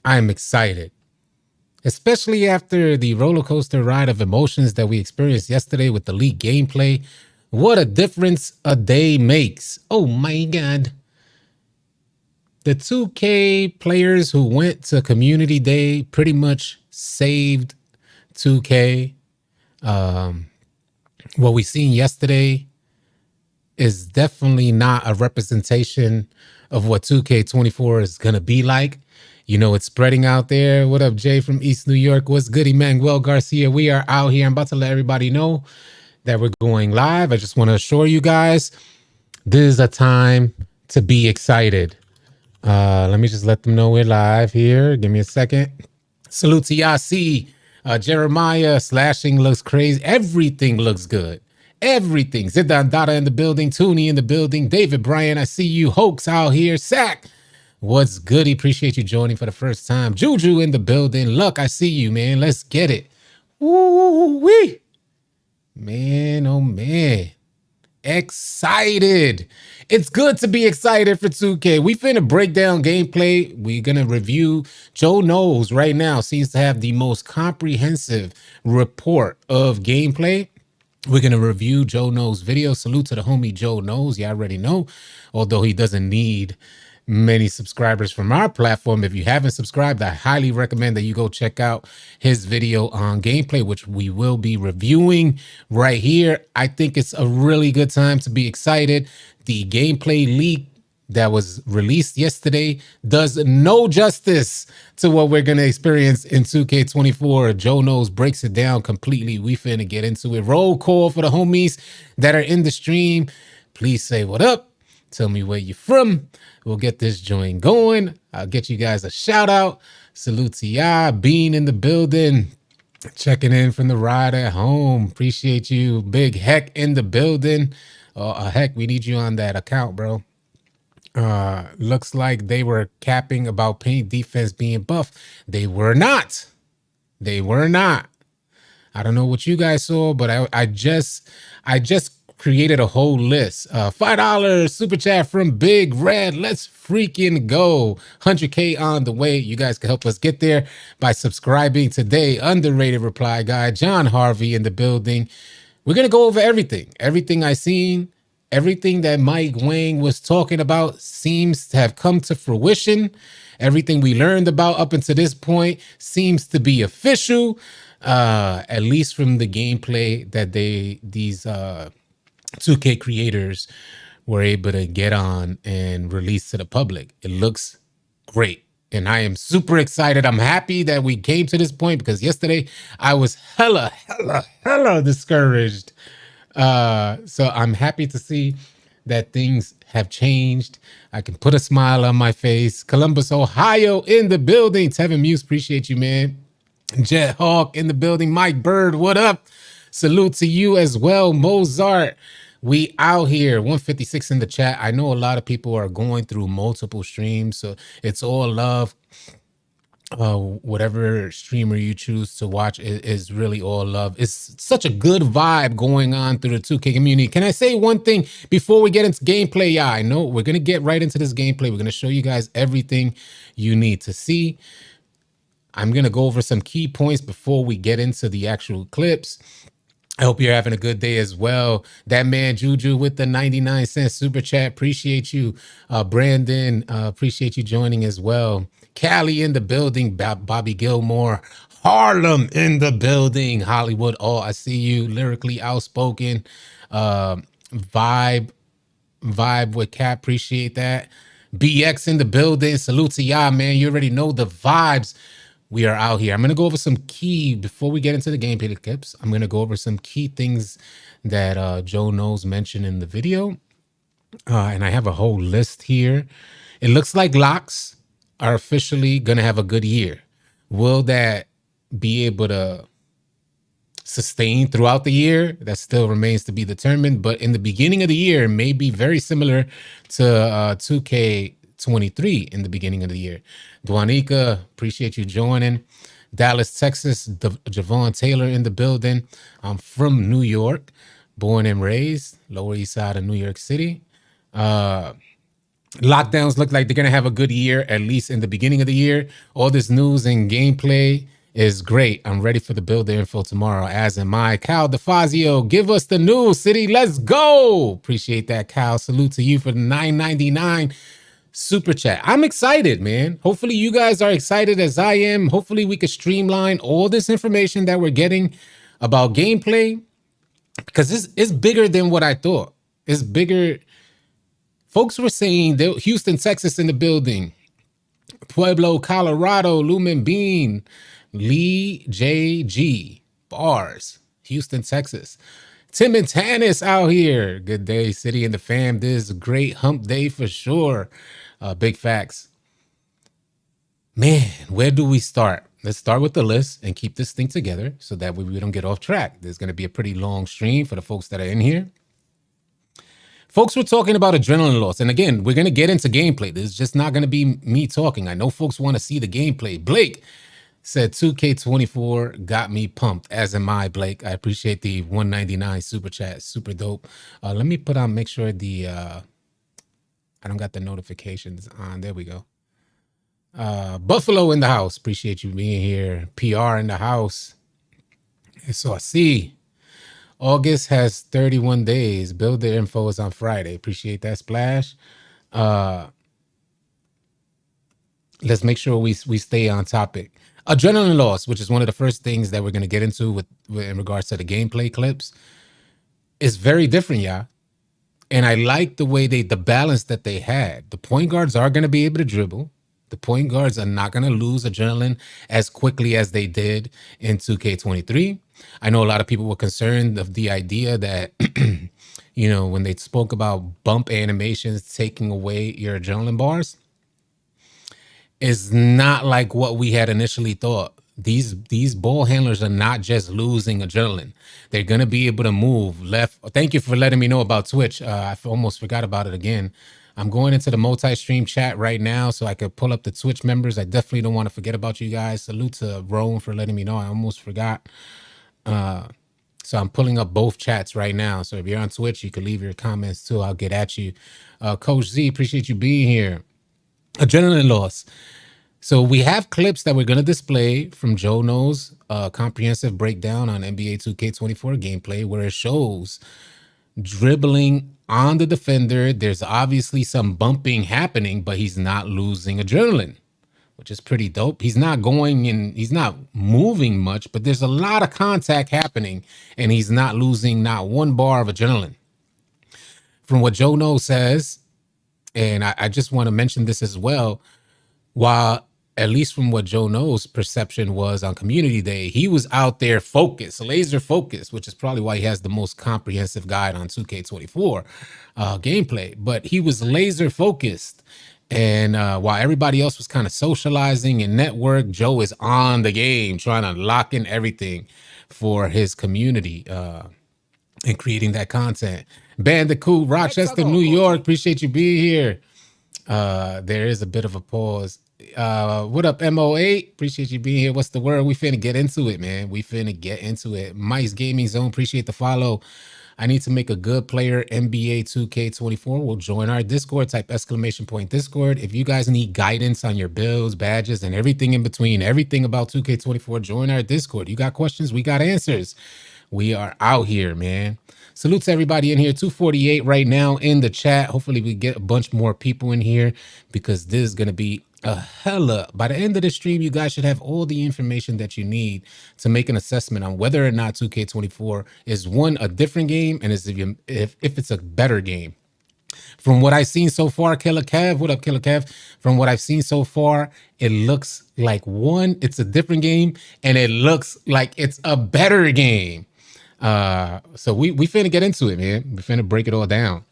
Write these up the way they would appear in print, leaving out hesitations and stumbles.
I'm excited, especially after the roller coaster ride of emotions that we experienced yesterday with the league gameplay. What a difference a day makes. Oh my God. The 2K players who went to community day pretty much saved 2K. What we seen yesterday is definitely not a representation of what 2K24 is going to be like. You know, it's spreading out there. What up, Jay from East New York? What's good, Emmanuel Garcia? We are out here. I'm about to let everybody know that we're going live. I just want to assure you guys, this is a time to be excited. Let me just let them know we're live here. Give me a second. Salute to Yasi. Jeremiah, slashing looks crazy. Everything looks good. Everything. Zidan Dada in the building. Tooney in the building. David Bryan, I see you. Hoax out here. Sack. What's good? Appreciate you joining for the first time. Juju in the building. Luck, I see you, man. Let's get it. Woo-wee. Man, oh man. Excited. It's good to be excited for 2K. We finna break down gameplay. We're gonna review. Joe Knows right now seems to have the most comprehensive report of gameplay. We're gonna review Joe Knows video. Salute to the homie Joe Knows. You already know, although he doesn't need many subscribers from our platform. If you haven't subscribed, I highly recommend that you go check out his video on gameplay, which we will be reviewing right here. I think it's a really good time to be excited. The gameplay leak that was released yesterday does no justice to what we're going to experience in 2K24. Joe Knows breaks it down completely. We finna get into it. Roll call for the homies that are in the stream. Please say what up. Tell me where you're from. We'll get this joint going. I'll get you guys a shout out. Salute to ya. Bean in the building. Checking in from the ride at home. Appreciate you. Big Heck in the building. Heck, we need you on that account, bro. Looks like they were capping about paint defense being buff. They were not. They were not. I don't know what you guys saw, but I just created a whole list. $5 super chat from Big Red. Let's freaking go. 100K on the way. You guys can help us get there by subscribing today. Underrated reply guy. John Harvey in the building. We're going to go over everything. Everything I seen. Everything that Mike Wang was talking about seems to have come to fruition. Everything we learned about up until this point seems to be official. At least from the gameplay that these 2K creators were able to get on and release to the public. It looks great. And I am super excited. I'm happy that we came to this point because yesterday I was hella discouraged. So I'm happy to see that things have changed. I can put a smile on my face. Columbus, Ohio in the building. Tevin Muse, appreciate you, man. Jet Hawk in the building. Mike Bird, what up? Salute to you as well. Mozart, we out here. 156 in the chat. I know a lot of people are going through multiple streams, so it's all love. Whatever streamer you choose to watch is really all love. It's such a good vibe going on through the 2K community. Can I say one thing before we get into gameplay? Yeah, I know we're going to get right into this gameplay. We're going to show you guys everything you need to see. I'm going to go over some key points before we get into the actual clips. I hope you're having a good day as well. That man Juju with the 99-cent super chat. Appreciate you. Brandon, appreciate you joining as well. Callie in the building. Bobby Gilmore. Harlem in the building. Hollywood. Oh, I see you. Lyrically outspoken. Vibe with Cap. Appreciate that. BX in the building. Salute to y'all, man. You already know the vibes. We are out here. I'm going to go over some key, before we get into the gameplay clips, I'm going to go over some key things that Joe Knows mentioned in the video. And I have a whole list here. It looks like locks are officially going to have a good year. Will that be able to sustain throughout the year? That still remains to be determined. But in the beginning of the year, it may be very similar to 2K23 in the beginning of the year. Duanica, appreciate you joining. Dallas, Texas, Javon Taylor in the building. I'm from New York, born and raised, Lower East Side of New York City. Lockdowns look like they're gonna have a good year, at least in the beginning of the year. All this news and gameplay is great. I'm ready for the builder info tomorrow, as am I. Cal DeFazio, give us the news, City. Let's go. Appreciate that, Cal. Salute to you for the 9.99 super chat. I'm excited, man. Hopefully, you guys are excited as I am. Hopefully, we can streamline all this information that we're getting about gameplay, because this is bigger than what I thought. It's bigger. Folks were saying that Houston, Texas in the building. Pueblo, Colorado, Lumen Bean, Lee JG, Bars, Houston, Texas. Tim and Tannis out here. Good day, City and the fam. This is a great hump day for sure. Big facts. Man, where do we start? Let's start with the list and keep this thing together so that way we don't get off track. There's going to be a pretty long stream for the folks that are in here. Folks were talking about adrenaline loss. And again, we're going to get into gameplay. This is just not going to be me talking. I know folks want to see the gameplay. Blake said 2K24 got me pumped, as am I, Blake. I appreciate the 199 super chat. Super dope. Let me put on, make sure the, I don't got the notifications on. There we go. Buffalo in the house. Appreciate you being here. PR in the house. So I see. August has 31 days. Builder info is on Friday. Appreciate that, Splash. Let's make sure we stay on topic. Adrenaline loss, which is one of the first things that we're going to get into with in regards to the gameplay clips, is very different, yeah. And I like the way the balance that they had. The point guards are going to be able to dribble. The point guards are not going to lose adrenaline as quickly as they did in 2K23. I know a lot of people were concerned of the idea that, you know, when they spoke about bump animations taking away your adrenaline bars, is not like what we had initially thought. These ball handlers are not just losing adrenaline. They're going to be able to move left. Thank you for letting me know about Twitch. I almost forgot about it again. I'm going into the multi-stream chat right now so I could pull up the Twitch members. I definitely don't want to forget about you guys. Salute to Rome for letting me know. I almost forgot. So I'm pulling up both chats right now. So if you're on Twitch, you can leave your comments too. I'll get at you. Coach Z, appreciate you being here. Adrenaline loss. So we have clips that we're going to display from Joe Knows, comprehensive breakdown on NBA 2K24 gameplay, where it shows dribbling on the defender. There's obviously some bumping happening, but he's not losing adrenaline, which is pretty dope. He's not going in, he's not moving much, but there's a lot of contact happening, and he's not losing not one bar of adrenaline. From what Joe Knows says, and I just want to mention this as well, while at least from what Joe Knows' perception was on Community Day, he was out there focused, laser focused, which is probably why he has the most comprehensive guide on 2K24 gameplay. But he was laser focused. And while everybody else was kind of socializing and network, Joe is on the game, trying to lock in everything for his community and creating that content. Bandicoot, Rochester, New York, appreciate you being here. There is a bit of a pause. What up, MO8? Appreciate you being here. What's the word? We finna get into it, man. We finna get into it. Mike's Gaming Zone, appreciate the follow. I need to make a good player. NBA 2K24 will join our Discord. Type exclamation point Discord. If you guys need guidance on your builds, badges, and everything in between, everything about 2K24, join our Discord. You got questions? We got answers. We are out here, man. Salute to everybody in here. 248 right now in the chat. Hopefully we get a bunch more people in here, because this is going to be a hella. By the end of the stream, you guys should have all the information that you need to make an assessment on whether or not 2K24 is a different game, and if it's a better game. From what I've seen so far, Killer Kev, what up, Killer Kev? From what I've seen so far, it looks like it's a different game, and it looks like it's a better game. So we finna get into it, man. We finna break it all down.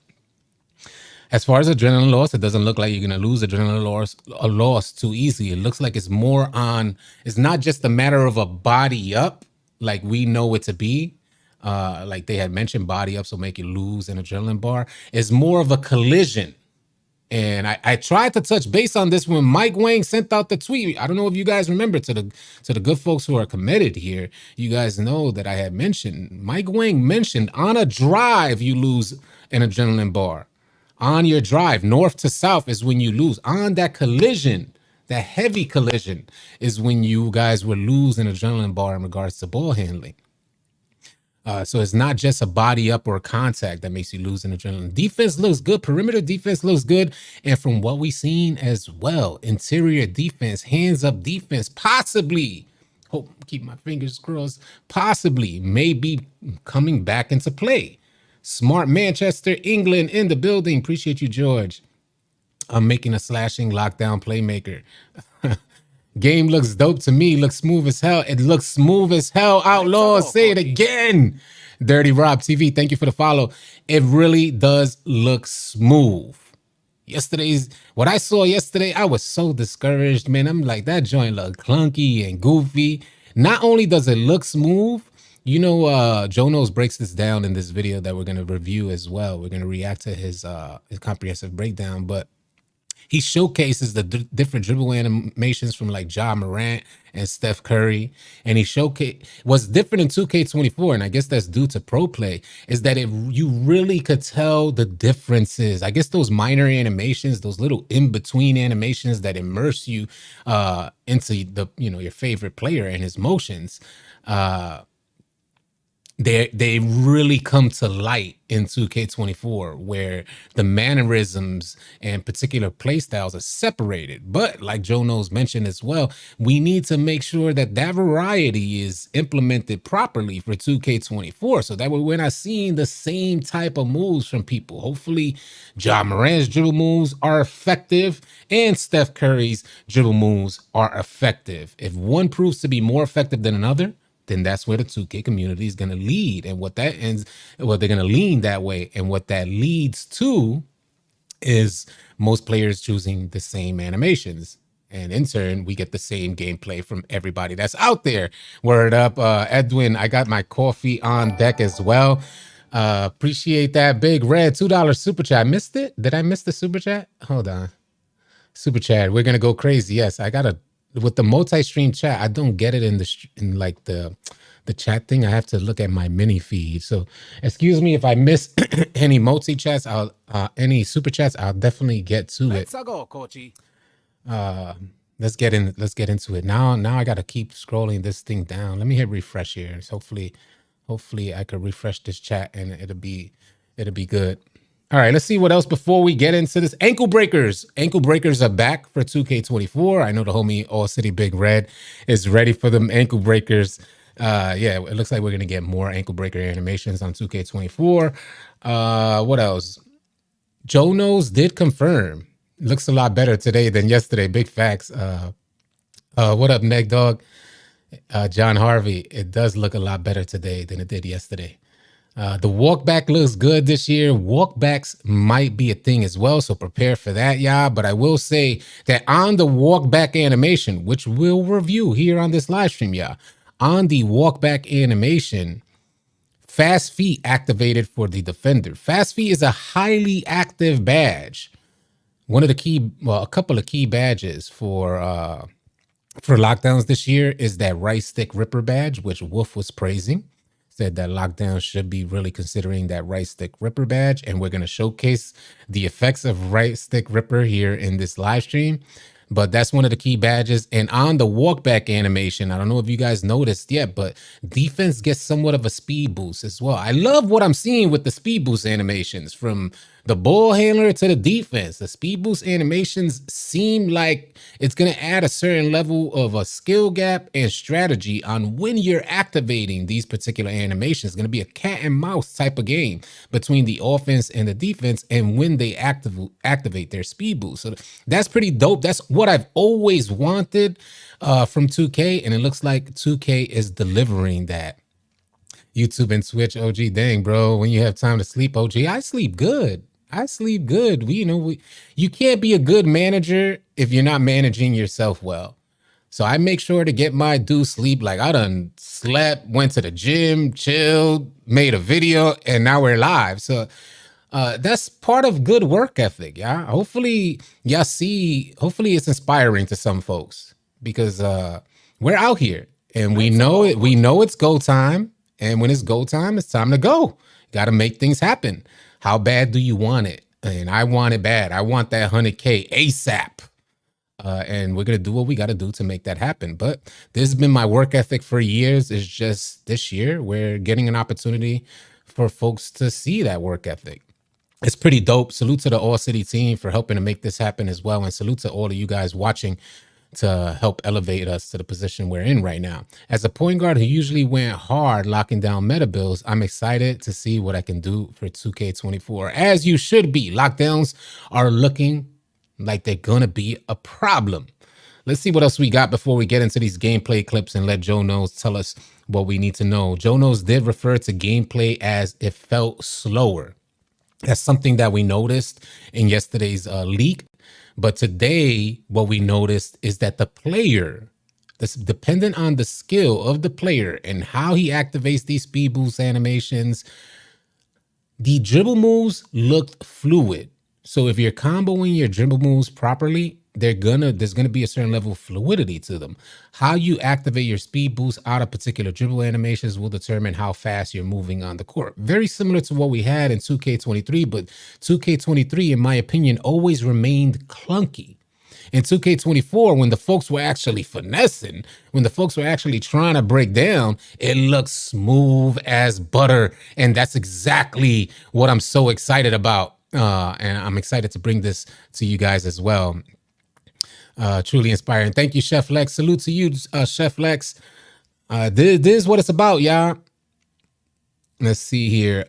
As far as adrenaline loss, it doesn't look like you're gonna lose adrenaline loss too easy. It looks like it's more on. It's not just a matter of a body up, like we know it to be. Like they had mentioned, body up, so make you lose an adrenaline bar. It's more of a collision. And I tried to touch base on this when Mike Wang sent out the tweet. I don't know if you guys remember, to the good folks who are committed here. You guys know that I had mentioned, Mike Wang mentioned on a drive you lose an adrenaline bar. On your drive, north to south is when you lose. On that collision, that heavy collision is when you guys will lose an adrenaline bar in regards to ball handling. So it's not just a body up or a contact that makes you lose an adrenaline. Defense looks good. Perimeter defense looks good. And from what we've seen as well, interior defense, hands up defense, possibly, hope keep my fingers crossed, possibly maybe coming back into play. Smart Manchester, England in the building. Appreciate you, George. I'm making a slashing lockdown playmaker. Game looks dope to me. Looks smooth as hell. It looks smooth as hell. Outlaws, say it again. Dirty Rob TV, thank you for the follow. It really does look smooth. What I saw yesterday, I was so discouraged, man. I'm like, that joint looked clunky and goofy. Not only does it look smooth, you know, Joe Knows breaks this down in this video that we're going to review as well. We're going to react to his comprehensive breakdown, but he showcases the different dribble animations from like Ja Morant and Steph Curry. And he showcased what's different in 2K24, and I guess that's due to pro play, is that you really could tell the differences. I guess those minor animations, those little in-between animations that immerse you into the, you know, your favorite player and his motions. They really come to light in 2K24, where the mannerisms and particular play styles are separated. But like Joe Knows mentioned as well, we need to make sure that that variety is implemented properly for 2K24, so that way we're not seeing the same type of moves from people. Hopefully, Ja Morant's dribble moves are effective and Steph Curry's dribble moves are effective. If one proves to be more effective than another, then that's where the 2K community is going to lead. And what that ends, well, they're going to lean that way. And what that leads to is most players choosing the same animations. And in turn, we get the same gameplay from everybody that's out there. Word up, Edwin, I got my coffee on deck as well. Appreciate that. Big Red, $2 super chat. I missed it? Did I miss the super chat? Hold on. Super chat. We're going to go crazy. Yes, I got to. With the multi-stream chat, I don't get it in the chat thing. I have to look at my mini feed. So excuse me if I miss any multi-chats. Any super chats. I'll definitely get to it. Let's get into it now. I got to keep scrolling this thing down. Let me hit refresh here. So hopefully I could refresh this chat and it'll be good. All right, let's see what else before we get into this. Ankle breakers. Ankle breakers are back for 2K24. I know the homie All City Big Red is ready for them ankle breakers. Yeah, it looks like we're going to get more ankle breaker animations on 2K24. What else? Joe Knows did confirm. Looks a lot better today than yesterday. Big facts. What up, Neg Dog? John Harvey. It does look a lot better today than it did yesterday. The walkback looks good this year. Walkbacks might be a thing as well, so prepare for that, y'all. But I will say that on the walkback animation, which we'll review here on this live stream, y'all, on the walkback animation, Fast Feet activated for the defender. Fast Feet is a highly active badge. One of the key, well, a couple of key badges for lockdowns this year is that right stick ripper badge, which Wolf was praising. Said that lockdown should be really considering that right stick ripper badge, and we're going to showcase the effects of right stick ripper here in this live stream. But that's one of the key badges. And on the walkback animation, I don't know if you guys noticed yet, but defense gets somewhat of a speed boost as well. I love what I'm seeing with the speed boost animations from the ball handler to the defense. The speed boost animations seem like it's going to add a certain level of a skill gap and strategy on when you're activating these particular animations. It's going to be a cat and mouse type of game between the offense and the defense and when they activate their speed boost. So that's pretty dope. That's what I've always wanted from 2K, and it looks like 2K is delivering that. YouTube and Twitch, OG, dang, bro, when you have time to sleep, OG, I sleep good. You can't be a good manager if you're not managing yourself well. So I make sure to get my due sleep. Like, I done slept, went to the gym, chilled, made a video, and now we're live. So that's part of good work ethic, yeah. Hopefully it's inspiring to some folks, because we're out here and we know it. We know it's go time, and when it's go time, it's time to go. Got to make things happen. How bad do you want it? and I want it bad. I want that 100K ASAP. And we're gonna do what we got to do to make that happen. But this has been my work ethic for years. It's just this year we're getting an opportunity for folks to see that work ethic. It's pretty dope. Salute to the All City team for helping to make this happen as well, and salute to all of you guys watching to help elevate us to the position we're in right now. As a point guard who usually went hard locking down meta bills, I'm excited to see what I can do for 2K24. As you should be. Lockdowns are looking like they're gonna be a problem. Let's see what else we got before we get into these gameplay clips and let Joe Knows tell us what we need to know. Joe Knows did refer to gameplay as it felt slower. That's something that we noticed in yesterday's leak. But today, what we noticed is that the player, this dependent on the skill of the player and how he activates these speed boost animations, the dribble moves looked fluid. So if you're comboing your dribble moves properly, there's gonna be a certain level of fluidity to them. How you activate your speed boost out of particular dribble animations will determine how fast you're moving on the court. Very similar to what we had in 2K23, but 2K23, in my opinion, always remained clunky. In 2K24, when the folks were actually finessing, when the folks were actually trying to break down, it looks smooth as butter. And that's exactly what I'm so excited about. And I'm excited to bring this to you guys as well. Truly inspiring. Thank you, Chef Lex. Salute to you, Chef Lex. This is what it's about, y'all. Let's see here.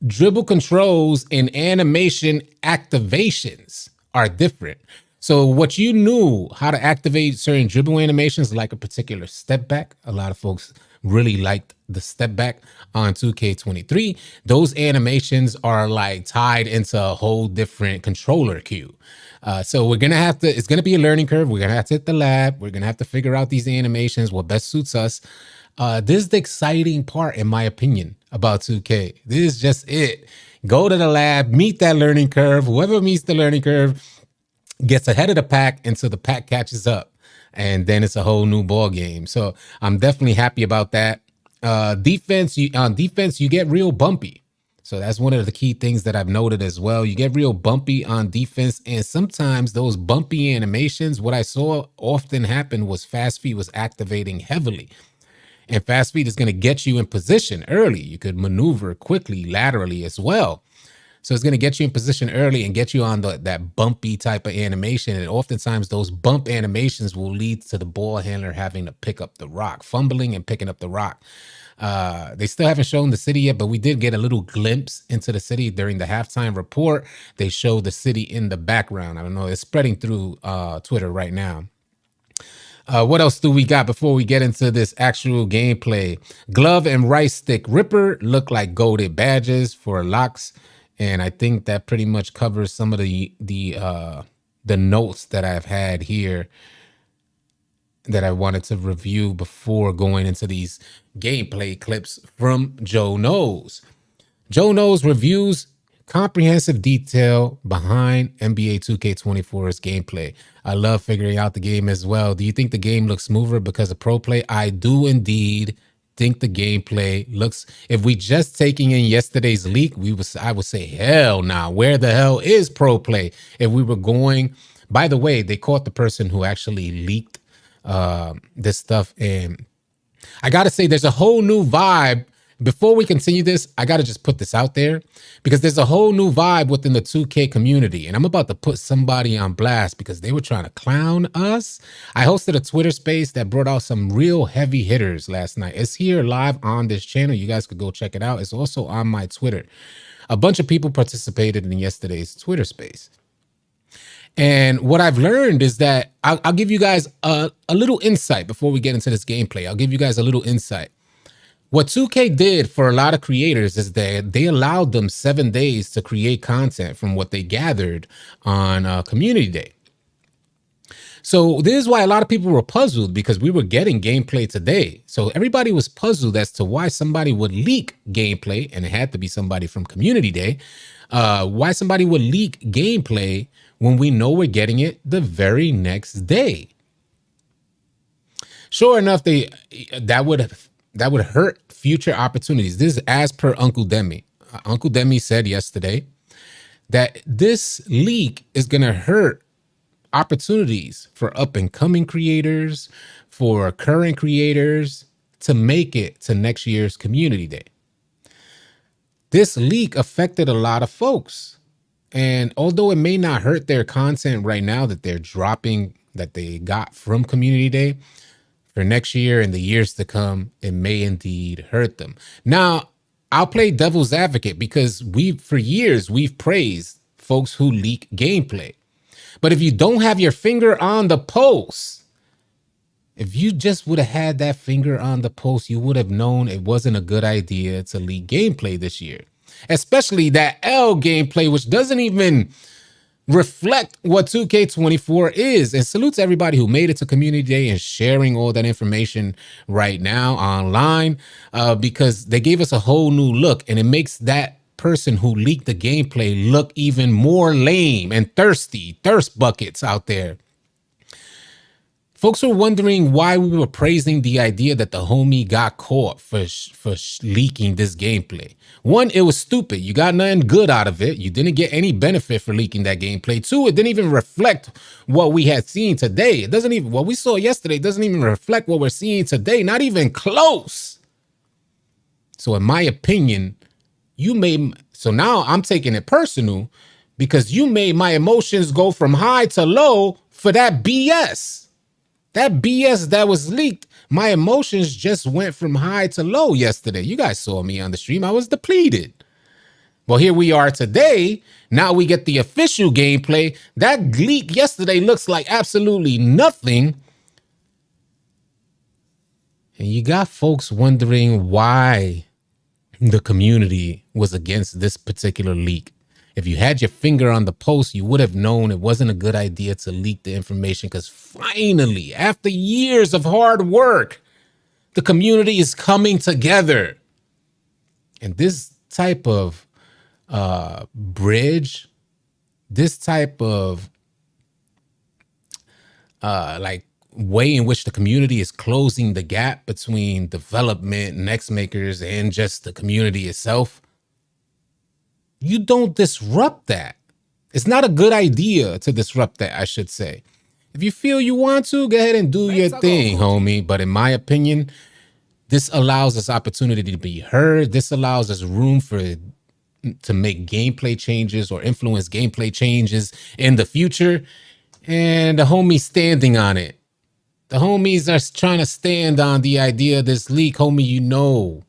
Dribble controls and animation activations are different. So what you knew how to activate certain dribble animations, like a particular step back, a lot of folks really liked the step back on 2K23. Those animations are like tied into a whole different controller queue. So we're gonna have to, it's gonna be a learning curve. We're gonna have to hit the lab. We're gonna have to figure out these animations, what best suits us. This is the exciting part, in my opinion, about 2K. This is just it. Go to the lab, meet that learning curve. Whoever meets the learning curve gets ahead of the pack until the pack catches up. And then it's a whole new ball game. So I'm definitely happy about that. On defense, you get real bumpy. So that's one of the key things that I've noted as well. You get real bumpy on defense, and sometimes those bumpy animations, what I saw often happen was fast feet was activating heavily. And fast feet is going to get you in position early. You could maneuver quickly laterally as well. So it's going to get you in position early and get you on that bumpy type of animation. And oftentimes those bump animations will lead to the ball handler having to pick up the rock, fumbling and picking up the rock. They still haven't shown the city yet, but we did get a little glimpse into the city during the halftime report. They showed the city in the background. I don't know. It's spreading through Twitter right now. What else do we got before we get into this actual gameplay? Glove and rice stick ripper look like golded badges for locks. And I think that pretty much covers some of the notes that I've had here that I wanted to review before going into these gameplay clips from Joe Knows. Joe Knows reviews comprehensive detail behind NBA 2K24's gameplay. I love figuring out the game as well. Do you think the game looks smoother because of pro play? I do indeed think the gameplay looks, if we just taking in yesterday's leak, I would say hell nah. Where the hell is pro play? If we were going, by the way, they caught the person who actually leaked this stuff, and I gotta say there's a whole new vibe. Before we continue this, I gotta just put this out there because there's a whole new vibe within the 2K community, and I'm about to put somebody on blast because they were trying to clown us. I hosted a Twitter space that brought out some real heavy hitters last night. It's here live on this channel. You guys could go check it out. It's also on my Twitter. A bunch of people participated in yesterday's Twitter space. And what I've learned is that I'll give you guys a little insight before we get into this gameplay. I'll give you guys a little insight. What 2K did for a lot of creators is that they allowed them 7 days to create content from what they gathered on Community Day. So this is why a lot of people were puzzled, because we were getting gameplay today. So everybody was puzzled as to why somebody would leak gameplay, and it had to be somebody from Community Day. Why somebody would leak gameplay when we know we're getting it the very next day. Sure enough, that would hurt future opportunities. This is as per Uncle Demi. Uncle Demi said yesterday that this leak is going to hurt opportunities for up and coming creators, for current creators to make it to next year's community day. This leak affected a lot of folks. And although it may not hurt their content right now that they're dropping, that they got from community day, for next year and the years to come, it may indeed hurt them. Now, I'll play devil's advocate because for years, we've praised folks who leak gameplay. But if you don't have your finger on the pulse, if you just would have had that finger on the pulse, you would have known it wasn't a good idea to leak gameplay this year. Especially that L gameplay, which doesn't even reflect what 2K24 is. And salute to everybody who made it to Community Day and sharing all that information right now online, because they gave us a whole new look, and it makes that person who leaked the gameplay look even more lame and thirst buckets out there. Folks were wondering why we were praising the idea that the homie got caught for leaking this gameplay. One, it was stupid. You got nothing good out of it. You didn't get any benefit for leaking that gameplay. Two, it didn't even reflect what we had seen today. It doesn't even, what we saw yesterday doesn't even reflect what we're seeing today. Not even close. So in my opinion, so now I'm taking it personal because you made my emotions go from high to low for that BS. That BS that was leaked, my emotions just went from high to low yesterday. You guys saw me on the stream. I was depleted. Well, here we are today. Now we get the official gameplay. That leak yesterday looks like absolutely nothing. And you got folks wondering why the community was against this particular leak. If you had your finger on the pulse, you would have known it wasn't a good idea to leak the information, because finally, after years of hard work, the community is coming together. And this type of bridge, this type of like way in which the community is closing the gap between development, next makers, and just the community itself, you don't disrupt that. It's not a good idea to disrupt that, I should say. If you feel you want to, go ahead and do your thing, homie. But in my opinion, this allows us opportunity to be heard. This allows us room to make gameplay changes or influence gameplay changes in the future. And the homies standing on it. The homies are trying to stand on the idea of this leak. Homie, you know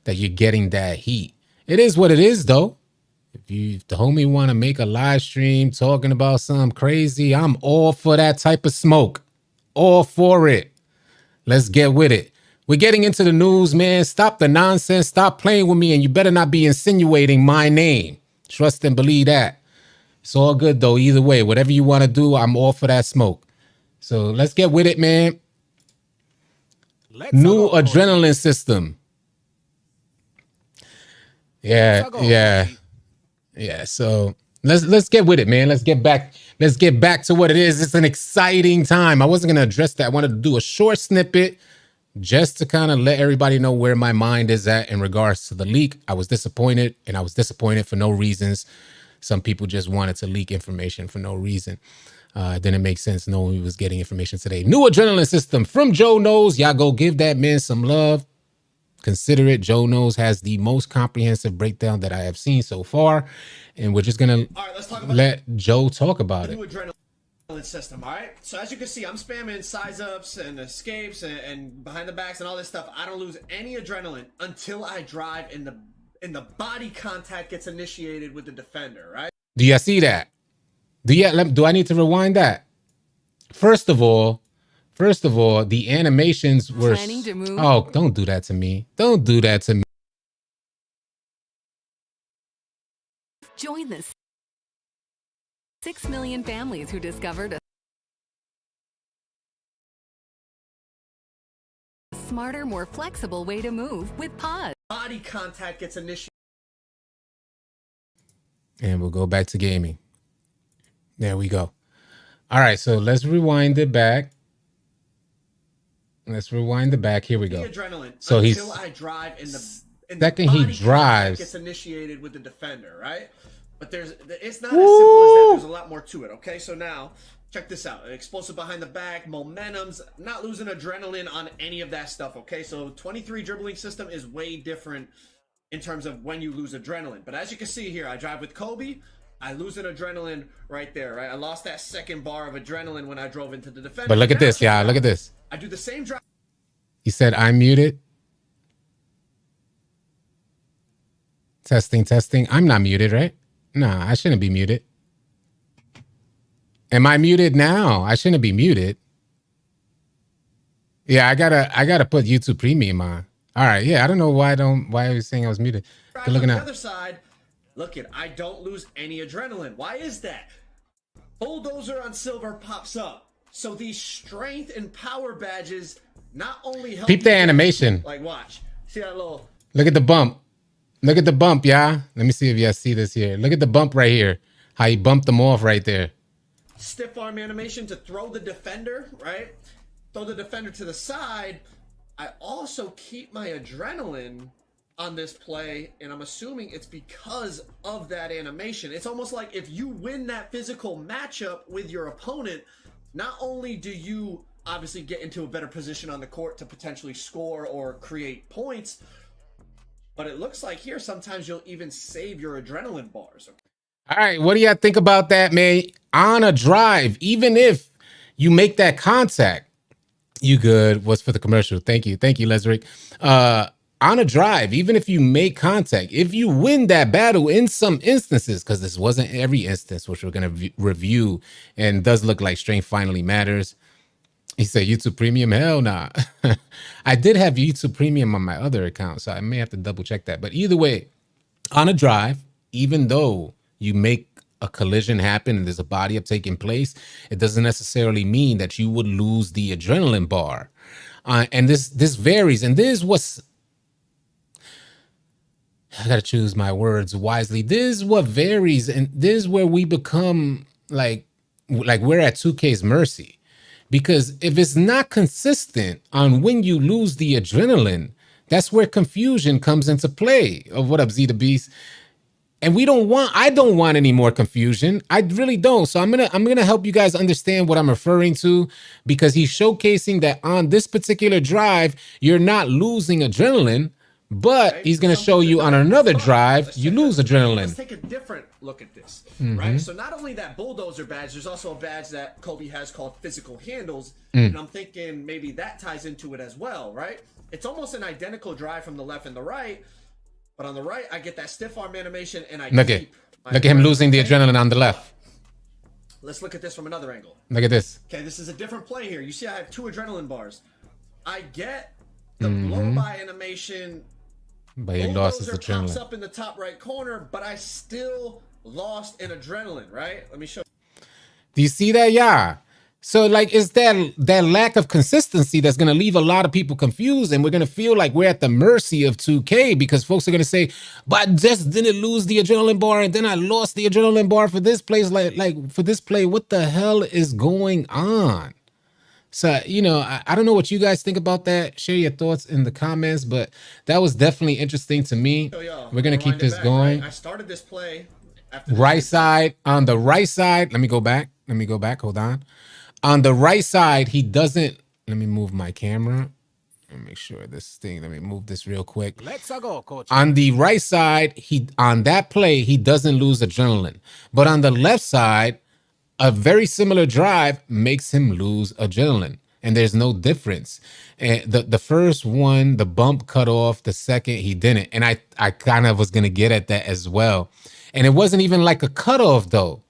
that you're getting that heat. It is what it is, though. If the homie want to make a live stream talking about something crazy, I'm all for that type of smoke. All for it. Let's get with it. We're getting into the news, man. Stop the nonsense. Stop playing with me, and you better not be insinuating my name. Trust and believe that. It's all good, though. Either way, whatever you want to do, I'm all for that smoke. So let's get with it, man. New adrenaline system. Yeah. So let's get with it, man. Let's get back to what it is. It's an exciting time. I wasn't gonna address that. I wanted to do a short snippet just to kind of let everybody know where my mind is at in regards to the leak. I was disappointed, and I was disappointed for no reasons. Some people just wanted to leak information for no reason. It didn't make sense knowing we was getting information today. New adrenaline system from Joe Knows. Y'all go give that man some love. Consider it. Joe Knows has the most comprehensive breakdown that I have seen so far. And we're just going to let Joe talk about it. New adrenaline system, all right? So as you can see, I'm spamming size ups and escapes and behind the backs and all this stuff. I don't lose any adrenaline until I drive and the body contact gets initiated with the defender, right? Do you see that? Do I need to rewind that? First of all, the animations were... Oh, don't do that to me. Don't do that to me. Join the 6 million families who discovered a smarter, more flexible way to move with Pause. Body contact gets initiated. And we'll go back to gaming. There we go. All right, so let's rewind it back. Here we go. So until I drive and the second he drives gets initiated with the defender, right? But it's not as simple as that. There's a lot more to it. Okay, so now check this out. Explosive behind the back, momentum's, not losing adrenaline on any of that stuff. Okay, so 23 dribbling system is way different in terms of when you lose adrenaline. But as you can see here, I drive with Kobe. I lose an adrenaline right there, right? I lost that second bar of adrenaline when I drove into the defender. But look at this, yeah. Look at this. I do the same drive. He said, I'm muted. Testing, testing. I'm not muted, right? Nah, I shouldn't be muted. Am I muted now? I shouldn't be muted. Yeah, I gotta put YouTube Premium on. All right, yeah. I don't know why I was saying I was muted. Good looking at the other side. Look it, I don't lose any adrenaline. Why is that? Bulldozer on silver pops up. So these strength and power badges not only help. Peep the animation. Like watch. See that little. Look at the bump. Look at the bump, yeah. Let me see if you guys see this here. Look at the bump right here. How he bumped them off right there. Stiff arm animation to throw the defender, right? Throw the defender to the side. I also keep my adrenaline on this play, and I'm assuming it's because of that animation. It's almost like if you win that physical matchup with your opponent, not only do you obviously get into a better position on the court to potentially score or create points, but it looks like here sometimes you'll even save your adrenaline bars. All right, what do y'all think about that, man? On a drive, even if you make that contact, you good. What's for the commercial? Thank you, Lesrick. On a drive, even if you make contact, if you win that battle in some instances, because this wasn't every instance, which we're going to review, and does look like strength finally matters. He said YouTube Premium? Hell nah. I did have YouTube Premium on my other account, so I may have to double check that. But either way, on a drive, even though you make a collision happen and there's a body up taking place, it doesn't necessarily mean that you would lose the adrenaline bar. And this varies. And this is what's... I gotta choose my words wisely. This is what varies, and this is where we become like we're at 2K's mercy. Because if it's not consistent on when you lose the adrenaline, that's where confusion comes into play. Of what up, Z the Beast? And I don't want any more confusion. I really don't. So I'm gonna help you guys understand what I'm referring to, because he's showcasing that on this particular drive, you're not losing adrenaline. But right, he's going to show you on another drive, you lose adrenaline. Let's take a different look at this, right? So not only that bulldozer badge, there's also a badge that Kobe has called physical handles. And I'm thinking maybe that ties into it as well, right? It's almost an identical drive from the left and the right. But on the right, I get that stiff arm animation, and I look at him losing the adrenaline on the left. Let's look at this from another angle. Look at this. Okay, this is a different play here. You see I have 2 adrenaline bars. I get the blow-by animation. But he lost his adrenaline. Pops up in the top right corner, but I still lost an adrenaline, right? Let me show you. Do you see that? Yeah. So like, it's that lack of consistency that's going to leave a lot of people confused, and we're going to feel like we're at the mercy of 2K, because folks are going to say, but I just didn't lose the adrenaline bar, and then I lost the adrenaline bar for this place. Like for this play, what the hell is going on? So, you know, I don't know what you guys think about that. Share your thoughts in the comments, but that was definitely interesting to me. We're going to keep this going. I started this play. After right side, on the right side. Let me go back. Hold on. On the right side, he doesn't. Let me move my camera. Let me make sure let me move this real quick. Let's go, coach. On the right side, on that play, he doesn't lose adrenaline. But on the left side, a very similar drive makes him lose adrenaline, and there's no difference. And the first one, the bump cut off. The second, he didn't. And I kind of was going to get at that as well. And it wasn't even like a cutoff, though,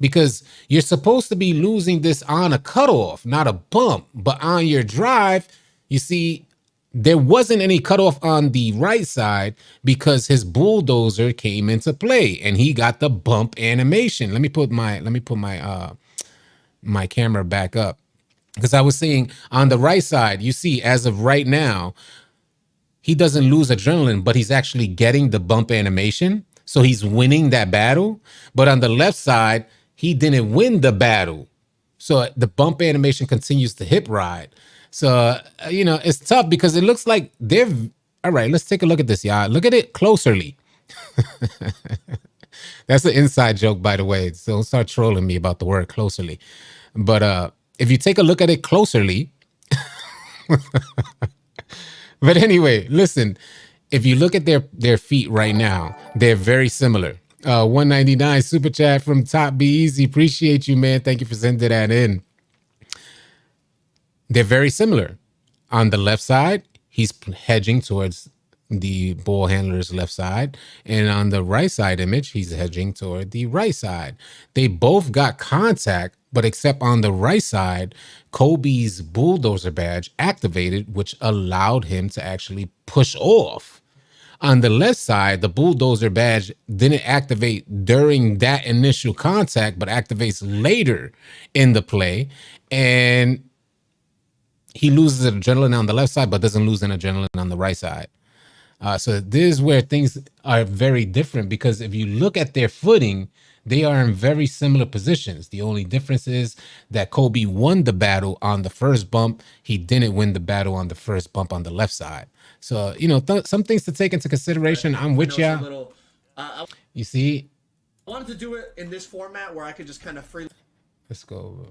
because you're supposed to be losing this on a cutoff, not a bump. But on your drive, you see, there wasn't any cutoff on the right side because his bulldozer came into play and he got the bump animation. Let me put my my camera back up, because I was saying on the right side, you see, as of right now, he doesn't lose adrenaline, but he's actually getting the bump animation. So he's winning that battle. But on the left side, he didn't win the battle. So the bump animation continues to hip ride. So, you know, it's tough because it looks like they've... All right, let's take a look at this, y'all. Look at it closerly. That's an inside joke, by the way. So don't start trolling me about the word closerly. But if you take a look at it closerly, but anyway, listen, if you look at their feet right now, they're very similar. 199 super chat from Top Be Easy. Appreciate you, man. Thank you for sending that in. They're very similar. On the left side, he's hedging towards the ball handler's left side. And on the right side image, he's hedging toward the right side. They both got contact, but except on the right side, Kobe's bulldozer badge activated, which allowed him to actually push off. On the left side, the bulldozer badge didn't activate during that initial contact, but activates later in the play. And he loses adrenaline on the left side, but doesn't lose an adrenaline on the right side. So this is where things are very different, because if you look at their footing, they are in very similar positions. The only difference is that Kobe won the battle on the first bump. He didn't win the battle on the first bump on the left side. So, some things to take into consideration. I'm with you. You see? I wanted to do it in this format where I could just kind of free. Let's go.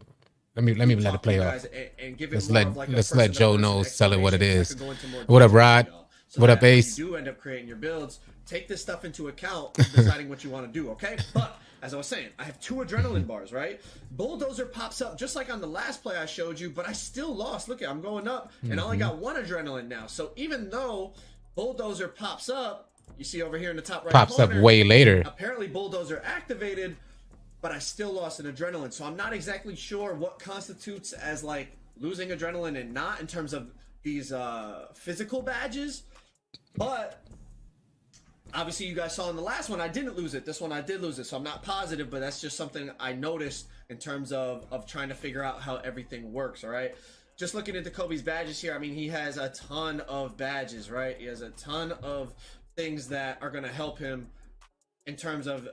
Let me let it play off. And give it let's let Joe knows, tell it what it is. What up, Rod? So what up, Ace? If you do end up creating your builds, take this stuff into account, deciding what you want to do, okay? But as I was saying, I have 2 adrenaline bars, right? Bulldozer pops up just like on the last play I showed you, but I still lost. Look, I'm going up, and I only got 1 adrenaline now. So even though Bulldozer pops up, you see over here in the top right pops corner, up way later. Apparently Bulldozer activated, but I still lost an adrenaline. So I'm not exactly sure what constitutes as like losing adrenaline and not in terms of these physical badges. But obviously you guys saw in the last one I didn't lose it. This one I did lose it. So I'm not positive, but that's just something I noticed in terms of trying to figure out how everything works, all right? Just looking into Kobe's badges here, I mean, he has a ton of badges, right? He has a ton of things that are going to help him in terms of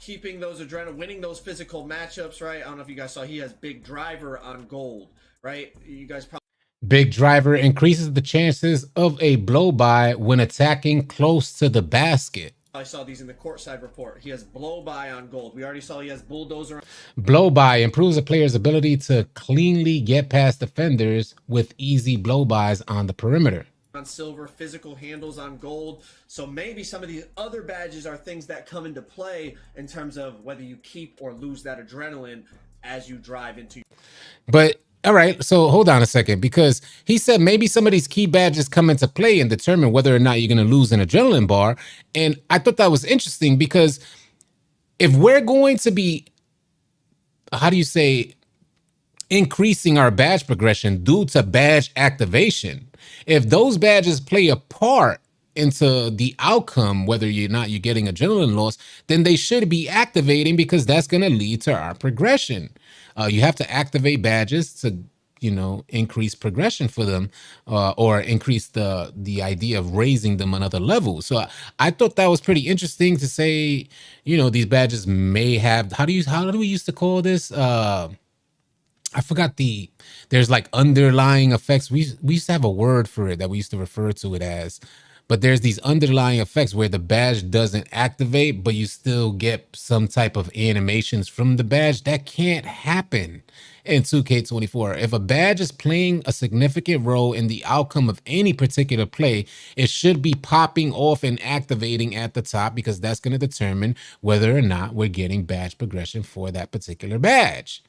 keeping those adrenaline, winning those physical matchups, right? I don't know if you guys saw, he has Big Driver on gold, right? You guys probably... Big Driver increases the chances of a blow by when attacking close to the basket. I saw these in the courtside report. He has blow by on gold. We already saw he has bulldozer. Blow by improves a player's ability to cleanly get past defenders with easy blow bys on the perimeter. On silver, physical handles on gold. So maybe some of these other badges are things that come into play in terms of whether you keep or lose that adrenaline as you drive into. But all right, so hold on a second, because he said maybe some of these key badges come into play and determine whether or not you're going to lose an adrenaline bar. And I thought that was interesting, because if we're going to be, how do you say, increasing our badge progression due to badge activation, if those badges play a part into the outcome, whether you're getting adrenaline loss, then they should be activating, because that's going to lead to our progression. You have to activate badges to, increase progression for them, or increase the idea of raising them another level. So I thought that was pretty interesting to say, these badges may have, how do we used to call this? I forgot there's like underlying effects. We used to have a word for it that we used to refer to it as, but there's these underlying effects where the badge doesn't activate, but you still get some type of animations from the badge. That can't happen in 2K24. If a badge is playing a significant role in the outcome of any particular play, it should be popping off and activating at the top, because that's going to determine whether or not we're getting badge progression for that particular badge.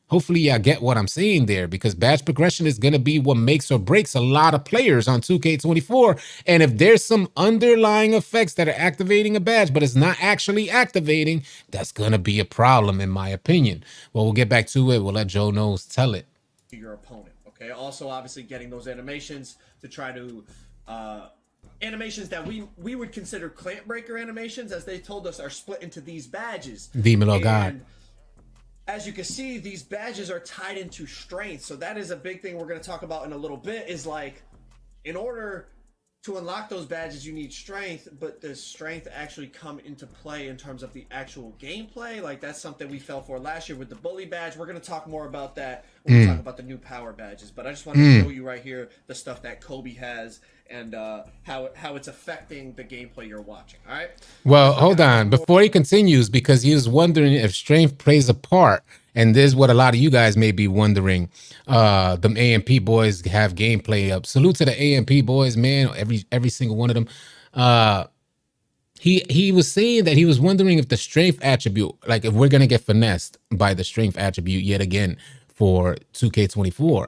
Hopefully y'all get what I'm saying there, because badge progression is going to be what makes or breaks a lot of players on 2K24. And if there's some underlying effects that are activating a badge, but it's not actually activating, that's going to be a problem, in my opinion. Well, we'll get back to it. We'll let Joe Knows tell it. Your opponent, okay? Also, obviously, getting those animations to try to... animations that we would consider clamp breaker animations, as they told us, are split into these badges. Demon God. As you can see, these badges are tied into strength. So that is a big thing we're going to talk about in a little bit, is like, in order to unlock those badges, you need strength, but does strength actually come into play in terms of the actual gameplay? Like, that's something we fell for last year with the bully badge. We're going to talk more about that when we talk about the new power badges. But I just want to show you right here the stuff that Kobe has and how it's affecting the gameplay you're watching. All right. Well, hold on. Before he continues, because he was wondering if strength plays a part, and this is what a lot of you guys may be wondering. Them AMP boys have gameplay up. Salute to the AMP boys, man. Every single one of them. He was saying that he was wondering if the strength attribute, like if we're gonna get finessed by the strength attribute yet again for 2K24.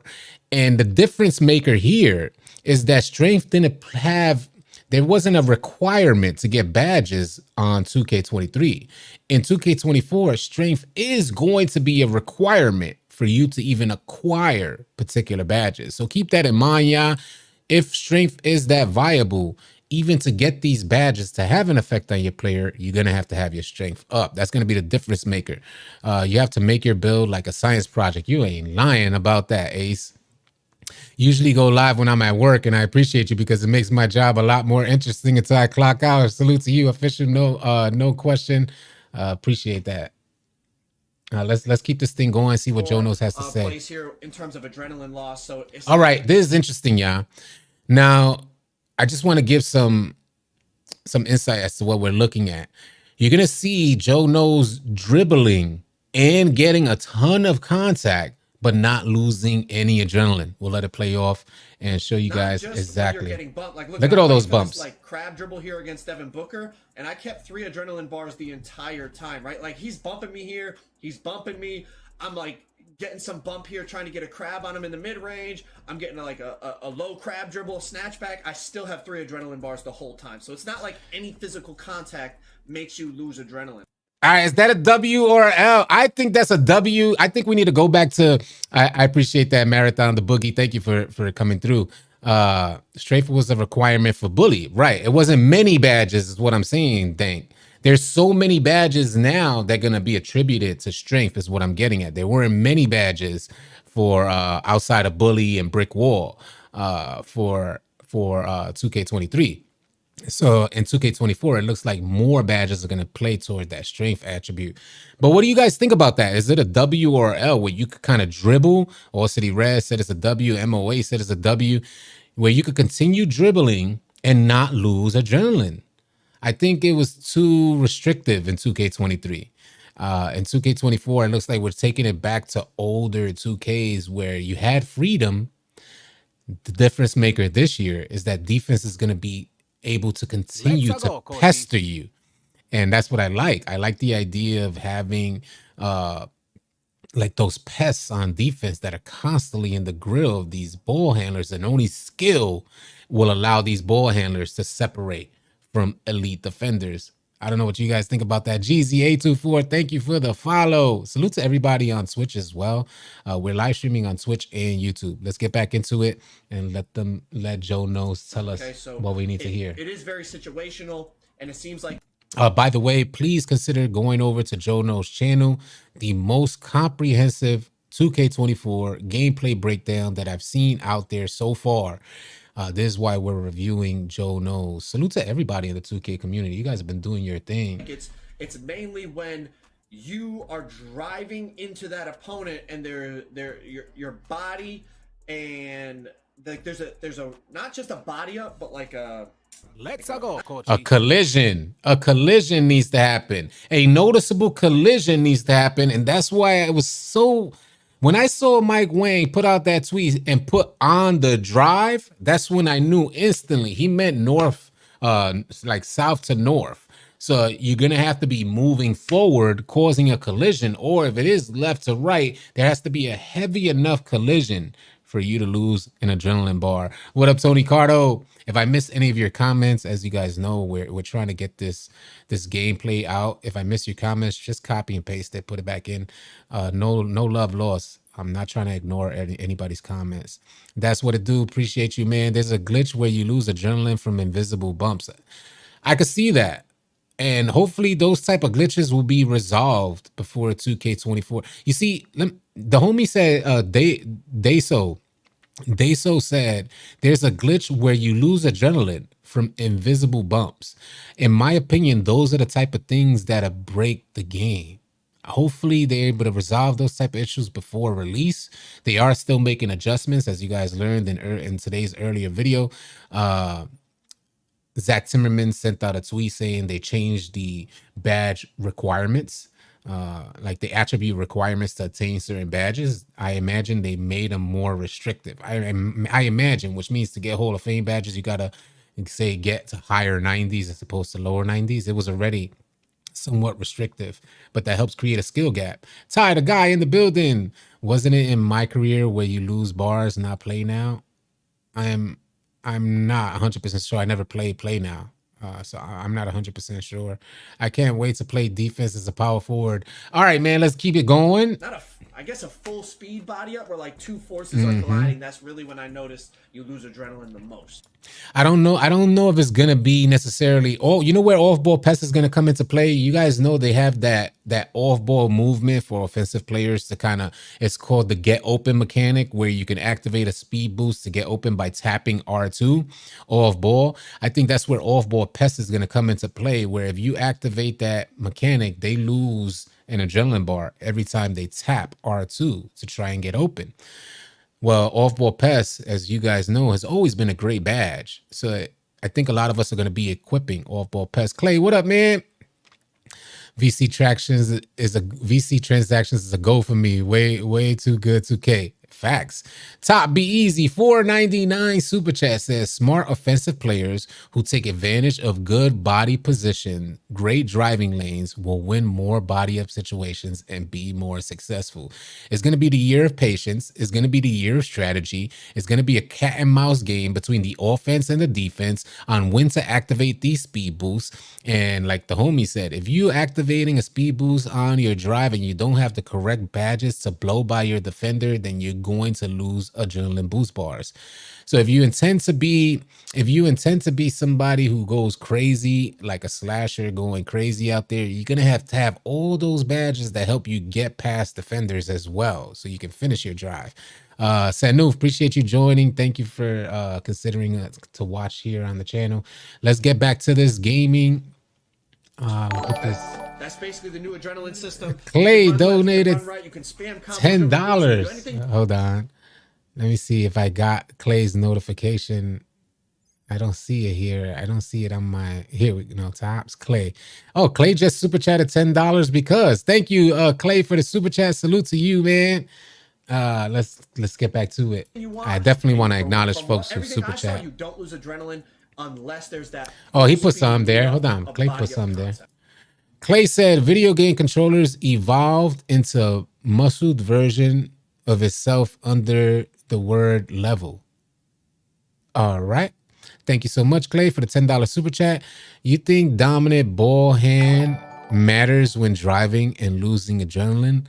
And the difference maker here is that strength didn't have, there wasn't a requirement to get badges on 2K23. In 2K24, strength is going to be a requirement for you to even acquire particular badges. So keep that in mind, y'all. If strength is that viable, even to get these badges to have an effect on your player, you're going to have your strength up. That's going to be the difference maker. You have to make your build like a science project. You ain't lying about that, Ace. Usually go live when I'm at work, and I appreciate you because it makes my job a lot more interesting until I clock out. Salute to you, official. No question. Appreciate that. Let's keep this thing going. See what Jonas has to say. Place here in terms of adrenaline loss. So it's all right, this is interesting, y'all. Now, I just want to give some insight as to what we're looking at. You're gonna see Joe Knows dribbling and getting a ton of contact, but not losing any adrenaline. We'll let it play off and show you guys exactly. You're getting bumped. Like, look at all those bumps. Like crab dribble here against Devin Booker, and I kept 3 adrenaline bars the entire time. Right, like he's bumping me here, he's bumping me. I'm like getting some bump here, trying to get a crab on him in the mid range. I'm getting like a low crab dribble, snatch back. I still have 3 adrenaline bars the whole time. So it's not like any physical contact makes you lose adrenaline. All right, is that a W or an L? I think that's a W. I think we need to go back to, I appreciate that, Marathon, the Boogie. Thank you for coming through. Strafe was a requirement for Bully. Right. It wasn't many badges is what I'm saying, Dank. There's so many badges now that are going to be attributed to strength is what I'm getting at. There weren't many badges for outside of Bully and Brick Wall for 2K23. So in 2K24, it looks like more badges are going to play toward that strength attribute. But what do you guys think about that? Is it a W or L where you could kind of dribble? All City Red said it's a W. MOA said it's a W, where you could continue dribbling and not lose adrenaline. I think it was too restrictive in 2K23. In 2K24, it looks like we're taking it back to older 2Ks where you had freedom. The difference maker this year is that defense is going to be able to continue to pester you. And that's what I like. I like the idea of having like those pests on defense that are constantly in the grill of these ball handlers, and only skill will allow these ball handlers to separate from elite defenders. I don't know what you guys think about that. GZ824, thank you for the follow. Salute to everybody on Twitch as well. We're live streaming on Twitch and YouTube. Let's get back into it and let Joe Knows tell us what we need to hear. It is very situational, and it seems like... by the way, please consider going over to Joe Knows channel, the most comprehensive 2K24 gameplay breakdown that I've seen out there so far. This is why we're reviewing Joe Knows. Salute to everybody in the 2K community. You guys have been doing your thing. It's mainly when you are driving into that opponent and your body, and like there's a not just a body up, but like a... Let's go, Coach. A collision needs to happen. A noticeable collision needs to happen, and that's why I was so... When I saw Mike Wang put out that tweet and put on the drive, that's when I knew instantly he meant north, like south to north. So you're going to have to be moving forward, causing a collision, or if it is left to right, there has to be a heavy enough collision for you to lose an adrenaline bar. What up, Tony Cardo? If I missed any of your comments, as you guys know, we're trying to get this gameplay out. If I miss your comments, just copy and paste it, put it back in. No love lost. I'm not trying to ignore anybody's comments. That's what it do. Appreciate you, man. There's a glitch where you lose adrenaline from invisible bumps. I could see that. And hopefully those type of glitches will be resolved before 2K24. You see, the homie said, Dayso said there's a glitch where you lose adrenaline from invisible bumps. In my opinion, those are the type of things that break the game. Hopefully they're able to resolve those type of issues before release. They are still making adjustments, as you guys learned in today's earlier video. Zach Timmerman sent out a tweet saying they changed the badge requirements, like the attribute requirements to attain certain badges. I imagine they made them more restrictive. I imagine, which means to get Hall of Fame badges, you gotta say get to higher 90s as opposed to lower 90s. It was already somewhat restrictive, but that helps create a skill gap. Ty, the guy in the building, wasn't it in my career where you lose bars, not play now? I'm not 100% sure. I never played play now. So I'm not 100% sure. I can't wait to play defense as a power forward. All right, man, let's keep it going. I guess a full speed body up where like two forces are colliding. That's really when I noticed you lose adrenaline the most. I don't know if it's gonna be necessarily. Oh, you know where off-ball pass is gonna come into play. You guys know they have that off-ball movement for offensive players to kind of. It's called the get open mechanic, where you can activate a speed boost to get open by tapping R2 off-ball. I think that's where off-ball pass is gonna come into play. Where if you activate that mechanic, they lose an adrenaline bar every time they tap R2 to try and get open. Well, off-ball pass, as you guys know, has always been a great badge. So I think a lot of us are going to be equipping off-ball pass. Clay, what up, man? VC transactions is a go for me. Way too good. 2K. Facts. Top Be Easy 499 super chat says smart offensive players who take advantage of good body position, great driving lanes will win more body up situations and be more successful. It's going to be the year of patience. It's going to be the year of strategy. It's going to be a cat and mouse game between the offense and the defense on when to activate these speed boosts. And like the homie said, if you activating a speed boost on your drive and you don't have the correct badges to blow by your defender, then you're going to lose adrenaline boost bars. So if you intend to be somebody who goes crazy, like a slasher going crazy out there, you're gonna have to have all those badges that help you get past defenders as well, so you can finish your drive. Sanu, appreciate you joining. Thank you for considering to watch here on the channel. Let's get back to this gaming. That's basically the new adrenaline system. Clay donated you can spam $10. Hold on. Let me see if I got Clay's notification. I don't see it here. I don't see it on my. Here we go. Tops Clay. Oh, Clay just super chatted $10 because. Thank you, Clay, for the super chat. Salute to you, man. Let's get back to it. I definitely want to acknowledge folks who super chat. You don't lose adrenaline unless there's that. Oh, he put some there. Hold on. Clay put some there. Clay said video game controllers evolved into muscled version of itself under the word level. All right. Thank you so much, Clay, for the $10 super chat. You think dominant ball hand matters when driving and losing adrenaline?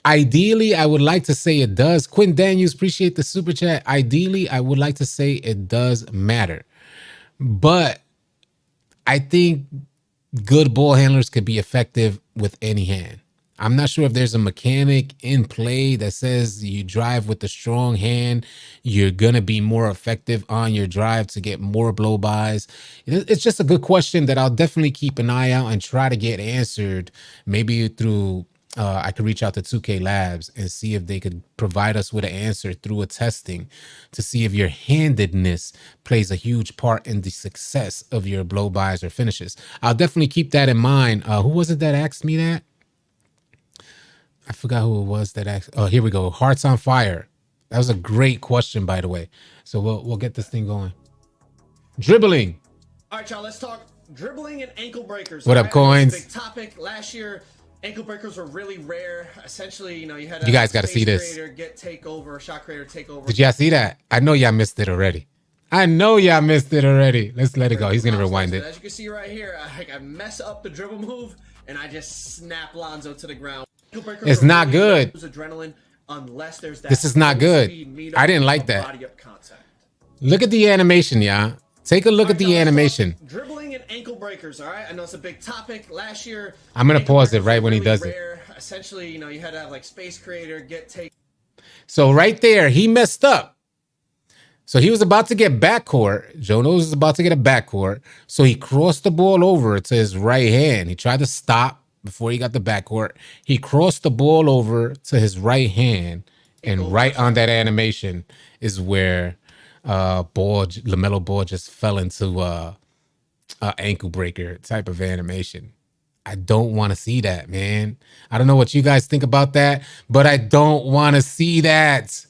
Ideally, I would like to say it does. Quinn Daniels, appreciate the super chat. Ideally, I would like to say it does matter. But I think good ball handlers could be effective with any hand. I'm not sure if there's a mechanic in play that says you drive with a strong hand, you're going to be more effective on your drive to get more blow-bys. It's just a good question that I'll definitely keep an eye out and try to get answered. Maybe through, I could reach out to 2K Labs and see if they could provide us with an answer through a testing to see if your handedness plays a huge part in the success of your blow-bys or finishes. I'll definitely keep that in mind. Who was it that asked me that? I forgot who it was that asked. Oh, here we go. Hearts on Fire. That was a great question, by the way. So we'll get this thing going. Dribbling. All right, y'all. Let's talk dribbling and ankle breakers. What up, Coins? Big topic. Last year, ankle breakers were really rare. Essentially, you had you guys got to see this. Get takeover, shot creator takeover. Did y'all see that? I know y'all missed it already. Let's let it go. He's gonna rewind it. As you can see right here, I mess up the dribble move and I just snap Lonzo to the ground. It's not good. Adrenaline unless there's that. This is not good. I didn't like that. Look at the animation, y'all. Take a look at the animation. Dribbling and ankle breakers. All right, I know it's a big topic. Last year, I'm gonna pause it right when he does it. Essentially, you had to have like space creator get take. So right there, he messed up. So he was about to get backcourt. Joe Knows was about to get a backcourt. So he crossed the ball over to his right hand. He tried to stop before he got the backcourt. He crossed the ball over to his right hand, and right on that animation is where LaMelo Ball just fell into ankle breaker type of animation. I don't want to see that, man. I don't know what you guys think about that, but I don't want to see that.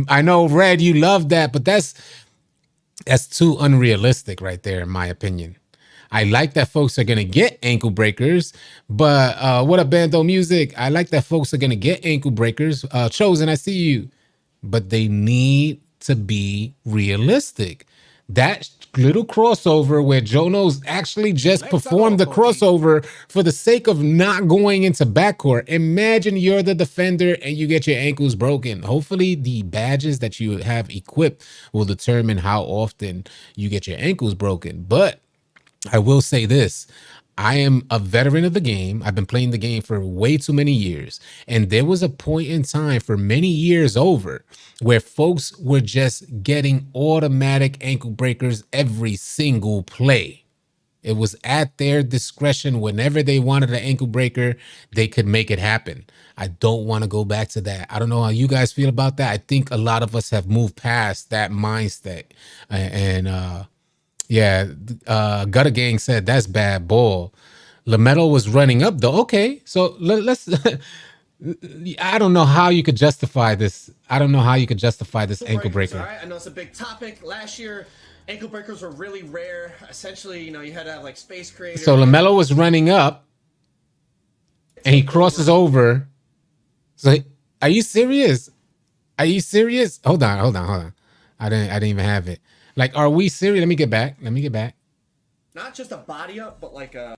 I know, Red, you love that, but that's too unrealistic right there, in my opinion. I like that folks are gonna get ankle breakers, but what up, Bando Music? I like that folks are gonna get ankle breakers. Chosen, I see you, but they need to be realistic. That little crossover where Joe Knows actually just performed the crossover for the sake of not going into backcourt. Imagine you're the defender and you get your ankles broken. Hopefully the badges that you have equipped will determine how often you get your ankles broken. But I will say this. I am a veteran of the game. I've been playing the game for way too many years. And there was a point in time for many years over where folks were just getting automatic ankle breakers every single play. It was at their discretion. Whenever they wanted an ankle breaker, they could make it happen. I don't want to go back to that. I don't know how you guys feel about that. I think a lot of us have moved past that mindset. Yeah, Gutter Gang said that's bad ball. LaMelo was running up though. Okay, so let's. I don't know how you could justify this. I don't know how you could justify this ankle breaker. All right, I know it's a big topic. Last year, ankle breakers were really rare. Essentially, you had to have like Space Creator. So LaMelo was running up, and he crosses over. So, are you serious? Are you serious? Hold on. I didn't even have it. Like, are we serious? Let me get back. Not just a body up, but like a,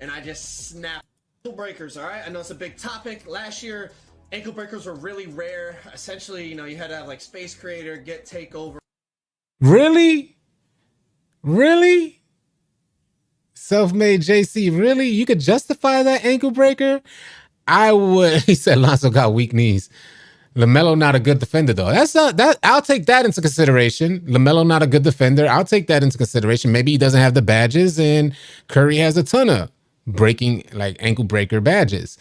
and I just snapped ankle breakers. All right, I know it's a big topic. Last year, ankle breakers were really rare. Essentially, you had to have like Space Creator, get takeover. Really? Self-made JC, really? You could justify that ankle breaker? I would. He said Lonzo got weak knees. LaMelo not a good defender though. I'll take that into consideration. LaMelo not a good defender. I'll take that into consideration. Maybe he doesn't have the badges, and Curry has a ton of breaking like ankle breaker badges.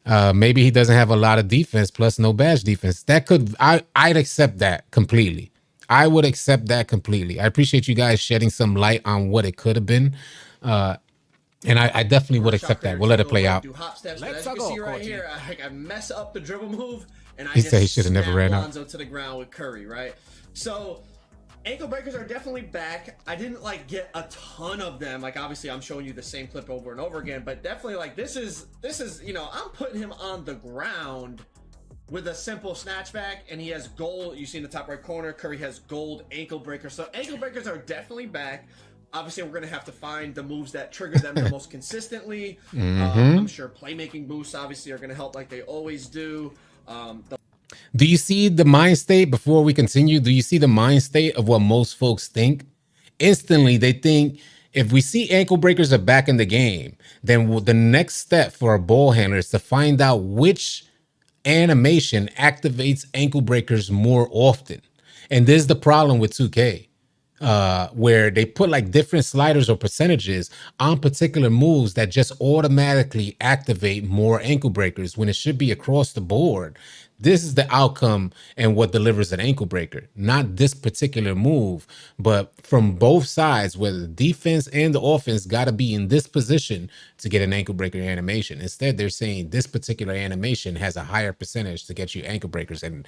Maybe he doesn't have a lot of defense plus no badge defense. I'd accept that completely. I would accept that completely. I appreciate you guys shedding some light on what it could have been. And I definitely would accept that. We'll let it play out. Do hop steps, but as you can see right here, I mess up the dribble move, and He said he should have never ran out. Lonzo to the ground with Curry, right? So ankle breakers are definitely back. I didn't like get a ton of them. Like obviously I'm showing you the same clip over and over again, but definitely like this is I'm putting him on the ground with a simple snatchback, and he has gold. You see in the top right corner, Curry has gold ankle breakers. So ankle breakers are definitely back. Obviously, we're going to have to find the moves that trigger them the most consistently. I'm sure playmaking boosts, obviously, are going to help like they always do. Do you see the mind state, before we continue, do you see the mind state of what most folks think? Instantly, they think if we see ankle breakers are back in the game, then the next step for a ball handler is to find out which animation activates ankle breakers more often. And this is the problem with 2K. Where they put like different sliders or percentages on particular moves that just automatically activate more ankle breakers when it should be across the board. This is the outcome and what delivers an ankle breaker, not this particular move, but from both sides, where the defense and the offense got to be in this position to get an ankle breaker animation. Instead, they're saying this particular animation has a higher percentage to get you ankle breakers, and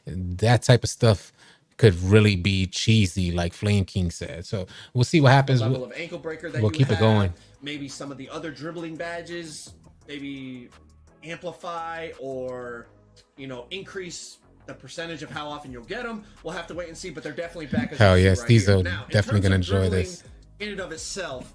that type of stuff could really be cheesy, like Flame King said. So we'll see what happens. Level of ankle breaker that we'll keep it going. Maybe some of the other dribbling badges, maybe amplify or increase the percentage of how often you'll get them. We'll have to wait and see, but they're definitely back. Hell yes, right these here. are Now, definitely gonna enjoy this. In and of itself,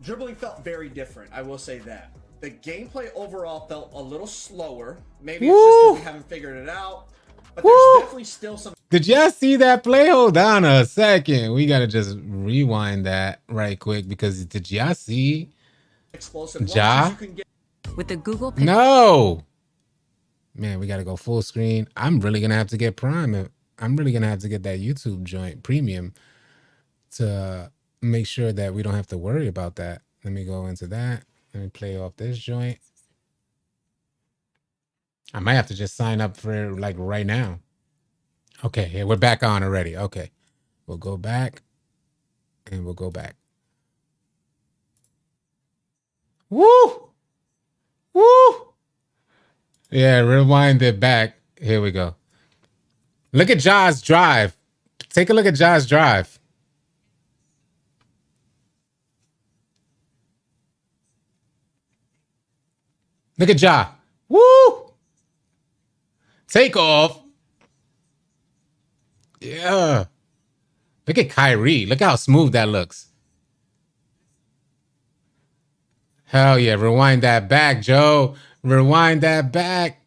dribbling felt very different. I will say that the gameplay overall felt a little slower. Maybe it's just because we haven't figured it out. But there's definitely still some. Did y'all see that play? Hold on a second. We gotta just rewind that right quick, because did y'all see explosive Ja? you can get. With the Google Pixel. No. Man, we gotta go full screen. I'm really gonna have to get Prime. I'm really gonna have to get that YouTube joint premium to make sure that we don't have to worry about that. Let me go into that. Let me play off this joint. I might have to just sign up for like right now. Okay, yeah, we're back on already. Okay, we'll go back and we'll go back. Woo! Woo! Yeah, rewind it back. Here we go. Look at Ja's drive. Take a look at Ja's drive. Look at Ja. Woo! Take off. Yeah. Look at Kyrie. Look how smooth that looks. Hell yeah. Rewind that back, Joe. Rewind that back.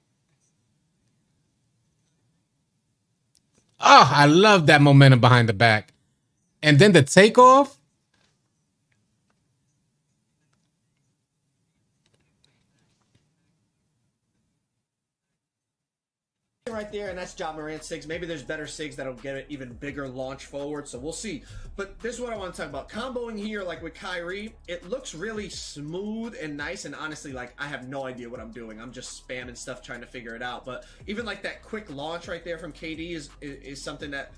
Oh, I love that momentum behind the back. And then the takeoff. Right there, and that's Ja Morant SIGs. Maybe there's better SIGs that'll get an even bigger launch forward, so we'll see. But this is what I want to talk about. Comboing here, like with Kyrie, it looks really smooth and nice, and honestly, like, I have no idea what I'm doing. I'm just spamming stuff trying to figure it out. But even like that quick launch right there from KD is something that,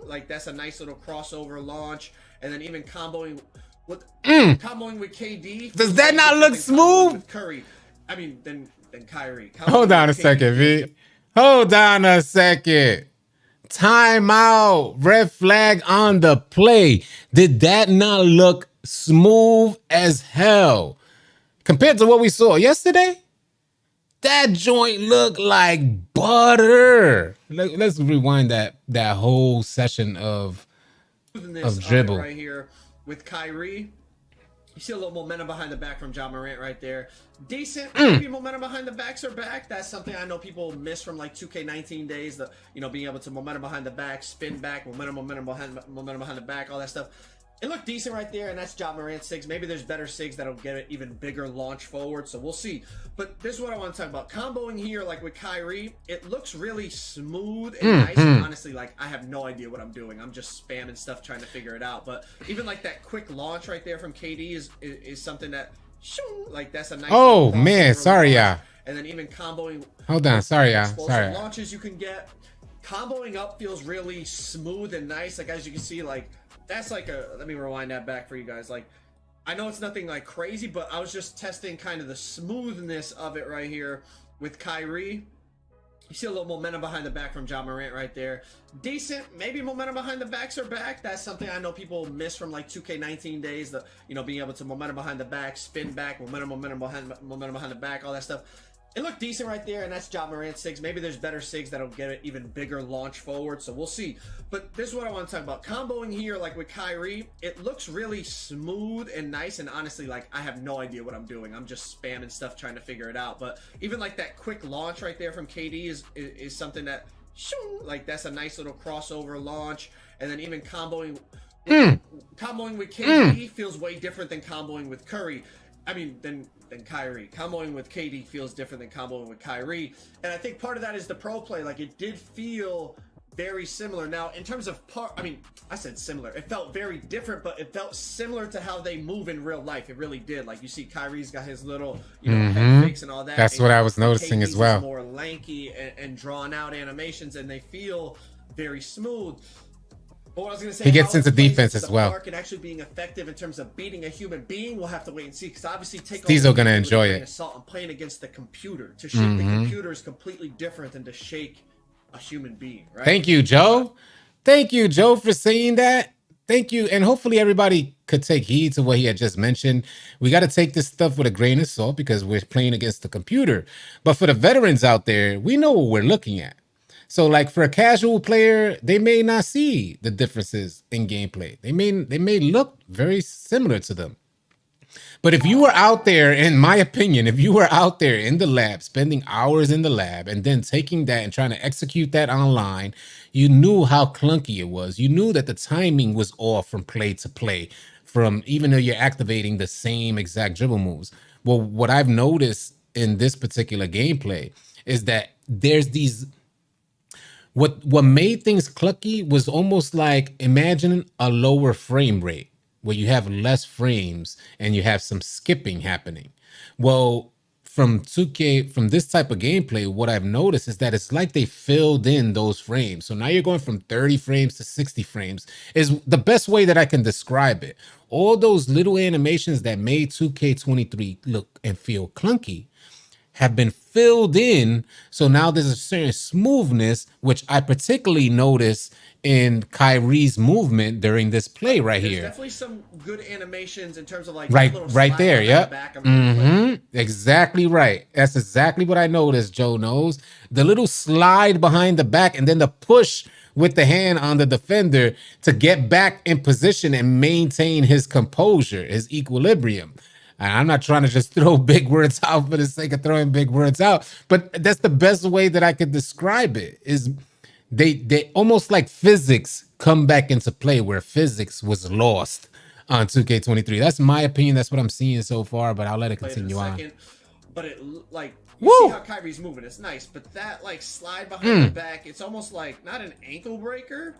like, that's a nice little crossover launch. And then even comboing with KD. Does that not look smooth? With Curry. I mean, then Kyrie. Hold on a second, V. Hold on a second. Time out. Red flag on the play. Did that not look smooth as hell? Compared to what we saw yesterday? That joint looked like butter. Let's rewind that whole session of dribble. Right here with Kyrie. You see a little momentum behind the back from Ja Morant right there. Decent. Maybe momentum behind the backs are back. That's something I know people miss from like 2K19 days. The, you know, being able to momentum behind the back, spin back, momentum behind the back, all that stuff. It looked decent right there, and that's Ja Morant SIGs. Maybe there's better SIGs that'll get an even bigger launch forward, so we'll see. But this is what I want to talk about. Comboing here, like with Kyrie, it looks really smooth and nice. And honestly, like, I have no idea what I'm doing. I'm just spamming stuff trying to figure it out. But even like that quick launch right there from KD is something that, like, that's a nice. Oh man, sorry, yeah. And then even comboing. Hold on, sorry, yeah. Sorry. Launches you can get. Comboing up feels really smooth and nice. Like, as you can see, like, that's like a, let me rewind that back for you guys. Like, I know it's nothing like crazy, but I was just testing kind of the smoothness of it right here with Kyrie. You see a little momentum behind the back from Ja Morant right there. Decent. Maybe momentum behind the backs are back. That's something I know people miss from like 2K19 days. The, you know, being able to momentum behind the back, spin back, momentum behind the back, all that stuff. It looked decent right there, and that's Ja Morant SIGs. Maybe there's better SIGs that'll get an even bigger launch forward, so we'll see. But this is what I want to talk about. Comboing here, like with Kyrie, it looks really smooth and nice, and honestly, like, I have no idea what I'm doing. I'm just spamming stuff trying to figure it out. But even like that quick launch right there from KD is something that, like, that's a nice little crossover launch. And then even comboing with KD feels way different than comboing with Curry. I mean, than Kyrie. Comboing with KD feels different than comboing with Kyrie. And I think part of that is the pro play. Like, it did feel very similar. Now, in terms of I mean, I said similar. It felt very different, but it felt similar to how they move in real life. It really did. Like, you see Kyrie's got his little, you know, head fakes and all that. That's what I was noticing KD's as well. More lanky and drawn out animations, and they feel very smooth. But what I was going to say, he gets into defense as well. And actually being effective in terms of beating a human being, we'll have to wait and see. Because obviously, Steve's gonna enjoy it. Assault and playing against the computer. To shake the computer is completely different than to shake a human being, right? Thank you, Joe. Thank you, Joe, for saying that. Thank you. And hopefully everybody could take heed to what he had just mentioned. We got to take this stuff with a grain of salt because we're playing against the computer. But for the veterans out there, we know what we're looking at. So, like, for a casual player, they may not see the differences in gameplay. They may look very similar to them. But if you were out there, in my opinion, if you were out there in the lab, spending hours in the lab, and then taking that and trying to execute that online, you knew how clunky it was. You knew that the timing was off from play to play, from even though you're activating the same exact dribble moves. Well, what I've noticed in this particular gameplay is that there's these... What made things clunky was almost like, imagine a lower frame rate. where you have less frames and you have some skipping happening. Well, from 2K, from this type of gameplay, what I've noticed is that it's like they filled in those frames. So now you're going from 30 frames to 60 frames, is the best way that I can describe it. All those little animations that made 2K23 look and feel clunky have been filled in. So now there's a certain smoothness, which I particularly notice in Kyrie's movement during this play right There's here. definitely some good animations in terms of like Right, little right slide there. behind Yep. the back. I'm really quick. Exactly right. That's exactly what I noticed, Joe knows. The little slide behind the back and then the push with the hand on the defender to get back in position and maintain his composure, his equilibrium. And I'm not trying to just throw big words out for the sake of throwing big words out, but that's the best way that I could describe it. Is they almost like physics come back into play where physics was lost on 2K23. That's my opinion. That's what I'm seeing so far, but I'll let it Play it in a continue on. second. But it like you Woo! see how Kyrie's moving. It's nice, but that like slide behind the back, it's almost like not an ankle breaker.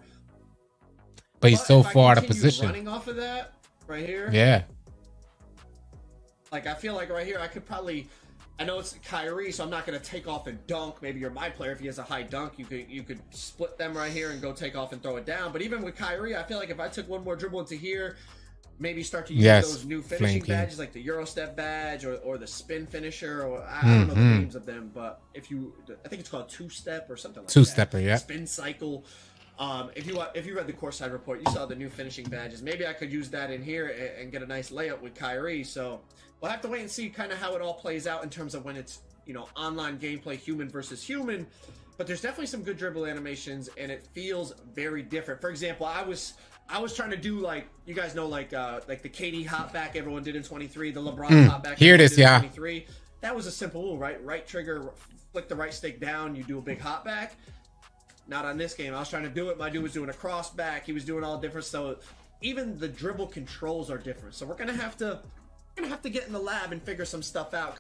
But he's But so if I far out of continue position. running off of that right here. Yeah. Like I feel like right here I could probably. I know it's Kyrie, so I'm not gonna take off and dunk. Maybe you're my player. If he has a high dunk, you could split them right here and go take off and throw it down. But even with Kyrie, I feel like if I took one more dribble into here, maybe start to use those new finishing flanking badges like the Euro step badge or the spin finisher, or I don't know the names of them, but if you, I think it's called two step or something like that. Two-stepper, yeah. Spin cycle. If you read the courtside report, you saw the new finishing badges. Maybe I could use that in here and get a nice layup with Kyrie. So we'll have to wait and see kind of how it all plays out in terms of when it's, you know, online gameplay, human versus human. But there's definitely some good dribble animations, and it feels very different. For example, I was trying to do like, you guys know, like the KD hop back everyone did in 23, the LeBron hop back here it everyone is, did in yeah. 23. That was a simple move, right? Right trigger, flick the right stick down, you do a big hop back. Not on this game. I was trying to do it. My dude was doing a cross back. He was doing all different. So even the dribble controls are different. So we're gonna have to get in the lab and figure some stuff out.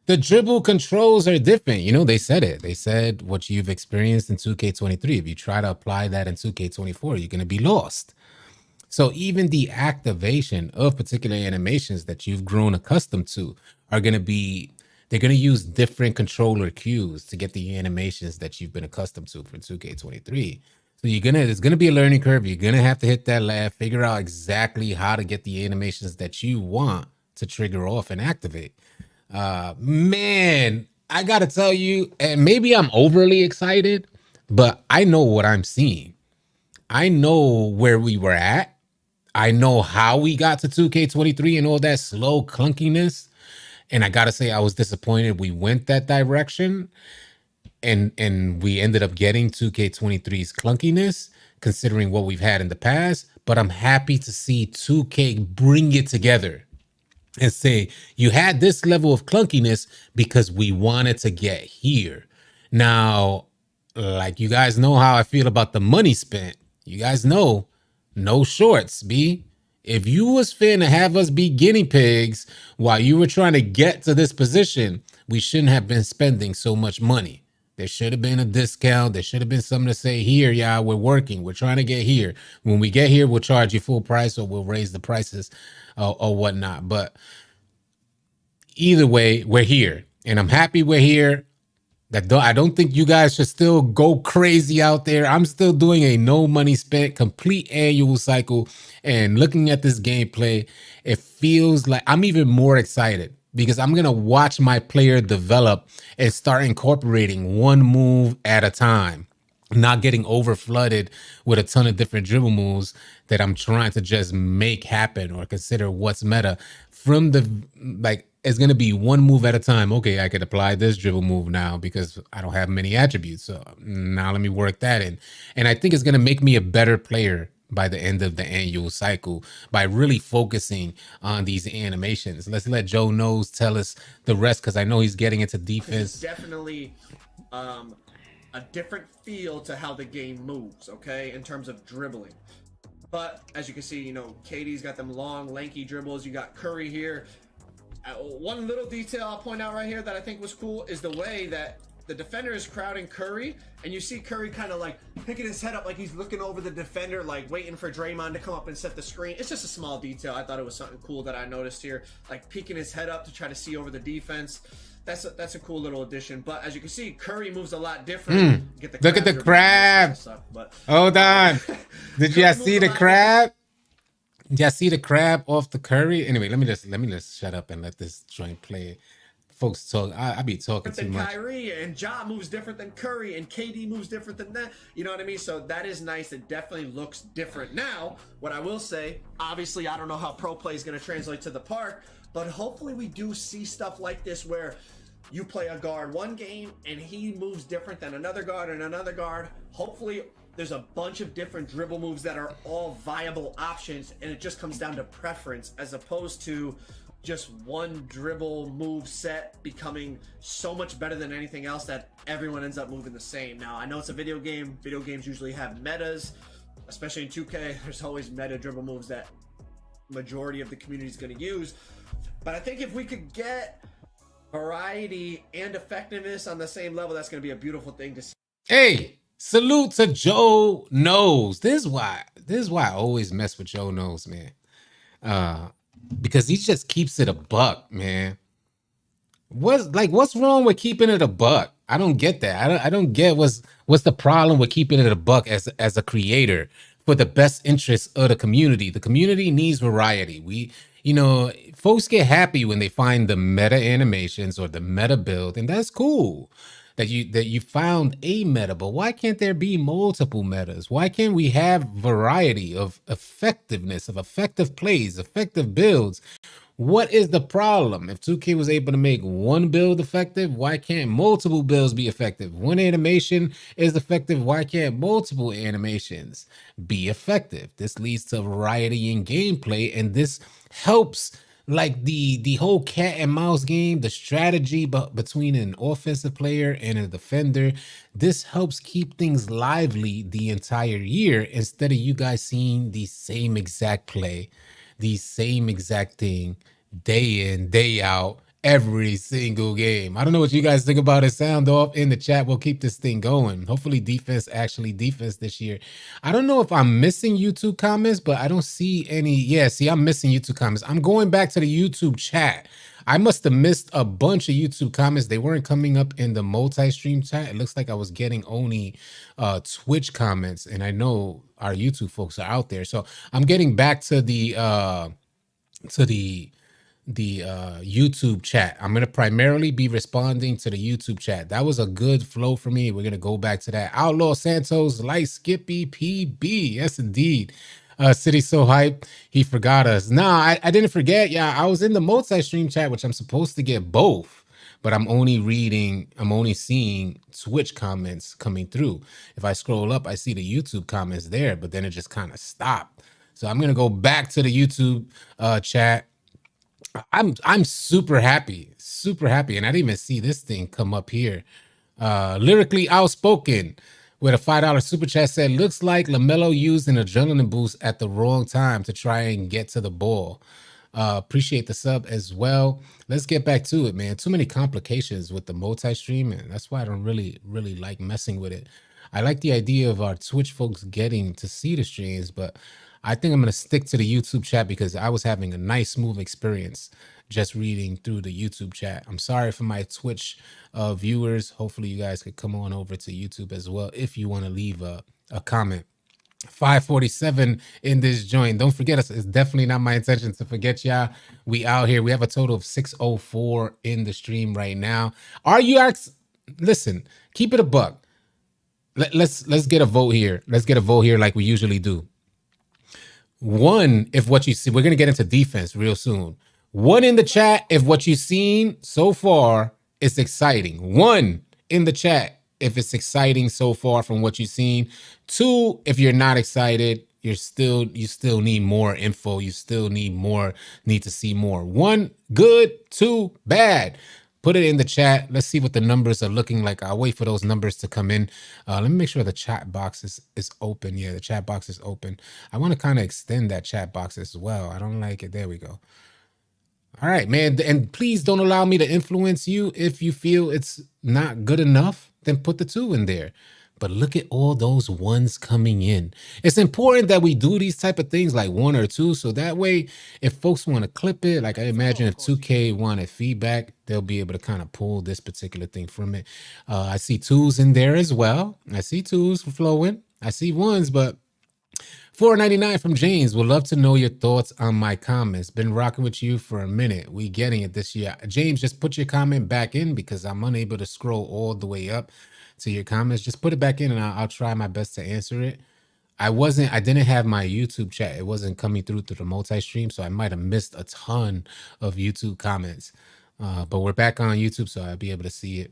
The dribble controls are different. You know, they said it. They said what you've experienced in 2K23. If you try to apply that in 2K24, you're going to be lost. So even the activation of particular animations that you've grown accustomed to are going to be, they're going to use different controller cues to get the animations that you've been accustomed to for 2K23. So there's going to be a learning curve. You're going to have to hit that lab, figure out exactly how to get the animations that you want to trigger off and activate. Man, I got to tell you, and maybe I'm overly excited, but I know what I'm seeing. I know where we were at. I know how we got to 2K23 and all that slow clunkiness. And I got to say, I was disappointed we went that direction. And we ended up getting 2K23's clunkiness, considering what we've had in the past. But I'm happy to see 2K bring it together and say, you had this level of clunkiness because we wanted to get here. Now, like, you guys know how I feel about the money spent. You guys know, no shorts, B. If you was finna have us be guinea pigs while you were trying to get to this position, we shouldn't have been spending so much money. There should have been a discount. There should have been something to say, here, yeah, we're working. We're trying to get here. When we get here, we'll charge you full price or we'll raise the prices or whatnot. But either way, we're here. And I'm happy we're here. I don't think you guys should still go crazy out there. I'm still doing a no money spent complete annual cycle. And looking at this gameplay, it feels like I'm even more excited because I'm going to watch my player develop and start incorporating one move at a time, not getting over flooded with a ton of different dribble moves that I'm trying to just make happen or consider what's meta from it's going to be one move at a time. Okay, I could apply this dribble move now because I don't have many attributes. So now let me work that in. And I think it's going to make me a better player by the end of the annual cycle by really focusing on these animations. Let's let Joe Knows tell us the rest because I know he's getting into defense. It's definitely a different feel to how the game moves, okay, in terms of dribbling. But as you can see, you know, KD's got them long, lanky dribbles. You got Curry here. One little detail I'll point out right here that I think was cool is the way that the defender is crowding Curry, and you see Curry kind of like picking his head up like he's looking over the defender, like waiting for Draymond to come up and set the screen. It's just a small detail. I thought it was something cool that I noticed here, like peeking his head up to try to see over the defense. That's a cool little addition. But as you can see, Curry moves a lot different. Get Look at the crab. Hold on. Did y'all see the crab? Did y'all see the crab off the Curry? Anyway, let me just shut up and let this joint play. Folks talk. I be talking too much. Kyrie and Ja moves different than Curry, and KD moves different than that. You know what I mean? So that is nice. It definitely looks different. Now, what I will say, obviously, I don't know how pro play is going to translate to the park, but hopefully we do see stuff like this where you play a guard one game and he moves different than another guard and another guard. Hopefully there's a bunch of different dribble moves that are all viable options, and it just comes down to preference as opposed to just one dribble move set becoming so much better than anything else that everyone ends up moving the same. Now, I know it's a video game. Video games usually have metas, especially in 2K. There's always meta dribble moves that majority of the community is going to use. But I think if we could get variety and effectiveness on the same level, that's going to be a beautiful thing to see. Hey, salute to Joe Knows. This is why I always mess with Joe Knows, man. Because he just keeps it a buck, man. What's wrong with keeping it a buck? I don't get that. I don't get what's the problem with keeping it a buck as a creator for the best interest of the community. The community needs variety. Folks get happy when they find the meta animations or the meta build, and that's cool that you found a meta, but why can't there be multiple metas? Why can't we have variety of effectiveness, of effective plays, effective builds? What is the problem? If 2K was able to make one build effective, why can't multiple builds be effective? One animation is effective, why can't multiple animations be effective? This leads to variety in gameplay, and this helps like the whole cat and mouse game, the strategy between an offensive player and a defender. This helps keep things lively the entire year instead of you guys seeing the same exact play, the same exact thing day in, day out, every single game. I don't know what you guys think about it. Sound off in the chat. We'll keep this thing going. Hopefully defense this year. I don't know if I'm missing YouTube comments, but I don't see any. Yeah, see, I'm missing YouTube comments. I'm going back to the YouTube chat. I must have missed a bunch of YouTube comments. They weren't coming up in the multi-stream chat. It looks like I was getting only Twitch comments, and I know our YouTube folks are out there. So I'm getting back to the YouTube chat. I'm going to primarily be responding to the YouTube chat. That was a good flow for me. We're going to go back to that. Outlaw Santos, Light Skippy, PB. Yes, indeed. City so hyped, he forgot us. Nah, I didn't forget. Yeah, I was in the multi-stream chat, which I'm supposed to get both, but I'm only seeing Twitch comments coming through. If I scroll up, I see the YouTube comments there, but then it just kind of stopped. So I'm going to go back to the YouTube chat. I'm super happy, and I didn't even see this thing come up here. Lyrically outspoken with a $5 super chat said, looks like LaMelo used an adrenaline boost at the wrong time to try and get to the ball. Appreciate the sub as well. Let's get back to it, man. Too many complications with the multi-stream, and that's why I don't really like messing with it. I like the idea of our Twitch folks getting to see the streams, but I think I'm going to stick to the YouTube chat because I was having a nice, smooth experience just reading through the YouTube chat. I'm sorry for my Twitch viewers. Hopefully you guys could come on over to YouTube as well if you want to leave a comment. 547 in this joint. Don't forget us. It's definitely not my intention to forget y'all. We out here. We have a total of 604 in the stream right now. Are you listen, keep it a buck. Let's get a vote here. Let's get a vote here like we usually do. One, if what you see, we're going to get into defense real soon. One in the chat, if what you've seen so far is exciting. One in the chat, if it's exciting so far from what you've seen. Two, if you're not excited, you still need more info. You still need to see more. One, good. Two, bad. Put it in the chat. Let's see what the numbers are looking like. I'll wait for those numbers to come in. Let me make sure the chat box is open. Yeah, the chat box is open. I want to kind of extend that chat box as well. I don't like it. There we go. All right, man. And please don't allow me to influence you. If you feel it's not good enough, then put the 2 in there. But look at all those ones coming in. It's important that we do these type of things like 1 or 2. So that way, if folks want to clip it, like I imagine if 2K wanted feedback, they'll be able to kind of pull this particular thing from it. I see 2s in there as well. I see 2s flowing. I see 1s, but $4.99 from James. Would love to know your thoughts on my comments. Been rocking with you for a minute. We getting it this year. James, just put your comment back in because I'm unable to scroll all the way up to your comments. Just put it back in and I'll try my best to answer it. I didn't have my YouTube chat. It wasn't coming through the multi-stream, so I might have missed a ton of YouTube comments. But we're back on YouTube, so I'll be able to see it.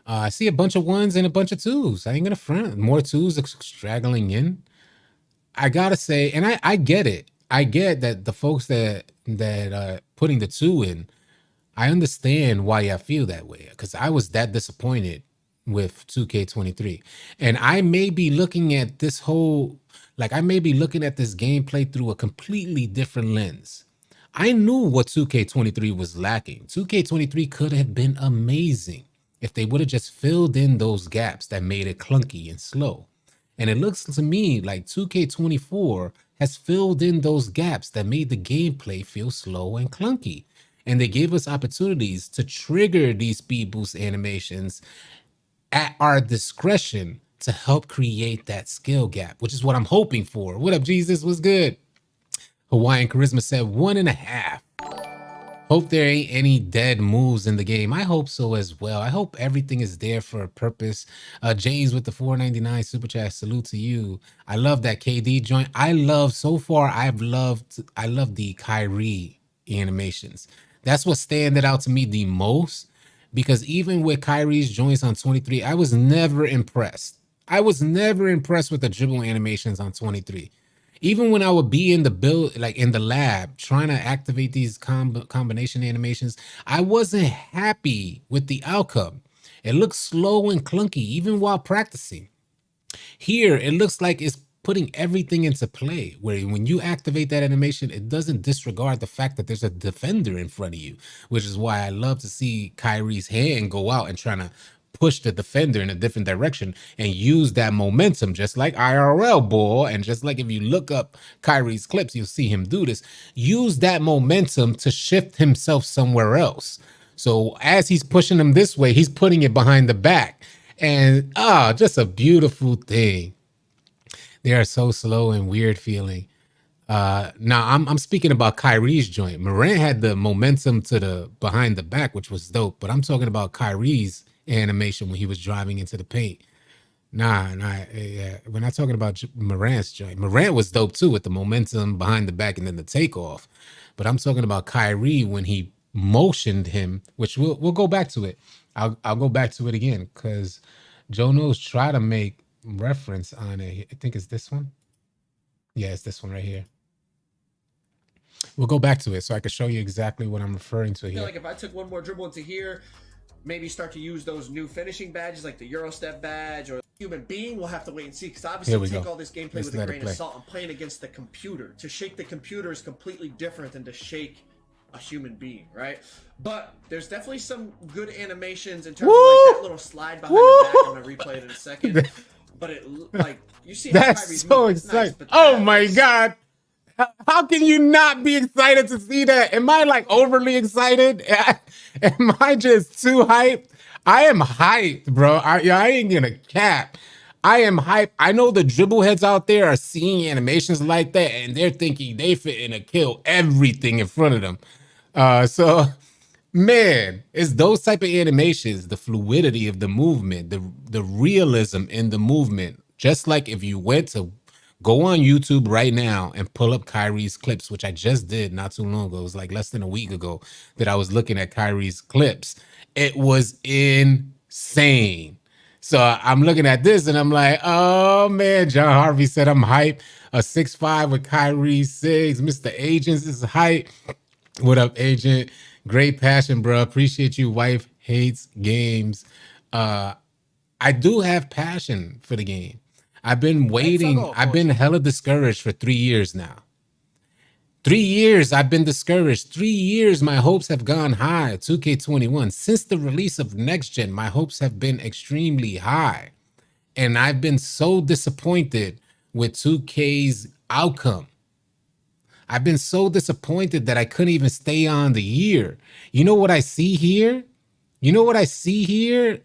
I see a bunch of 1s and a bunch of 2s. I ain't gonna front. More 2s straggling in. I gotta say, and I get it. I get that the folks that are putting the 2 in, I understand why I feel that way because I was that disappointed with 2K23, and I may be looking at this gameplay through a completely different lens. I knew what 2K23 was lacking. 2K23 could have been amazing if they would have just filled in those gaps that made it clunky and slow. And it looks to me like 2K24 has filled in those gaps that made the gameplay feel slow and clunky. And they gave us opportunities to trigger these speed boost animations at our discretion to help create that skill gap, which is what I'm hoping for. What up, Jesus? What's good? Hawaiian Charisma said 1.5. Hope there ain't any dead moves in the game. I hope so as well. I hope everything is there for a purpose. James with the $4.99 super chat. Salute to you. I love that KD joint. I love the Kyrie animations. That's what standing out to me the most because even with Kyrie's joints on 23, I was never impressed. I was never impressed with the dribble animations on 23. Even when I would be in the build, like in the lab, trying to activate these combination animations, I wasn't happy with the outcome. It looks slow and clunky, even while practicing. Here, it looks like it's putting everything into play, where when you activate that animation, it doesn't disregard the fact that there's a defender in front of you, which is why I love to see Kyrie's hand go out and trying to push the defender in a different direction and use that momentum, just like IRL ball. And just like if you look up Kyrie's clips, you'll see him do this. Use that momentum to shift himself somewhere else. So as he's pushing him this way, he's putting it behind the back. And just a beautiful thing. They are so slow and weird feeling. Now I'm speaking about Kyrie's joint. Morant had the momentum to the behind the back, which was dope. But I'm talking about Kyrie's animation when he was driving into the paint. Yeah. We're not talking about Morant's joint. Morant was dope too with the momentum behind the back and then the takeoff. But I'm talking about Kyrie when he motioned him, which we'll go back to it. I'll go back to it again because Joe Knows try to make reference on it. I think it's this one. Yeah, it's this one right here. We'll go back to it so I can show you exactly what I'm referring to here. Like if I took one more dribble into here, maybe start to use those new finishing badges like the Euro Step badge or human being, we'll have to wait and see because obviously take all this gameplay with a grain of salt. I'm playing against the computer. To shake the computer is completely different than to shake a human being, right? But there's definitely some good animations in terms of like that little slide behind the back. I'm gonna replay it in a second. But it like you see how that's so exciting. Nice, oh my god. How can you not be excited to see that? Am I like overly excited? Am I just too hyped? I am hyped, bro. I ain't gonna cap. I am hyped. I know the dribble heads out there are seeing animations like that and they're thinking they fit in to kill everything in front of them. So man, it's those type of animations, the fluidity of the movement, the realism in the movement. Just like if you went to go on YouTube right now and pull up Kyrie's clips, which I just did not too long ago. It was like less than a week ago that I was looking at Kyrie's clips. It was insane. So I'm looking at this and I'm like, oh man, John Harvey said I'm hype. A 6'5" with Kyrie 6. Mr. Agents is hype. What up, Agent? Great passion, bro. Appreciate you. Wife hates games. I do have passion for the game. I've been waiting. I've been hella discouraged for 3 years now. 3 years I've been discouraged. 3 years my hopes have gone high. 2K21. Since the release of Next Gen, my hopes have been extremely high. And I've been so disappointed with 2K's outcome. I've been so disappointed that I couldn't even stay on the year. You know what I see here? You know what I see here?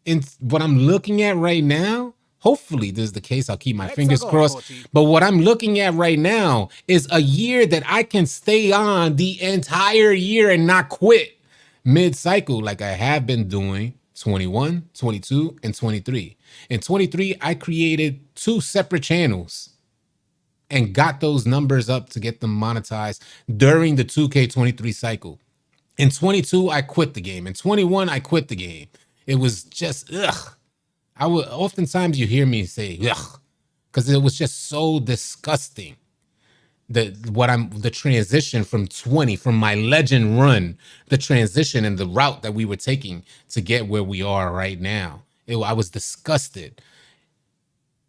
In what I'm looking at right now? Hopefully this is the case. I'll keep my fingers crossed. But what I'm looking at right now is a year that I can stay on the entire year and not quit mid-cycle like I have been doing 21, 22, and 23. In 23, I created 2 separate channels and got those numbers up to get them monetized during the 2K23 cycle. In 22, I quit the game. In 21, I quit the game. It was just, ugh. I would, oftentimes you hear me say, ugh, because it was just so disgusting. The transition from 20, from my legend run, the transition and the route that we were taking to get where we are right now. I was disgusted.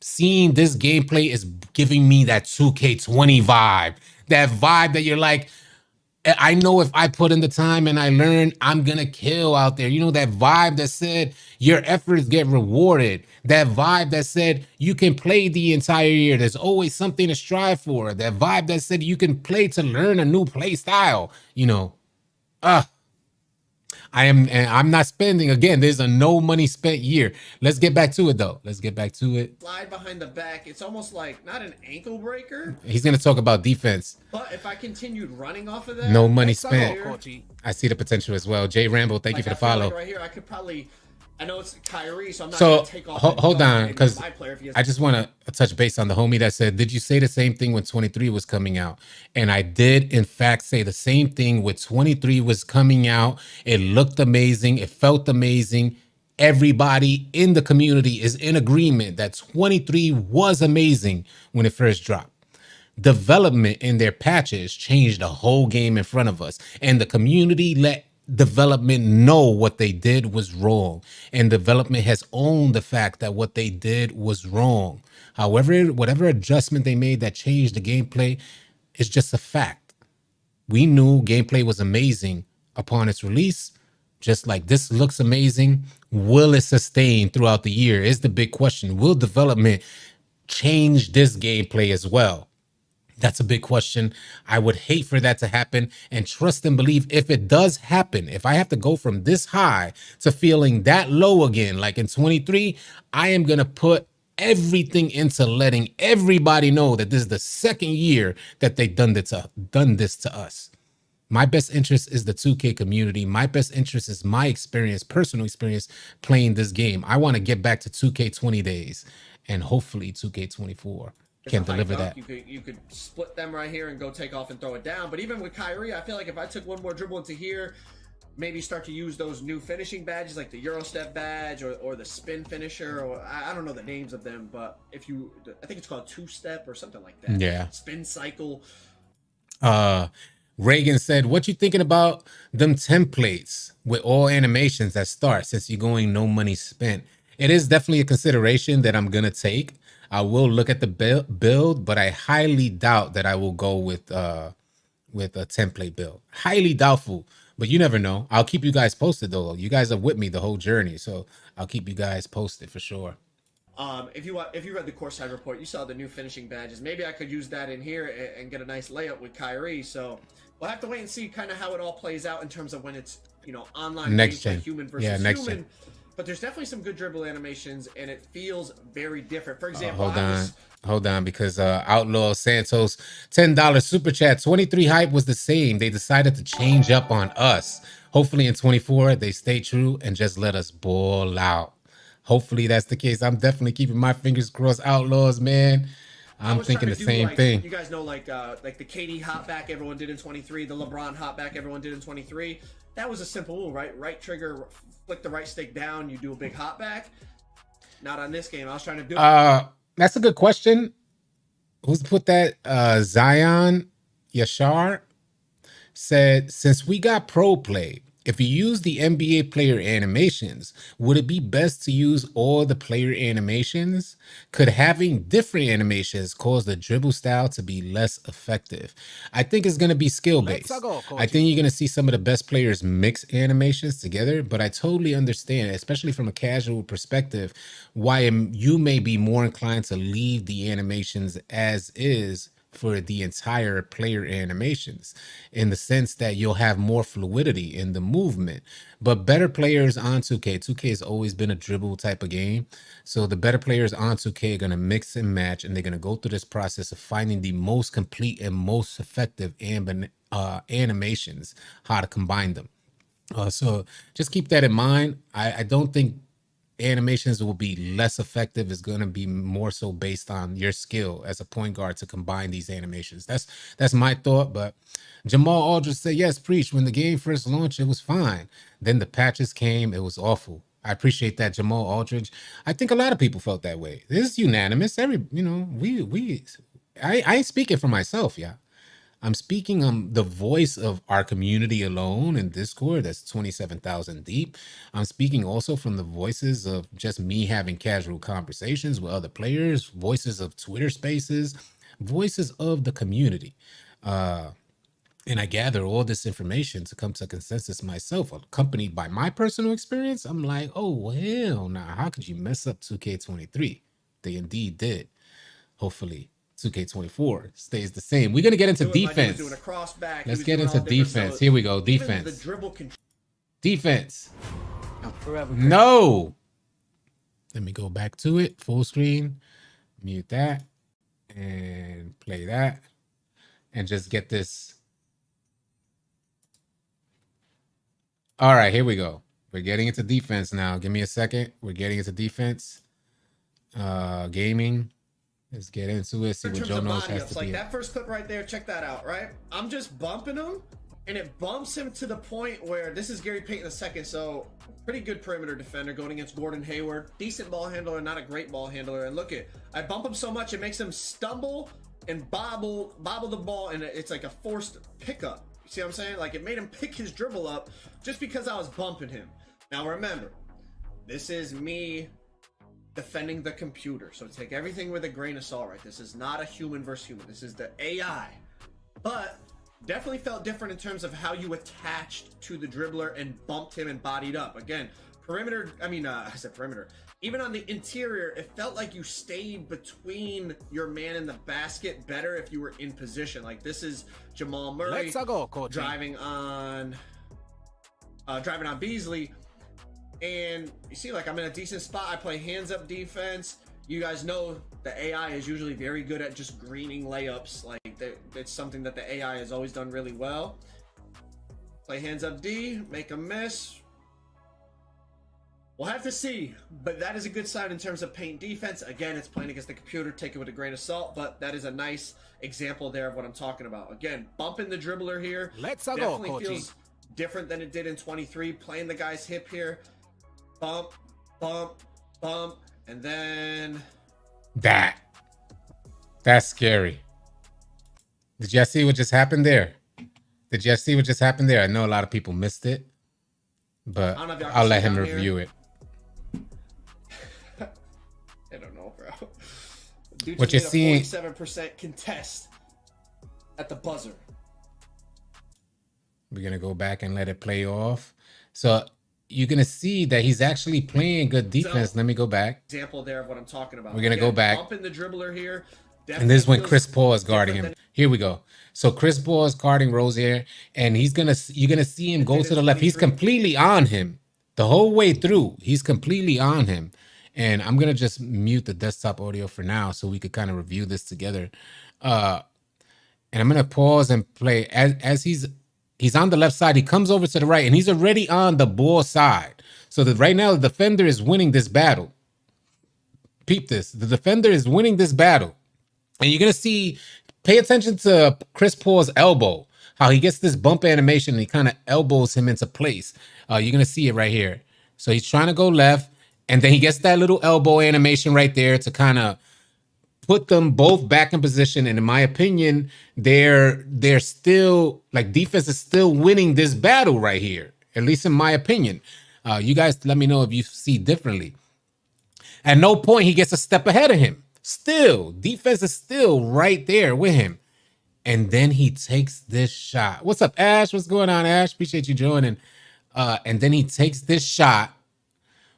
Seeing this gameplay is giving me that 2K20 vibe. That vibe that you're like, I know if I put in the time and I learn, I'm going to kill out there. You know, that vibe that said your efforts get rewarded. That vibe that said you can play the entire year. There's always something to strive for. That vibe that said you can play to learn a new play style. You know, I'm not spending, again, there's a no money spent year. Let's get back to it though. Let's get back to it. Slide behind the back. It's almost like not an ankle breaker. He's going to talk about defense. But if I continued running off of that, no money spent. Here, I see the potential as well. Jay Rambo, thank you for the follow. Like right here, I could probably, I know it's Kyrie, so I'm not going to take off. Hold on, because I just want to touch base on the homie that said, did you say the same thing when 23 was coming out? And I did, in fact, say the same thing when 23 was coming out. It looked amazing. It felt amazing. Everybody in the community is in agreement that 23 was amazing when it first dropped. Development in their patches changed the whole game in front of us, and the community let development know what they did was wrong, and development has owned the fact that what they did was wrong. However, whatever adjustment they made that changed the gameplay is just a fact. We knew gameplay was amazing upon its release, just like this looks amazing. Will it sustain throughout the year is the big question. Will development change this gameplay as well? That's a big question. I would hate for that to happen, and trust and believe if it does happen, if I have to go from this high to feeling that low again, like in 23, I am going to put everything into letting everybody know that this is the second year that they've done this to us. My best interest is the 2K community. My best interest is my experience, personal experience playing this game. I want to get back to 2K20 days, and hopefully 2K24 can deliver that. You could split them right here and go take off and throw it down. But even with Kyrie, I feel like if I took one more dribble into here, maybe start to use those new finishing badges like the Euro step badge or the spin finisher, or I don't know the names of them, but I think it's called 2-step or something like that. Yeah. Spin cycle. Reagan said, what you thinking about them templates with all animations that start since you're going no money spent? It is definitely a consideration that I'm going to take. I will look at the build, but I highly doubt that I will go with a template build. Highly doubtful, but you never know. I'll keep you guys posted though. You guys are with me the whole journey, so I'll keep you guys posted for sure. If you read the course side report, you saw the new finishing badges. Maybe I could use that in here and get a nice layup with Kyrie. So we'll have to wait and see kind of how it all plays out in terms of when it's online next gen, human versus next human. gen. But there's definitely some good dribble animations, and it feels very different. For example, hold on, because Outlaw Santos, $10 super chat. 23 hype was the same. They decided to change up on us. Hopefully in 24 they stay true and just let us ball out. Hopefully that's the case. I'm definitely keeping my fingers crossed. Outlaws, man. I'm thinking the same thing. You guys know, like the KD hop back everyone did in 23, the LeBron hop back everyone did in 23. That was a simple rule, right? Right trigger, flick the right stick down, you do a big hop back. Not on this game. I was trying to do that's a good question. Who's put that? Zion Yashar said, since we got pro play, if you use the NBA player animations, would it be best to use all the player animations? Could having different animations cause the dribble style to be less effective? I think it's going to be skill based. I think you're going to see some of the best players mix animations together, but I totally understand, especially from a casual perspective, why you may be more inclined to leave the animations as is for the entire player animations, in the sense that you'll have more fluidity in the movement. But better players on 2K has always been a dribble type of game. So the better players on 2K are going to mix and match, and they're going to go through this process of finding the most complete and most effective animations, how to combine them. So just keep that in mind. I don't think animations will be less effective. Is going to be more so based on your skill as a point guard to combine these animations. That's my thought. But Jamal Aldridge said, yes, preach. When the game first launched, it was fine. Then the patches came, it was awful. I appreciate that, Jamal Aldridge. I think a lot of people felt that way. This is unanimous. I ain't speaking for myself, yeah. I'm speaking on the voice of our community alone in Discord. That's 27,000 deep. I'm speaking also from the voices of just me having casual conversations with other players, voices of Twitter spaces, voices of the community. And I gather all this information to come to a consensus myself, accompanied by my personal experience. I'm like, oh, hell nah. How could you mess up 2K23? They indeed did. Hopefully 2K24 stays the same. We're going to get into defense. Let's get into defense. Here we go. Defense. Defense. No. Let me go back to it. Full screen. Mute that. And play that. And just get this. All right, here we go. We're getting into defense now. Give me a second. We're getting into defense. Gaming. Let's get into it. See what Joe knows has to be. Like that first clip right there, check that out, right? I'm just bumping him, and it bumps him to the point where this is Gary Payton II, so pretty good perimeter defender going against Gordon Hayward. Decent ball handler, not a great ball handler. And look at, I bump him so much it makes him stumble and bobble the ball, and it's like a forced pickup. You see what I'm saying? Like it made him pick his dribble up just because I was bumping him. Now remember, this is me defending the computer, so take everything with a grain of salt, right? This is not a human versus human. This is the AI. But definitely felt different in terms of how you attached to the dribbler and bumped him and bodied up. Again, perimeter, I said perimeter. Even on the interior, it felt like you stayed between your man and the basket better if you were in position. Like this is Jamal Murray driving on Beasley. And you see, like, I'm in a decent spot. I play hands-up defense. You guys know the AI is usually very good at just greening layups. Like, it's something that the AI has always done really well. Play hands-up D, make a miss. We'll have to see. But that is a good sign in terms of paint defense. Again, it's playing against the computer. Take it with a grain of salt. But that is a nice example there of what I'm talking about. Again, bumping the dribbler here. Definitely feels different than it did in 23. Playing the guy's hip here. Bump, bump, bump, and then that's scary. Did you see what just happened there? I know a lot of people missed it, but I'll let him review it. I don't know, bro. Dude, what you're seeing, 47% contest at the buzzer. We're gonna go back and let it play off. So you're going to see that he's actually playing good defense. So, let me go back. Example there of what I'm talking about. We're going to go back. Bumping the dribbler here. And this is when Chris Paul is guarding him. Here we go. So Chris Paul is guarding Rozier, and you're going to see him go to the left. He's completely on him the whole way through. He's completely on him. And I'm going to just mute the desktop audio for now so we could kind of review this together. And I'm going to pause and play as he's on the left side. He comes over to the right, and he's already on the ball side. So that right now, the defender is winning this battle. Peep this. The defender is winning this battle. And you're going to see, pay attention to Chris Paul's elbow, how he gets this bump animation, and he kind of elbows him into place. You're going to see it right here. So he's trying to go left, and then he gets that little elbow animation right there to kind of put them both back in position. And in my opinion, they're still, like, defense is still winning this battle right here. at least in my opinion. You guys let me know if you see differently. At no point he gets a step ahead of him. Still, defense is still right there with him. And then he takes this shot. What's up, Ash? What's going on, Ash? Appreciate you joining. And then he takes this shot,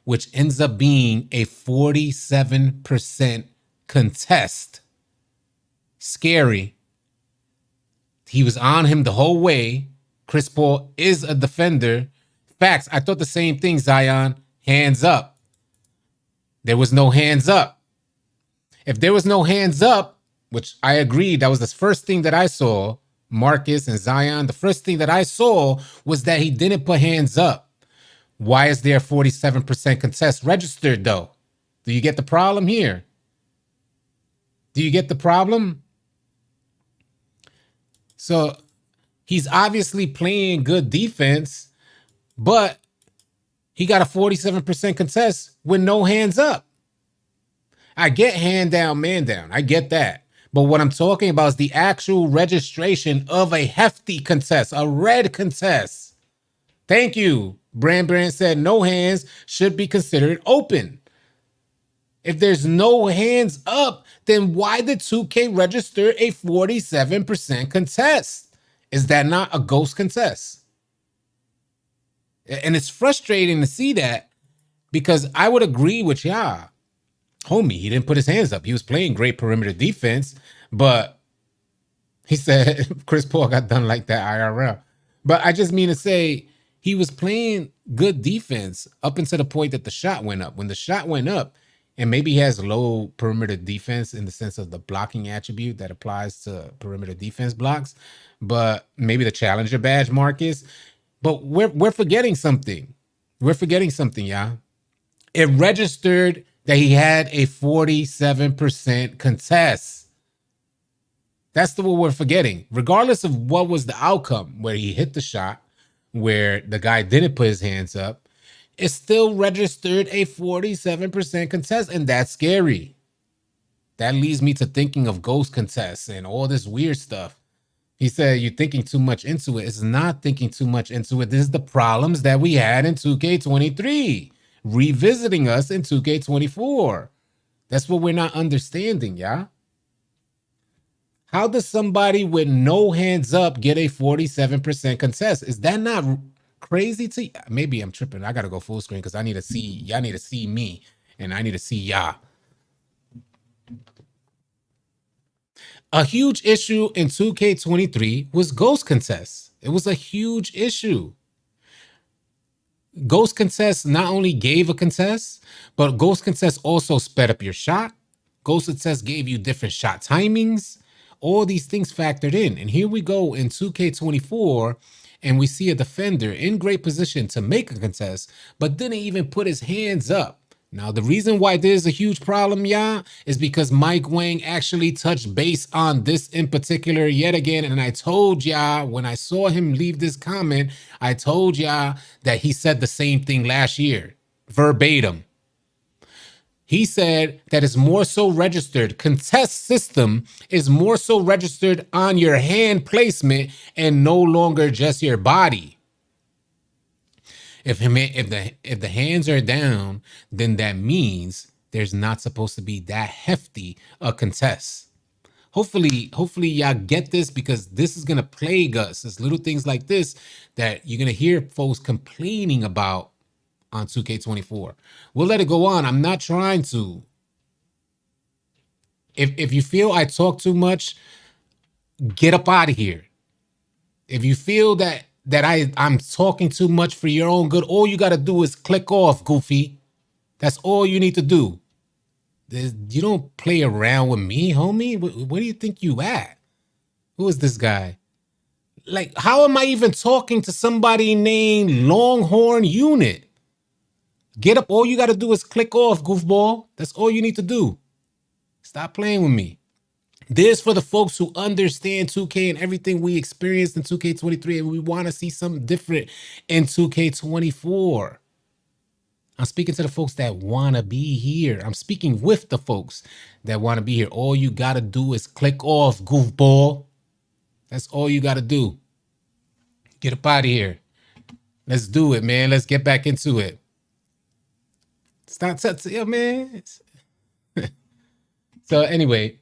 which ends up being a 47% contest. Scary. He was on him the whole way. Chris Paul is a defender. Facts. I thought the same thing, Zion. Hands up. There was no hands up. If there was no hands up, which I agree, that was the first thing that I saw, Marcus and Zion, the first thing that I saw was that he didn't put hands up. Why is there 47% contest registered, though? Do you get the problem here? Do you get the problem? So he's obviously playing good defense, but he got a 47% contest with no hands up. I get hand down, man down. I get that. But what I'm talking about is the actual registration of a hefty contest, a red contest. Thank you. Brand said no hands should be considered open. If there's no hands up, then why did 2K register a 47% contest? Is that not a ghost contest? And it's frustrating to see that because I would agree with y'all. Homie, he didn't put his hands up. He was playing great perimeter defense, but he said Chris Paul got done like that IRL. But I just mean to say he was playing good defense up until the point that the shot went up. When the shot went up, and maybe he has low perimeter defense in the sense of the blocking attribute that applies to perimeter defense blocks, but maybe the challenger badge, Marcus. But we're forgetting something. We're forgetting something, y'all. It registered that he had a 47% contest. That's the what we're forgetting. Regardless of what was the outcome, where he hit the shot, where the guy didn't put his hands up, it still registered a 47% contest, and that's scary. That leads me to thinking of ghost contests and all this weird stuff. He said, you're thinking too much into it. It's not thinking too much into it. This is the problems that we had in 2K23. Revisiting us in 2K24. That's what we're not understanding, yeah? How does somebody with no hands up get a 47% contest? Is that not crazy to you? Maybe I'm tripping. I gotta go full screen because I need to see, y'all need to see me, and I need to see y'all. A huge issue in 2K23 was ghost contests. It was a huge issue. Ghost contests not only gave a contest, but ghost contests also sped up your shot. Ghost contests gave you different shot timings. All these things factored in. And here we go in 2K24, and we see a defender in great position to make a contest, but didn't even put his hands up. Now, the reason why there's a huge problem, y'all, is because Mike Wang actually touched base on this in particular yet again. And I told y'all when I saw him leave this comment, I told y'all that he said the same thing last year, verbatim. He said that it's more so registered. Contest system is more so registered on your hand placement and no longer just your body. If the hands are down, then that means there's not supposed to be that hefty a contest. Hopefully y'all get this, because this is gonna plague us. There's little things like this that you're gonna hear folks complaining about on 2K24. We'll let it go on. I'm not trying to. If you feel I talk too much, get up out of here. If you feel that I'm talking too much for your own good, all you got to do is click off, Goofy. That's all you need to do. You don't play around with me, homie. Where do you think you at? Who is this guy? Like, how am I even talking to somebody named Longhorn Unit? Get up. All you got to do is click off, goofball. That's all you need to do. Stop playing with me. This for the folks who understand 2K and everything we experienced in 2K23, and we want to see something different in 2K24. I'm speaking to the folks that want to be here. I'm speaking with the folks that want to be here. All you got to do is click off, goofball. That's all you got to do. Get up out of here. Let's do it, man. Let's get back into it. Stop, yeah, man. So anyway,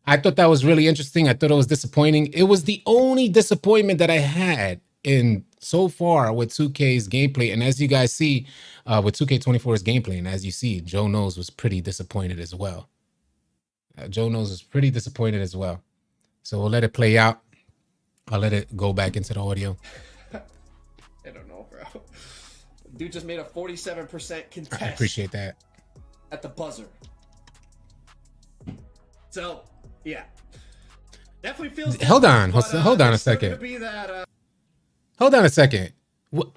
I thought that was really interesting. I thought it was disappointing. It was the only disappointment that I had in so far with 2K's gameplay. And as you guys see, with 2K24's gameplay, and as you see, Joe Knows was pretty disappointed as well. Joe Knows was pretty disappointed as well. So we'll let it play out. I'll let it go back into the audio. I don't know, bro. Dude just made a 47% contest. I appreciate that. At the buzzer. So, yeah. Definitely feels... Hold on. But, hold on a second. Hold on a second. What?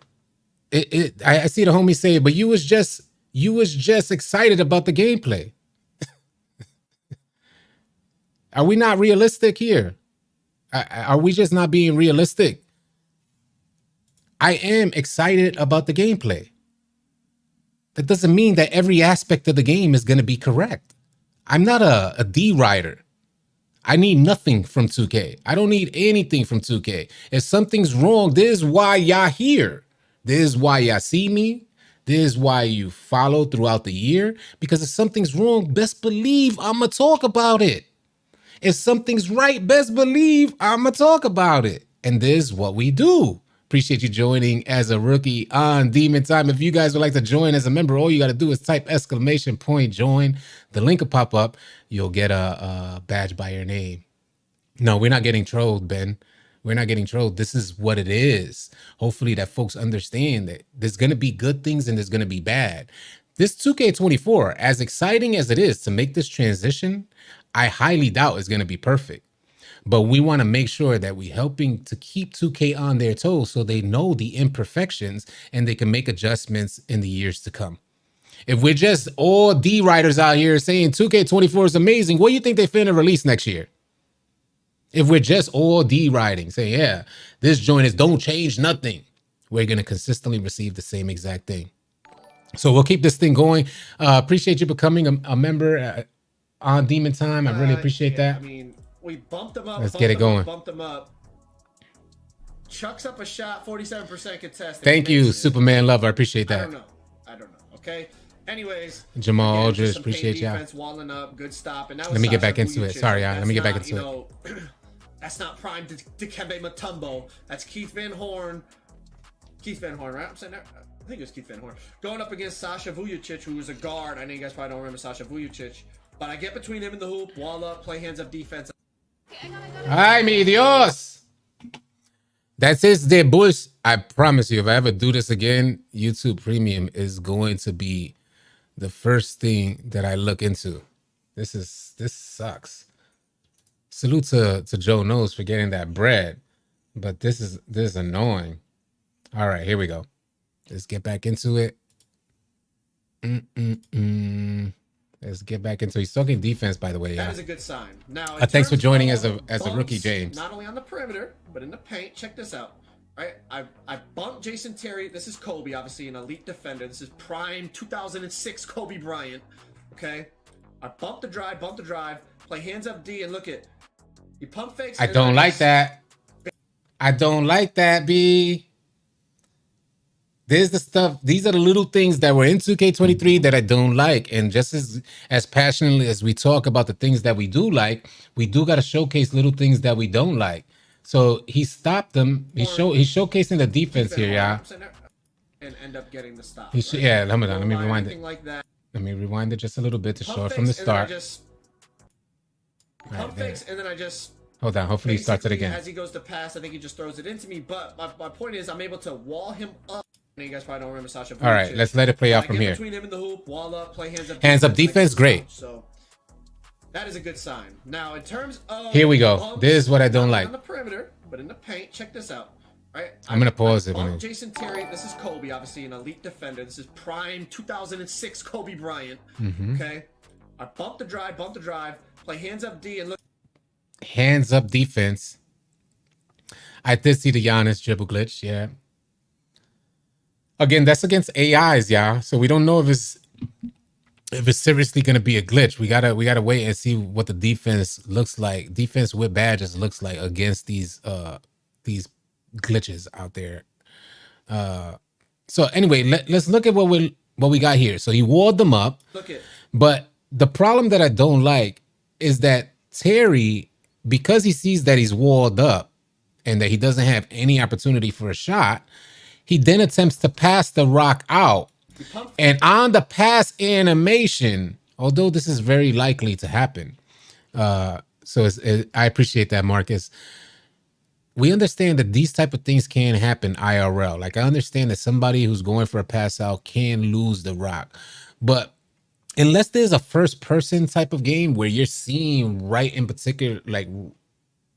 I see the homie say it, but you was just excited about the gameplay. Are we not realistic here? Are we just not being realistic? I am excited about the gameplay. That doesn't mean that every aspect of the game is going to be correct. I'm not a D writer. I need nothing from 2K. I don't need anything from 2K. If something's wrong, this is why y'all here. This is why y'all see me. This is why you follow throughout the year. Because if something's wrong, best believe I'm going to talk about it. If something's right, best believe I'm going to talk about it. And this is what we do. Appreciate you joining as a rookie on Demon Time. If you guys would like to join as a member, all you got to do is type !join. The link will pop up. You'll get a badge by your name. No, we're not getting trolled, Ben. We're not getting trolled. This is what it is. Hopefully that folks understand that there's going to be good things and there's going to be bad. This 2K24, as exciting as it is to make this transition, I highly doubt it's going to be perfect. But we want to make sure that we're helping to keep 2K on their toes so they know the imperfections and they can make adjustments in the years to come. If we're just all D writers out here saying 2K24 is amazing, what do you think they finna release next year? If we're just all D writing, saying, yeah, this joint is don't change nothing, we're going to consistently receive the same exact thing. So we'll keep this thing going. Appreciate you becoming a member on Demon Time. I really appreciate that. I mean, we bumped him up. Let's get it going. Bumped him up. Chucks up a shot, 47% contested. Thank you, Superman Lover. I appreciate that. I don't know. Okay. Anyways, Jamal Aldridge, appreciate y'all. Walling up, good stop, and that was let me get back into it. Sorry, y'all. Let me get back into it. That's not prime Dikembe Mutombo. That's Keith Van Horn. Keith Van Horn, right? I'm saying that. I think it was Keith Van Horn. Going up against Sasha Vujacic, who was a guard. I know you guys probably don't remember Sasha Vujacic, but I get between him and the hoop, wall up, play hands up defense. Ay, mi Dios. That's his debut. I promise you, if I ever do this again, YouTube Premium is going to be the first thing that I look into. This sucks. Salute to Joe Knows for getting that bread, but this is annoying. All right, here we go. Let's get back into it. Let's get back into it. He's talking defense, by the way. That is a good sign. Now, thanks for joining as a rookie, James. Not only on the perimeter, but in the paint. Check this out. Right, I bumped Jason Terry. This is Kobe, obviously an elite defender. This is prime 2006 Kobe Bryant. Okay, I bumped the drive, play hands up D, and look at he pump fakes. I don't like that. I don't like that, B. There's the stuff. These are the little things that were in 2K23 that I don't like. And just as passionately as we talk about the things that we do like, we do got to showcase little things that we don't like. So he stopped them. He's showcasing the defense here, yeah. And end up getting the stop. Right? Yeah, let me rewind it. Like that. Let me rewind it just a little bit to show it from the start. Pump fakes, and then I just hold on. Hopefully he starts it again. As he goes to pass, I think he just throws it into me. But my point is, I'm able to wall him up. You guys probably don't remember Sasha. All right, let's let it play out from here. Between him and the hoop, wall up, play hands up. Hands up defense, great. So that is a good sign. Now, in terms of here we go. This is what I don't like. On the perimeter, but in the paint, check this out. Right, I'm gonna pause it. Jason Terry. This is Kobe, obviously an elite defender. This is prime 2006 Kobe Bryant. Okay, I bump the drive, play hands up D, and look. Hands up defense. I did see the Giannis dribble glitch. Yeah. Again, that's against AIs, y'all. So we don't know if it's seriously gonna be a glitch. We gotta wait and see what the defense looks like. Defense with badges looks like against these glitches out there. So anyway, let's look at what we got here. So he walled them up, Look it. but the problem that I don't like is that Terry, because he sees that he's walled up and that he doesn't have any opportunity for a shot, he then attempts to pass the rock out. And on the pass animation, although this is very likely to happen, I appreciate that, Marcus. We understand that these type of things can happen IRL. Like I understand that somebody who's going for a pass out can lose the rock, but unless there's a first person type of game where you're seeing right in particular, like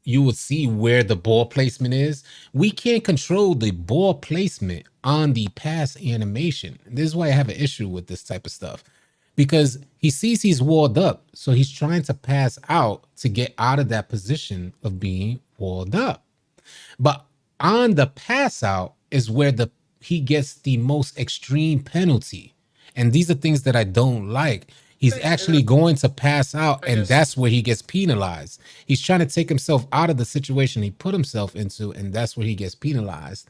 you would see where the ball placement is, we can't control the ball placement on the pass animation. This is why I have an issue with this type of stuff, because he sees he's walled up, so he's trying to pass out to get out of that position of being walled up. But on the pass out is where he gets the most extreme penalty. And these are things that I don't like. He's actually going to pass out, and that's where he gets penalized. He's trying to take himself out of the situation he put himself into, and that's where he gets penalized.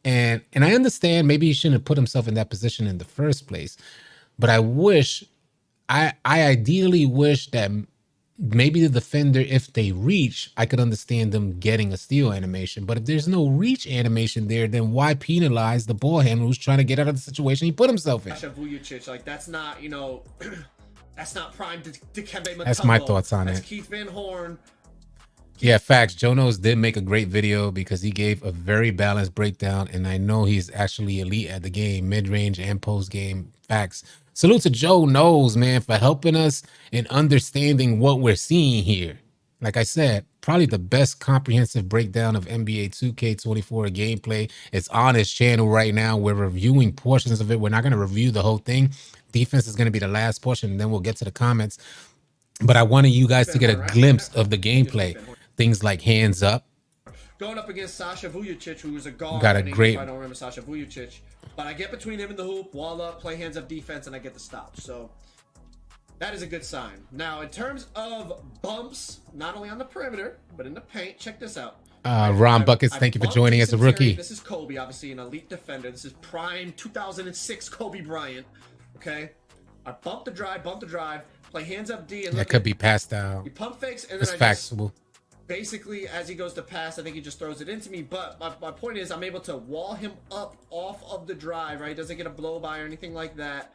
And I understand maybe he shouldn't have put himself in that position in the first place. But I ideally wish that maybe the defender, if they reach, I could understand them getting a steal animation. But if there's no reach animation there, then why penalize the ball handler who's trying to get out of the situation he put himself in? Like that's not, that's not prime Dikembe Mutombo. That's my thoughts on That's it. Keith Van Horn. Yeah, facts. Joe Knows did make a great video because he gave a very balanced breakdown, and I know he's actually elite at the game, mid-range and post-game. Facts. Salute to Joe Knows, man, for helping us in understanding what we're seeing here. Like I said, probably the best comprehensive breakdown of NBA 2K24 gameplay. It's on his channel right now. We're reviewing portions of it. We're not going to review the whole thing. Defense is going to be the last portion, and then we'll get to the comments. But I wanted you guys to get a glimpse of the gameplay. Things like hands up. Going up against Sasha Vujacic, who was a guard. Got a great. I don't remember Sasha Vujacic, but I get between him and the hoop, wall up, play hands up defense, and I get the stop. So that is a good sign. Now, in terms of bumps, not only on the perimeter but in the paint, check this out. Ron Buckets, thank you for joining as a rookie. This is Kobe, obviously an elite defender. This is prime 2006 Kobe Bryant. Okay, I bump the drive, play hands up D, and that could be passed out. You pump fakes, and it's then factual. Basically, as he goes to pass, I think he just throws it into me. But my point is, I'm able to wall him up off of the drive, right? He doesn't get a blow by or anything like that.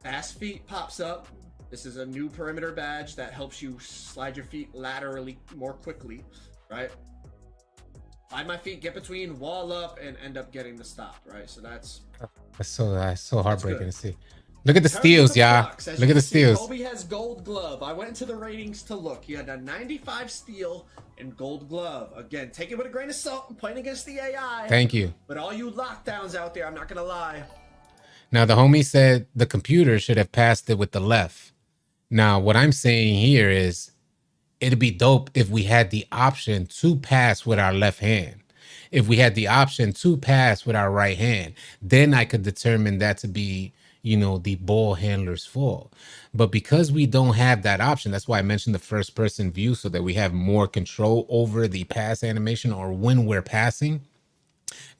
Fast feet pops up. This is a new perimeter badge that helps you slide your feet laterally more quickly, right? Find my feet, get between, wall up, and end up getting the stop, right? So that's so heartbreaking to see. Look at the steals, y'all. Look at the steals. Kobe has gold glove. I went to the ratings to look. He had a 95 steal and gold glove. Again, take it with a grain of salt. I'm playing against the AI. Thank you. But all you lockdowns out there, I'm not going to lie. Now, the homie said the computer should have passed it with the left. Now, what I'm saying here is it'd be dope if we had the option to pass with our left hand. If we had the option to pass with our right hand, then I could determine that to be, the ball handler's fault. But because we don't have that option, that's why I mentioned the first person view, so that we have more control over the pass animation or when we're passing.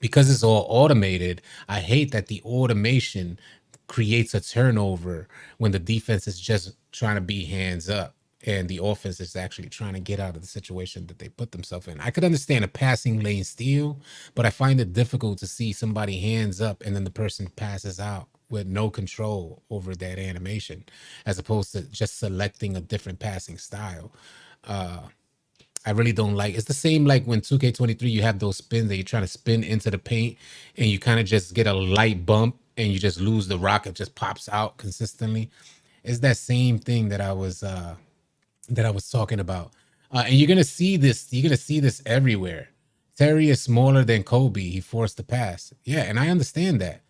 Because it's all automated, I hate that the automation creates a turnover when the defense is just trying to be hands up and the offense is actually trying to get out of the situation that they put themselves in. I could understand a passing lane steal, but I find it difficult to see somebody hands up and then the person passes out with no control over that animation, as opposed to just selecting a different passing style. I really don't like. It's the same like when 2K23, you have those spins that you're trying to spin into the paint and you kind of just get a light bump and you just lose the rock. It just pops out consistently. It's that same thing that I was talking about. And you're gonna see this. You're gonna see this everywhere. Terry is smaller than Kobe. He forced the pass. Yeah, and I understand that.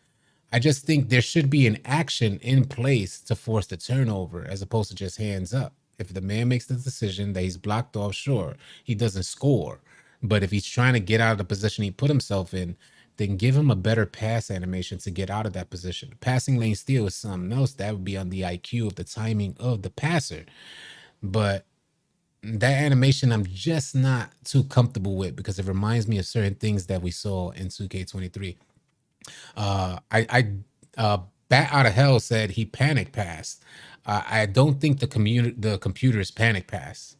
I just think there should be an action in place to force the turnover as opposed to just hands up. If the man makes the decision that he's blocked off, sure, he doesn't score. But if he's trying to get out of the position he put himself in, then give him a better pass animation to get out of that position. Passing lane steal is something else. That would be on the IQ of the timing of the passer. But that animation I'm just not too comfortable with because it reminds me of certain things that we saw in 2K23. Bat Out of Hell said he panic passed. I don't think the computers panic pass.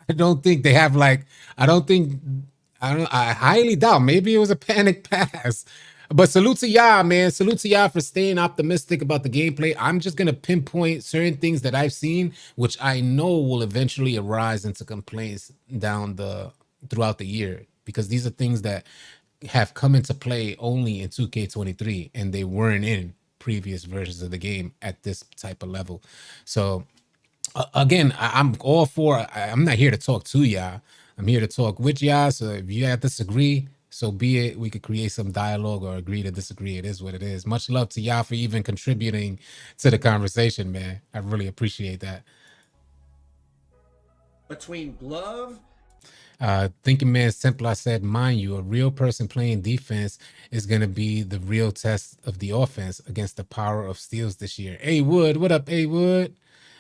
I don't think they have like. I don't think. I don't. I highly doubt. Maybe it was a panic pass. But salute to y'all, man. Salute to y'all for staying optimistic about the gameplay. I'm just gonna pinpoint certain things that I've seen, which I know will eventually arise into complaints throughout the year, because these are things that have come into play only in 2K23, and they weren't in previous versions of the game at this type of level. So again, I'm all for. I'm not here to talk to y'all. I'm here to talk with y'all. So if you disagree, so be it. We could create some dialogue or agree to disagree. It is what it is. Much love to y'all for even contributing to the conversation, man. I really appreciate that. Between glove. Thinking man simple, I said, mind you, a real person playing defense is going to be the real test of the offense against the power of steals this year. Hey Wood, what up, hey Wood?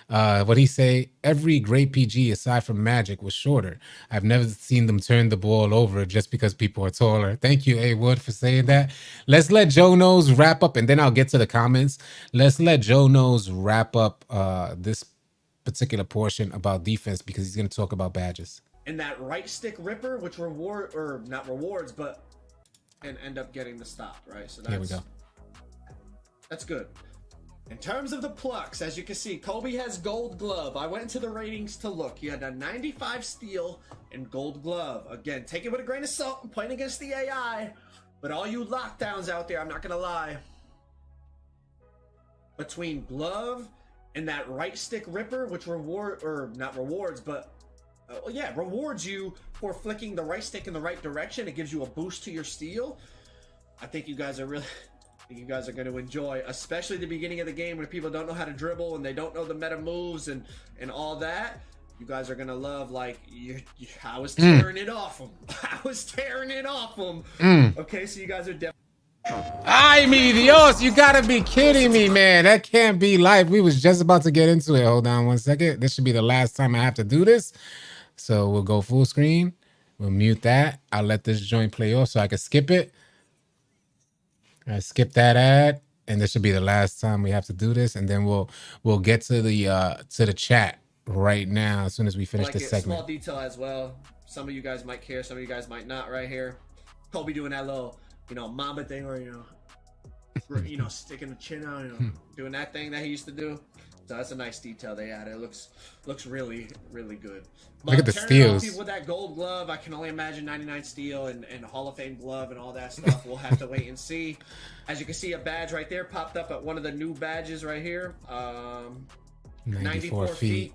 What he say? Every great PG aside from Magic was shorter. I've never seen them turn the ball over just because people are taller. Thank you, A Wood, for saying that. Let's let Joe Knows wrap up, and then I'll get to the comments. Let's let Joe Knows wrap up this particular portion about defense, because he's going to talk about badges. And that right stick ripper, which not rewards, but and end up getting the stop, right? So that's, here we go. That's good. In terms of the plucks, as you can see, Kobe has gold glove. I went into the ratings to look. He had a 95 steal and gold glove. Again, take it with a grain of salt. I'm playing against the AI. But all you lockdowns out there, I'm not going to lie. Between glove and that right stick ripper, which not rewards, but rewards you for flicking the right stick in the right direction. It gives you a boost to your steal. I think you guys are going to enjoy, especially the beginning of the game when people don't know how to dribble and they don't know the meta moves and all that. You guys are going to love, like, I was tearing it off them. I was tearing it off them. Okay, so you guys are definitely... Ay, mi Dios, you gotta be kidding me, man. That can't be live. We was just about to get into it. Hold on one second. This should be the last time I have to do this. So we'll go full screen. We'll mute that. I'll let this joint play off so I can skip it. I skip that ad, and this should be the last time we have to do this, and then we'll get to the chat right now as soon as we finish this segment. Small detail as well. Some of you guys might care, some of you guys might not. Right here, Kobe doing that little, Mamba thing, or sticking the chin out, doing that thing that he used to do. So that's a nice detail they added. It looks really, really good. But look at the steals. With that gold glove, I can only imagine 99 steal and Hall of Fame glove and all that stuff. We'll have to wait and see. As you can see, a badge right there popped up at one of the new badges right here. 94 feet.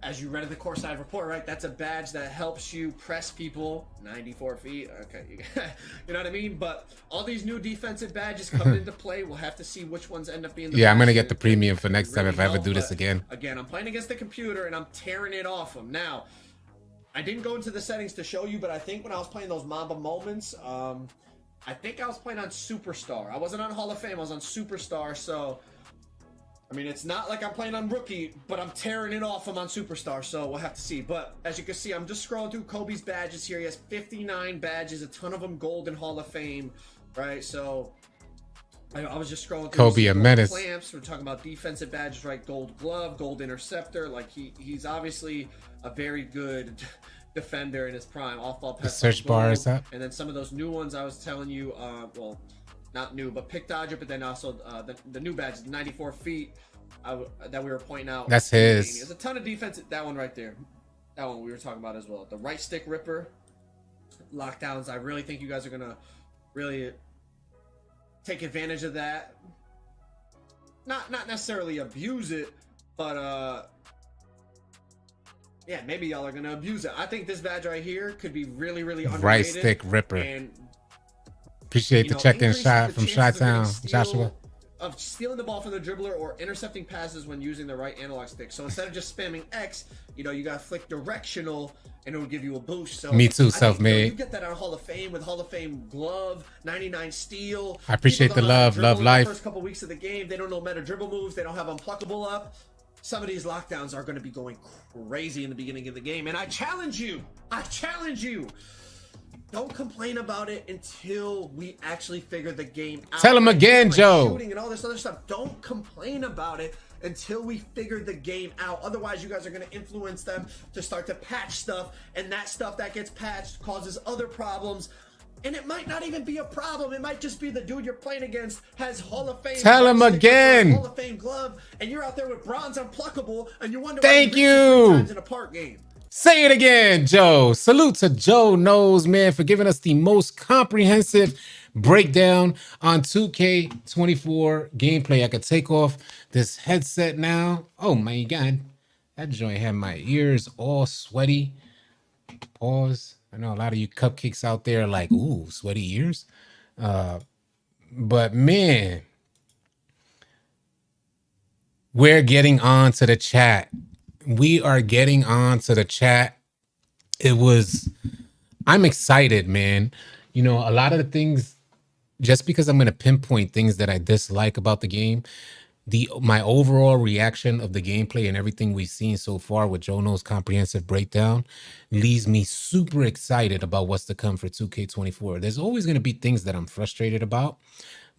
As you read in the course side report, right? That's a badge that helps you press people 94 feet. Okay, you know what I mean? But all these new defensive badges coming into play. We'll have to see which ones end up being the I'm going to get the premium for next time if I ever do this again. Again, I'm playing against the computer and I'm tearing it off them. Now, I didn't go into the settings to show you, but I think when I was playing those Mamba moments, I think I was playing on Superstar. I wasn't on Hall of Fame. I was on Superstar, so... I mean, it's not like I'm playing on Rookie, but I'm tearing it off. I'm on Superstar, so we'll have to see. But as you can see, I'm just scrolling through Kobe's badges here. He has 59 badges, a ton of them gold and Hall of Fame, right? So I was just scrolling through Kobe, a menace. Clamps. We're talking about defensive badges, right? Gold glove, gold interceptor. Like he's obviously a very good defender in his prime. Off-ball pass. The search bar is up. And then some of those new ones I was telling you, not new, but pick dodger, but then also the new badge, 94 feet that we were pointing out. That's his. There's a ton of defense. That one right there. That one we were talking about as well. The right stick ripper. Lockdowns. I really think you guys are going to really take advantage of that. Not necessarily abuse it, but maybe y'all are going to abuse it. I think this badge right here could be really, really underrated. Right stick ripper. And appreciate the check-in shot from Chi-Town, Joshua. Of stealing the ball from the dribbler or intercepting passes when using the right analog stick. So instead of just spamming X, you got to flick directional and it will give you a boost. So me too, self-made. You get that on Hall of Fame with Hall of Fame glove, 99 steal. I appreciate the love life. The first couple weeks of the game, they don't know meta dribble moves. They don't have unpluckable up. Some of these lockdowns are going to be going crazy in the beginning of the game. And I challenge you. don't complain about it until we actually figure the game out. Tell him again, like Joe. shooting and all this other stuff. Don't complain about it until we figure the game out. Otherwise, you guys are going to influence them to start to patch stuff, and that stuff that gets patched causes other problems. And it might not even be a problem. It might just be the dude you're playing against has Hall of Fame. Tell him again. Hall of Fame glove, and you're out there with bronze unpluckable, and you wonder Thank why you 3 times in a park game. Say it again, Joe. Salute to Joe Knows, man, for giving us the most comprehensive breakdown on 2K24 gameplay. I could take off this headset now. Oh my God. That joint had my ears all sweaty. Pause. I know a lot of you cupcakes out there are like, ooh, sweaty ears. But man, we're getting on to the chat. We are getting on to the chat. I'm excited, man. You know, a lot of the things, just because I'm going to pinpoint things that I dislike about the game, my overall reaction of the gameplay and everything we've seen so far with Jono's comprehensive breakdown leaves me super excited about what's to come for 2K24. There's always going to be things that I'm frustrated about,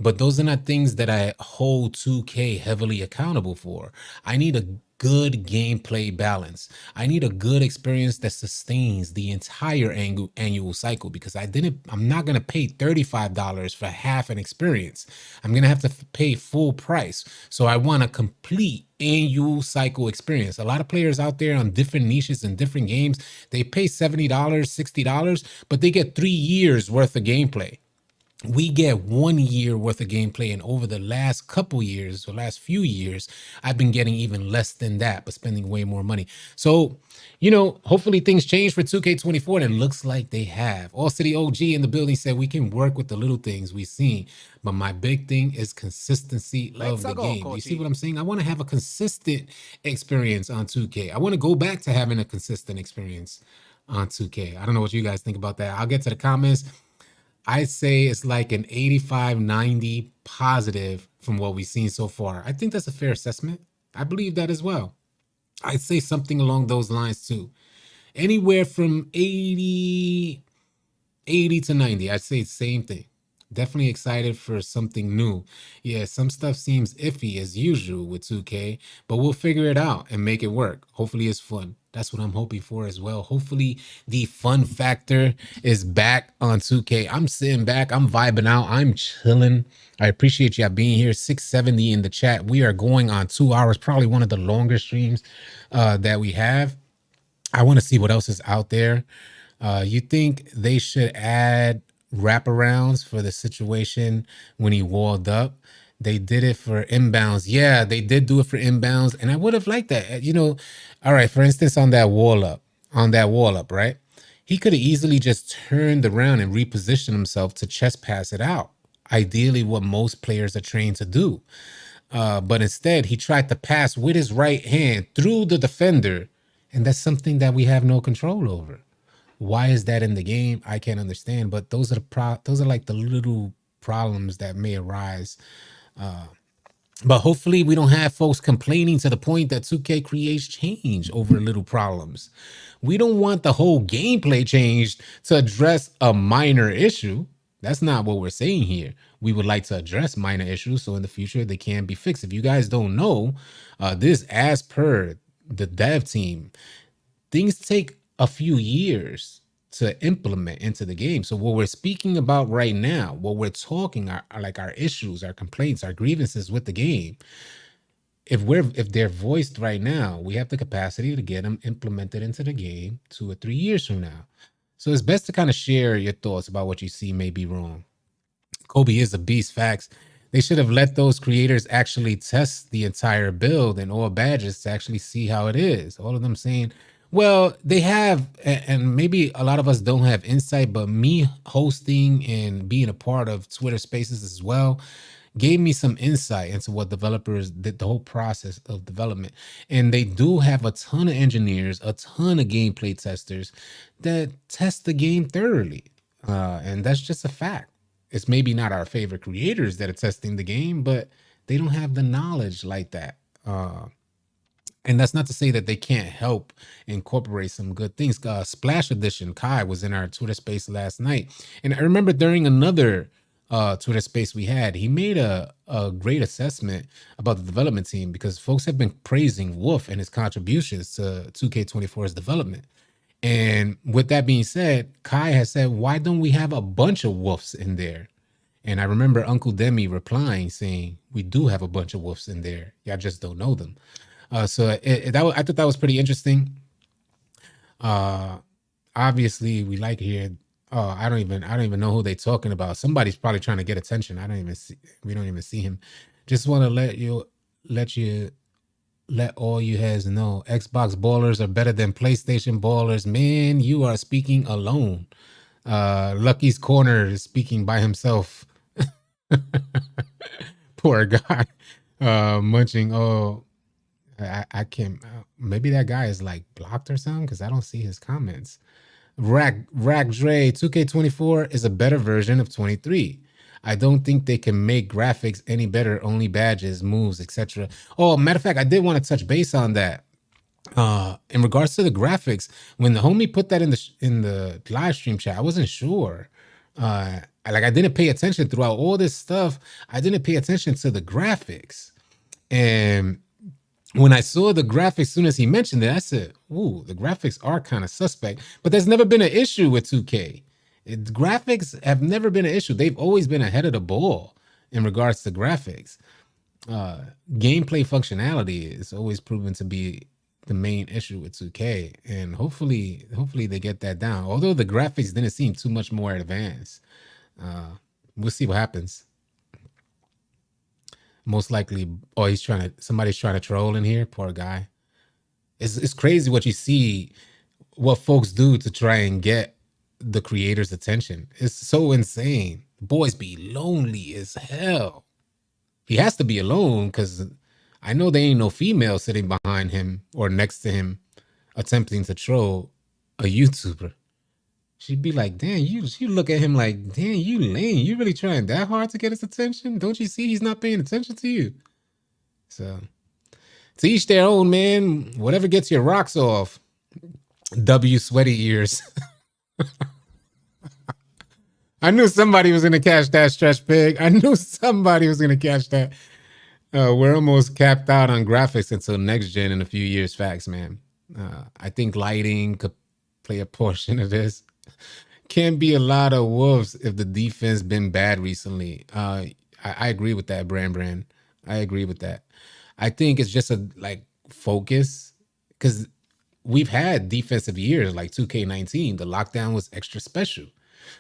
but those are not things that I hold 2K heavily accountable for. I need a good gameplay balance. I need a good experience that sustains the entire annual cycle, because I'm not going to pay $35 for half an experience. I'm going to have to pay full price. So I want a complete annual cycle experience. A lot of players out there on different niches and different games, they pay $70, $60, but they get 3 years worth of gameplay. We get 1 year worth of gameplay, and over the last couple years, or last few years, I've been getting even less than that, but spending way more money. So, you know, hopefully things change for 2K24, and it looks like they have. All City OG in the building said we can work with the little things we've seen, but my big thing is consistency of the game. Do you see what I'm saying? I want to have a consistent experience on 2K. I want to go back to having a consistent experience on 2K. I don't know what you guys think about that. I'll get to the comments. I'd say it's like an 85, 90 positive from what we've seen so far. I think that's a fair assessment. I believe that as well. I'd say something along those lines too. Anywhere from 80 to 90. I'd say the same thing. Definitely excited for something new. Yeah, some stuff seems iffy as usual with 2K, but we'll figure it out and make it work. Hopefully it's fun. That's what I'm hoping for as well. Hopefully the fun factor is back on 2K. I'm sitting back. I'm vibing out. I'm chilling. I appreciate y'all being here. 670 in the chat. We are going on 2 hours, probably one of the longer streams that we have. I want to see what else is out there. You think they should add wraparounds for the situation when he walled up? They did it for inbounds. Yeah, they did do it for inbounds, and I would have liked that. You know, all right, for instance, on that wall up, right? He could have easily just turned around and repositioned himself to chest pass it out. Ideally, what most players are trained to do. But instead, he tried to pass with his right hand through the defender, and that's something that we have no control over. Why is that in the game? I can't understand. But those are like the little problems that may arise. But hopefully we don't have folks complaining to the point that 2K creates change over little problems. We don't want the whole gameplay changed to address a minor issue. That's not what we're saying here. We would like to address minor issues so in the future they can be fixed. If you guys don't know, this, as per the dev team, things take a few years to implement into the game. So what we're speaking about right now, what we're talking are like our issues, our complaints, our grievances with the game. If they're voiced right now, we have the capacity to get them implemented into the game 2 or 3 years from now. So it's best to kind of share your thoughts about what you see may be wrong. Kobe is a beast. Facts. They should have let those creators actually test the entire build and all badges to actually see how it is. All of them saying, well, they have, and maybe a lot of us don't have insight, but me hosting and being a part of Twitter Spaces as well gave me some insight into what developers did, the whole process of development. And they do have a ton of engineers, a ton of gameplay testers that test the game thoroughly. And that's just a fact. It's maybe not our favorite creators that are testing the game, but they don't have the knowledge like that. And that's not to say that they can't help incorporate some good things. Splash Edition, Kai was in our Twitter space last night. And I remember during another Twitter space we had, he made a great assessment about the development team because folks have been praising Wolf and his contributions to 2K24's development. And with that being said, Kai has said, why don't we have a bunch of Wolves in there? And I remember Uncle Demi replying saying, we do have a bunch of Wolves in there. Y'all just don't know them. I thought that was pretty interesting. Obviously, we like here. Oh, I don't even know who they're talking about. Somebody's probably trying to get attention. We don't even see him. Just want to let all you heads know Xbox ballers are better than PlayStation ballers. Man, you are speaking alone. Lucky's Corner is speaking by himself. Poor guy. Munching. Oh, I can't. Maybe that guy is like blocked or something because I don't see his comments. Rack Dre 2K24 is a better version of 23. I don't think they can make graphics any better, only badges, moves, etc. Oh, matter of fact, I did want to touch base on that. In regards to the graphics, when the homie put that in the live stream chat, I wasn't sure. I didn't pay attention throughout all this stuff. I didn't pay attention to the graphics. And when I saw the graphics, as soon as he mentioned it, I said, ooh, the graphics are kind of suspect. But there's never been an issue with 2K. Graphics have never been an issue. They've always been ahead of the ball in regards to graphics. Gameplay functionality is always proven to be the main issue with 2K. And hopefully they get that down. Although the graphics didn't seem too much more advanced. We'll see what happens. Most likely, somebody's trying to troll in here. Poor guy. It's crazy what you see, what folks do to try and get the creator's attention. It's so insane. The boys be lonely as hell. He has to be alone because I know there ain't no female sitting behind him or next to him attempting to troll a YouTuber. She'd be like, damn, you look at him like, damn, you lame. You really trying that hard to get his attention? Don't you see he's not paying attention to you? So, to each their own, man. Whatever gets your rocks off. W sweaty ears. I knew somebody was going to catch that, Stretch Pig. I knew somebody was going to catch that. We're almost capped out on graphics until next gen in a few years. Facts, man. I think lighting could play a portion of this. Can be a lot of wolves if the defense been bad recently. I agree with that, Brand. I agree with that. I think it's just a focus because we've had defensive years like 2K19. The lockdown was extra special.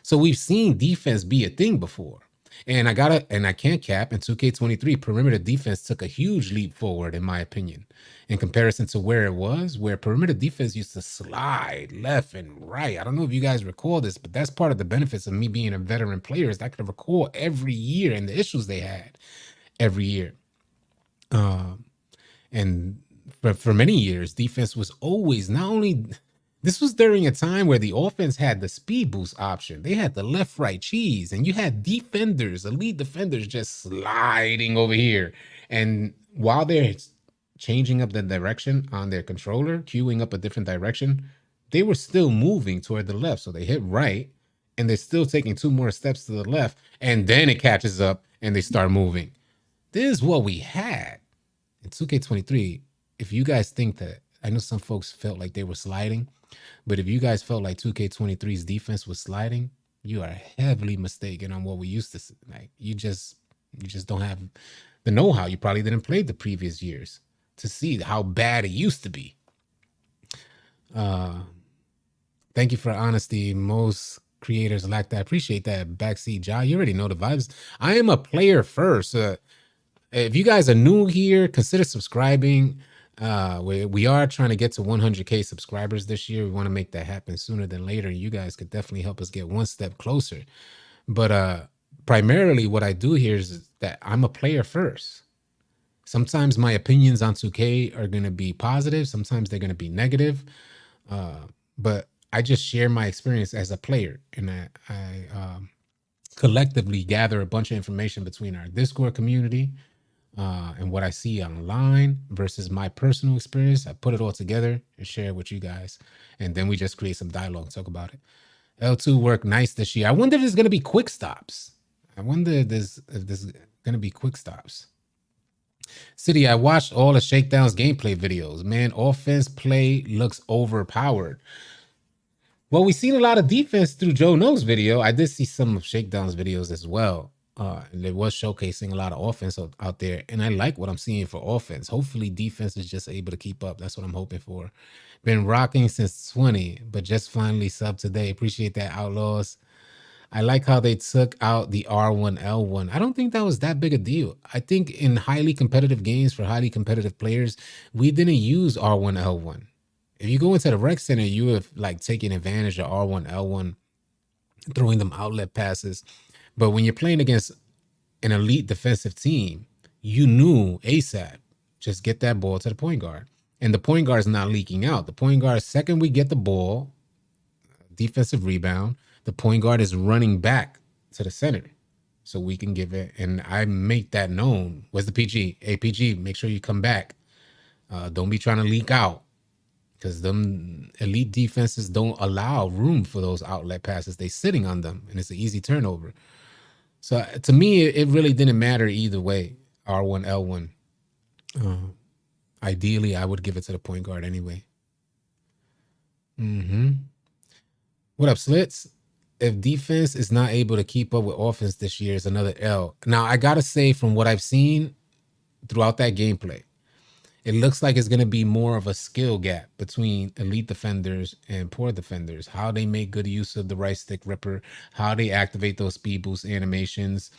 So we've seen defense be a thing before. And I can't cap, in 2K23, perimeter defense took a huge leap forward, in my opinion, in comparison to where it was, where perimeter defense used to slide left and right. I don't know if you guys recall this, but that's part of the benefits of me being a veteran player is that I could recall every year and the issues they had every year. And for many years, defense was always not only... This was during a time where the offense had the speed boost option. They had the left-right cheese, and you had defenders, elite defenders, just sliding over here. And while they're changing up the direction on their controller, queuing up a different direction, they were still moving toward the left. So they hit right, and they're still taking 2 more steps to the left, and then it catches up, and they start moving. This is what we had in 2K23. If you guys think that, I know some folks felt like they were sliding, but if you guys felt like 2K23's defense was sliding, you are heavily mistaken on what we used to see. Like you just don't have the know-how. You probably didn't play the previous years to see how bad it used to be. Thank you for honesty. Most creators lack that. I appreciate that. Backseat Ja, you already know the vibes. I am a player first. If you guys are new here, consider subscribing. We are trying to get to 100K subscribers this year. We want to make that happen sooner than later. You guys could definitely help us get one step closer. But primarily what I do here is that I'm a player first. Sometimes my opinions on 2K are going to be positive. Sometimes they're going to be negative. But I just share my experience as a player. And I collectively gather a bunch of information between our Discord community, and what I see online versus my personal experience. I put it all together and share it with you guys. And then we just create some dialogue, talk about it. L2 worked nice this year. I wonder if there's going to be quick stops. I wonder if there's going to be quick stops. City, I watched all the Shakedowns gameplay videos. Man, offense play looks overpowered. Well, we've seen a lot of defense through Joe No's video. I did see some of Shakedown's videos as well. And it was showcasing a lot of offense out there. And I like what I'm seeing for offense. Hopefully defense is just able to keep up. That's what I'm hoping for. Been rocking since 20, but just finally sub today. Appreciate that, Outlaws. I like how they took out the R1L1. I don't think that was that big a deal. I think in highly competitive games for highly competitive players, we didn't use R1L1. If you go into the rec center, you have like taking advantage of R1L1, throwing them outlet passes. But when you're playing against an elite defensive team, you knew ASAP, just get that ball to the point guard. And the point guard is not leaking out. The point guard, second we get the ball, defensive rebound, the point guard is running back to the center so we can give it. And I make that known. Where's the PG? Hey, PG, make sure you come back. Don't be trying to leak out, because them elite defenses don't allow room for those outlet passes. They sitting on them, and it's an easy turnover. So to me, it really didn't matter either way, R1, L1. Ideally, I would give it to the point guard anyway. What up, Slits? If defense is not able to keep up with offense this year, is another L. Now, I got to say, from what I've seen throughout that gameplay, it looks like it's going to be more of a skill gap between elite defenders and poor defenders. How they make good use of the right stick ripper, how they activate those speed boost animations.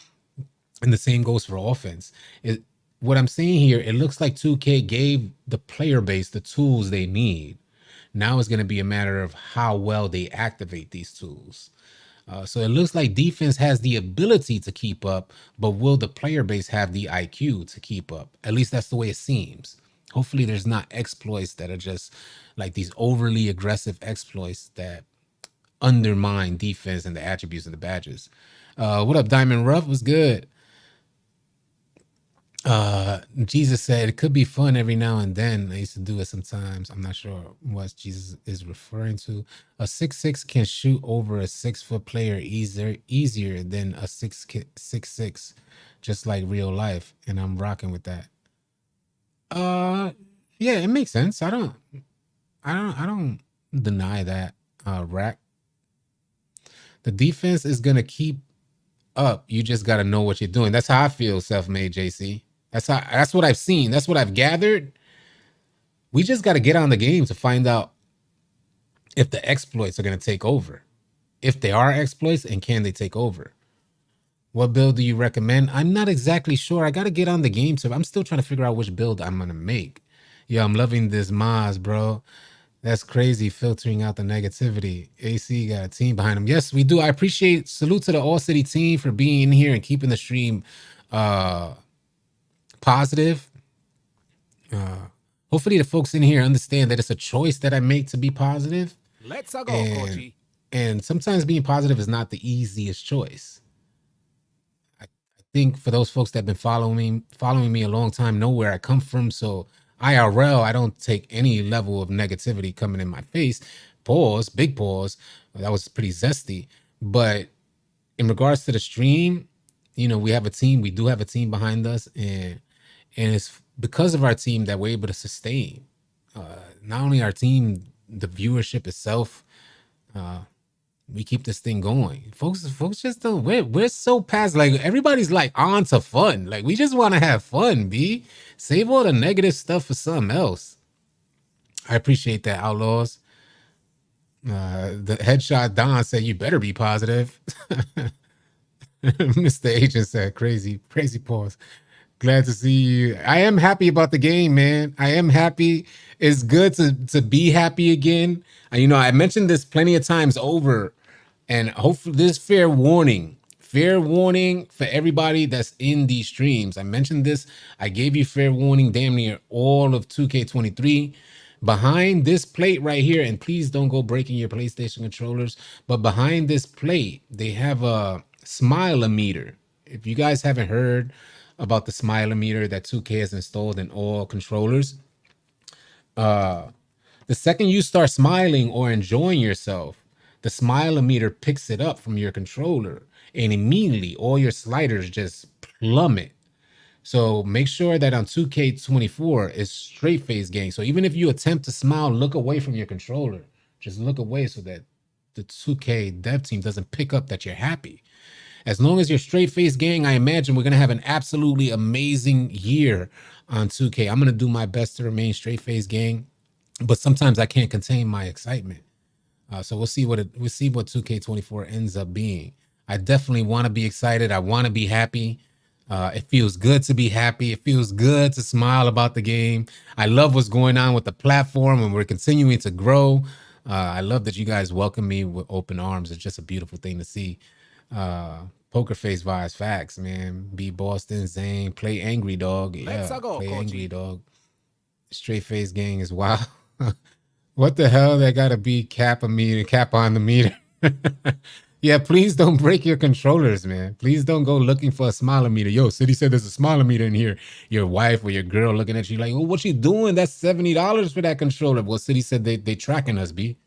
And the same goes for offense. What I'm saying here, it looks like 2K gave the player base the tools they need. Now it's going to be a matter of how well they activate these tools. So it looks like defense has the ability to keep up, but will the player base have the IQ to keep up? At least that's the way it seems. Hopefully there's not exploits that are just like these overly aggressive exploits that undermine defense and the attributes of the badges. What up, Diamond Ruff? Was good. Jesus said it could be fun every now and then. I used to do it sometimes. I'm not sure what Jesus is referring to. A 6'6" can shoot over a 6-foot player easier than a 6'6", just like real life. And I'm rocking with that. Yeah, it makes sense. I don't deny that. Rack. The defense is gonna keep up. You just gotta know what you're doing. That's how I feel, self-made JC. That's what I've seen. That's what I've gathered. We just got to get on the game to find out if the exploits are going to take over. If they are exploits, and can they take over? What build do you recommend? I'm not exactly sure. I got to get on the game. So I'm still trying to figure out which build I'm going to make. Yo, I'm loving this Maz, bro. That's crazy, filtering out the negativity. AC got a team behind him. Yes, we do. I appreciate, salute to the All City team for being in here and keeping the stream positive. Hopefully the folks in here understand that it's a choice that I make to be positive. Let's go, Koji. And sometimes being positive is not the easiest choice. I think for those folks that have been following me a long time, know where I come from. So IRL, I don't take any level of negativity coming in my face. Pause, big pause. That was pretty zesty. But in regards to the stream, you know, we have a team. We do have a team behind us, and it's because of our team that we're able to sustain. Not only our team, the viewership itself. We keep this thing going. Folks just don't. We're so past, like, everybody's like on to fun. Like, we just want to have fun. B, save all the negative stuff for something else. I appreciate that, Outlaws. The headshot Don said you better be positive. Mr. Agent said crazy pause. Glad to see you. I am happy about the game, man. I am happy. It's good to be happy again. You know, I mentioned this plenty of times over, and hopefully this fair warning for everybody that's in these streams. I mentioned this. I gave you fair warning damn near all of 2K23. Behind this plate right here, and please don't go breaking your PlayStation controllers, but behind this plate, they have a smile-o-meter. If you guys haven't heard, about the smilometer that 2K has installed in all controllers. The second you start smiling or enjoying yourself, the smilometer picks it up from your controller, and immediately all your sliders just plummet. So make sure that on 2K24 is straight face game. So even if you attempt to smile, look away from your controller. Just look away so that the 2K dev team doesn't pick up that you're happy. As long as you're straight face gang, I imagine we're gonna have an absolutely amazing year on 2K. I'm gonna do my best to remain straight face gang, but sometimes I can't contain my excitement. So we'll see what 2K24 ends up being. I definitely want to be excited. I want to be happy. It feels good to be happy. It feels good to smile about the game. I love what's going on with the platform, and we're continuing to grow. I love that you guys welcome me with open arms. It's just a beautiful thing to see. Poker face vibes, facts, man. Be Boston, Zane, play angry dog. Yeah, play angry dog. Straight face gang is wild. What the hell? That gotta be cap on the meter. Yeah, please don't break your controllers, man. Please don't go looking for a smilometer. Yo, City said there's a smilometer in here. Your wife or your girl looking at you like, oh, what you doing? That's $70 for that controller. Well, City said they tracking us, B.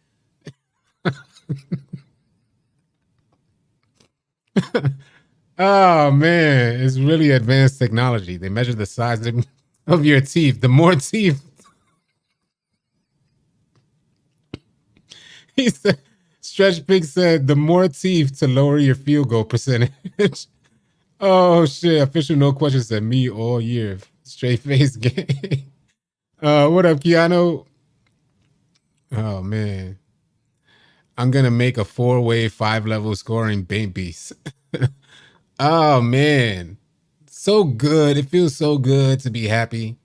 Oh man, it's really advanced technology. They measure the size of your teeth. The more teeth, he said. Stretch Big said, the more teeth to lower your field goal percentage. Oh shit! Official no question said me all year. Straight face game. What up, Keanu? Oh man, I'm gonna make a 4-way 5-level scoring babies. Oh man, so good. It feels so good to be happy.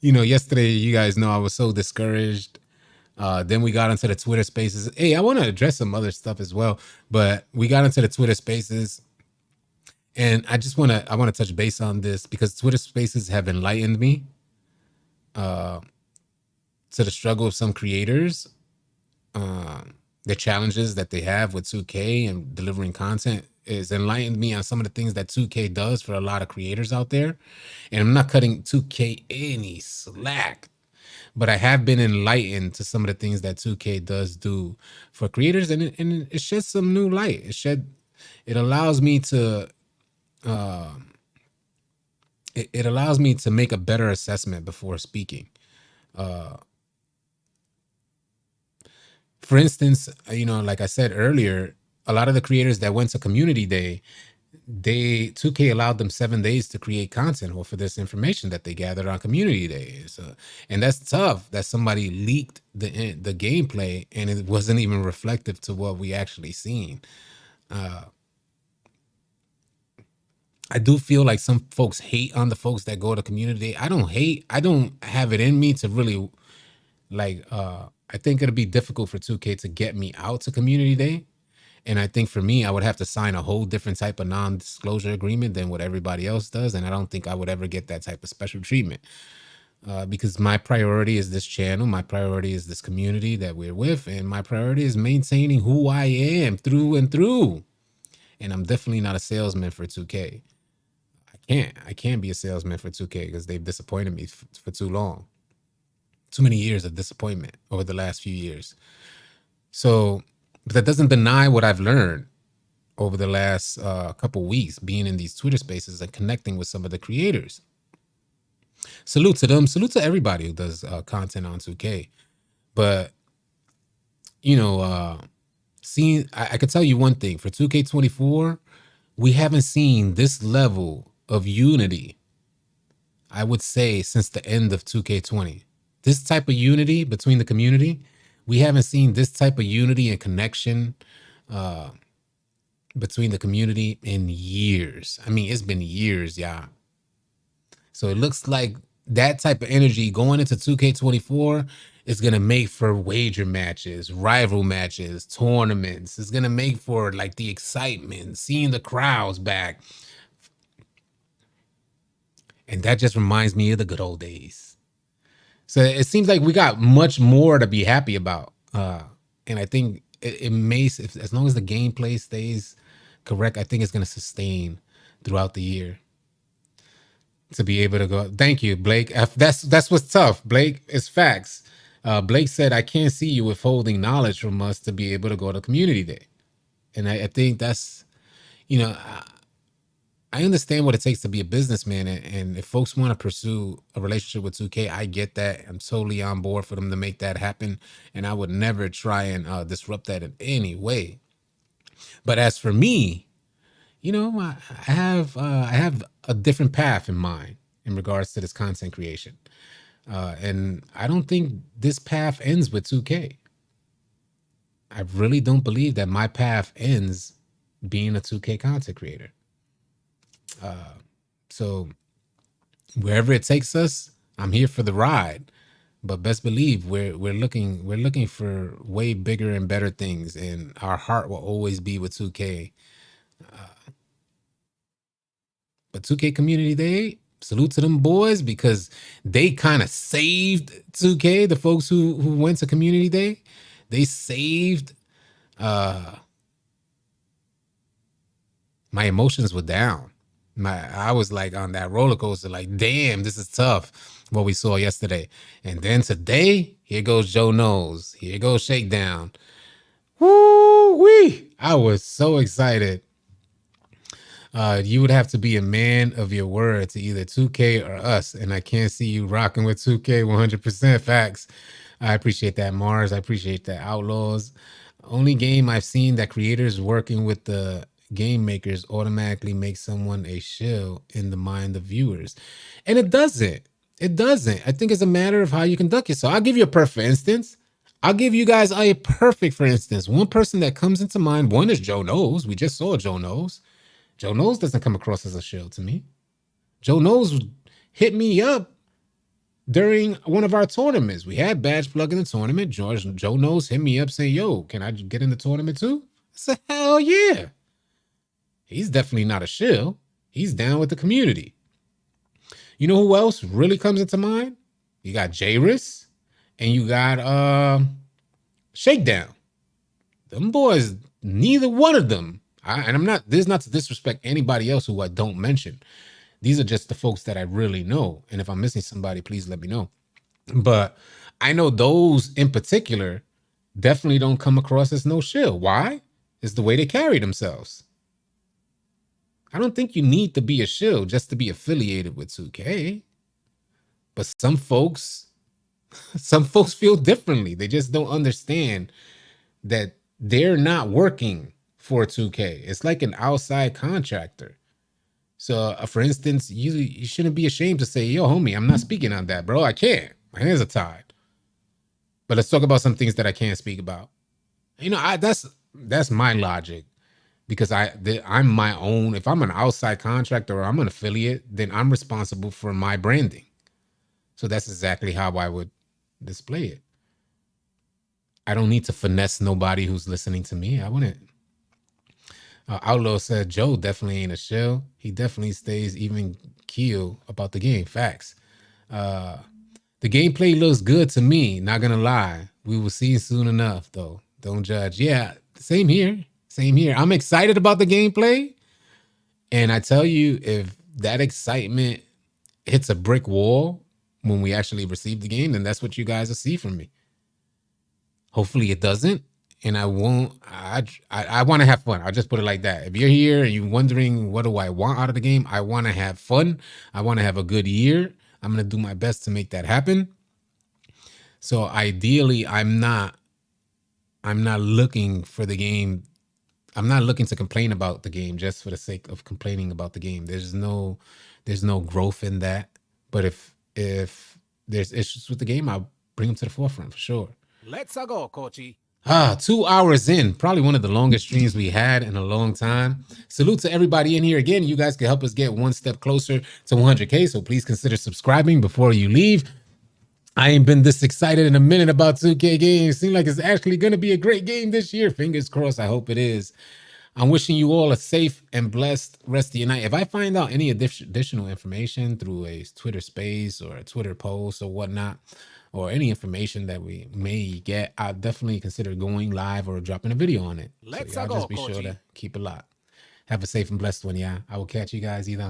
You know, yesterday, you guys know I was so discouraged. Then we got into the Twitter spaces. Hey, I want to address some other stuff as well, but we got into the Twitter spaces, and I want to touch base on this because Twitter spaces have enlightened me to the struggle of some creators, the challenges that they have with 2K and delivering content. Is enlightened me on some of the things that 2K does for a lot of creators out there. And I'm not cutting 2K any slack, but I have been enlightened to some of the things that 2K does do for creators, and it sheds some new light. It allows me to it allows me to make a better assessment before speaking. For instance, you know, like I said earlier, a lot of the creators that went to Community Day, 2K allowed them 7 days to create content or for this information that they gathered on Community Day. So, and that's tough that somebody leaked the gameplay and it wasn't even reflective to what we actually seen. I do feel like some folks hate on the folks that go to Community Day. I don't hate. I don't have it in me to really like. I think it'll be difficult for 2K to get me out to Community Day. And I think for me, I would have to sign a whole different type of non-disclosure agreement than what everybody else does. And I don't think I would ever get that type of special treatment because my priority is this channel. My priority is this community that we're with. And my priority is maintaining who I am through and through. And I'm definitely not a salesman for 2K. I can't be a salesman for 2K because they've disappointed me for too long. Too many years of disappointment over the last few years. So... but that doesn't deny what I've learned over the last couple weeks being in these Twitter spaces and connecting with some of the creators. Salute to them. Salute to everybody who does content on 2K. But, you know, I could tell you one thing. For 2K24, we haven't seen this level of unity, I would say, since the end of 2K20. This type of unity between the community, we haven't seen this type of unity and connection between the community in years. I mean, it's been years, y'all. So it looks like that type of energy going into 2K24 is going to make for wager matches, rival matches, tournaments. It's going to make for like the excitement, seeing the crowds back. And that just reminds me of the good old days. So it seems like we got much more to be happy about. And I think it may, as long as the gameplay stays correct, I think it's going to sustain throughout the year. to be able to go. Thank you, Blake. That's what's tough, Blake. It's facts. Blake said, "I can't see you withholding knowledge from us to be able to go to community day," and I think that's, you know, I understand what it takes to be a businessman, and if folks want to pursue a relationship with 2K, I get that. I'm totally on board for them to make that happen, and I would never try and disrupt that in any way. But as for me, I have a different path in mind in regards to this content creation, and I don't think this path ends with 2K. I really don't believe that my path ends being a 2K content creator. So wherever it takes us, I'm here for the ride. But best believe we're looking for way bigger and better things, and our heart will always be with 2K. But 2K Community Day, salute to them boys, because they kind of saved 2K. The folks who went to Community Day, they saved. My emotions were down. I was like on that roller coaster, like, damn, this is tough. What we saw yesterday, and then today, here goes Joe Knows. Here goes Shakedown. Woo wee! I was so excited. You would have to be a man of your word to either 2K or us, and I can't see you rocking with 2K 100%. Facts. I appreciate that, Mars. I appreciate that, Outlaws. Only game I've seen that creators working with the game makers automatically make someone a shill in the mind of viewers, and it doesn't. It doesn't. I think it's a matter of how you conduct yourself. I'll give you a perfect instance. I'll give you guys a perfect, for instance. One person that comes into mind, one is Joe Knows. We just saw Joe Knows. Joe Knows doesn't come across as a shill to me. Joe Knows hit me up during one of our tournaments. We had Badge Plug in the tournament. Joe Knows hit me up saying, yo, can I get in the tournament too? I said, hell yeah. He's definitely not a shill. He's down with the community. You know who else really comes into mind? You got Jairus and you got Shakedown. Them boys, neither one of them. This is not to disrespect anybody else who I don't mention. These are just the folks that I really know. And if I'm missing somebody, please let me know. But I know those in particular definitely don't come across as no shill. Why? It's the way they carry themselves. I don't think you need to be a shill just to be affiliated with 2K. But some folks feel differently. They just don't understand that they're not working for 2K. It's like an outside contractor. So, for instance, you shouldn't be ashamed to say, yo, homie, I'm not speaking on that, bro. I can't. My hands are tied. But let's talk about some things that I can't speak about. That's my logic. Because I'm my own. If I'm an outside contractor or I'm an affiliate, then I'm responsible for my branding. So that's exactly how I would display it. I don't need to finesse nobody who's listening to me. I wouldn't. Outlaw said Joe definitely ain't a shill. He definitely stays even keel about the game. Facts. The gameplay looks good to me. Not gonna lie. We will see soon enough, though. Don't judge. Yeah, same here. Same here. I'm excited about the gameplay. And I tell you, if that excitement hits a brick wall when we actually receive the game, then that's what you guys will see from me. Hopefully it doesn't. And I won't. I want to have fun. I'll just put it like that. If you're here and you're wondering what do I want out of the game, I want to have fun. I want to have a good year. I'm going to do my best to make that happen. So ideally, I'm not looking for the game. I'm not looking to complain about the game just for the sake of complaining about the game. There's no growth in that. But if there's issues with the game, I'll bring them to the forefront for sure. Let's go, Coachy. 2 hours in, probably one of the longest streams we had in a long time. Salute to everybody in here. Again, you guys can help us get one step closer to 100K. So please consider subscribing before you leave. I ain't been this excited in a minute about 2K games. Seems like it's actually going to be a great game this year. Fingers crossed. I hope it is. I'm wishing you all a safe and blessed rest of your night. If I find out any additional information through a Twitter space or a Twitter post or whatnot, or any information that we may get, I'll definitely consider going live or dropping a video on it. Let's so y'all go, just be Coachy. sure to keep it locked. Have a safe and blessed one, yeah. I will catch you guys either on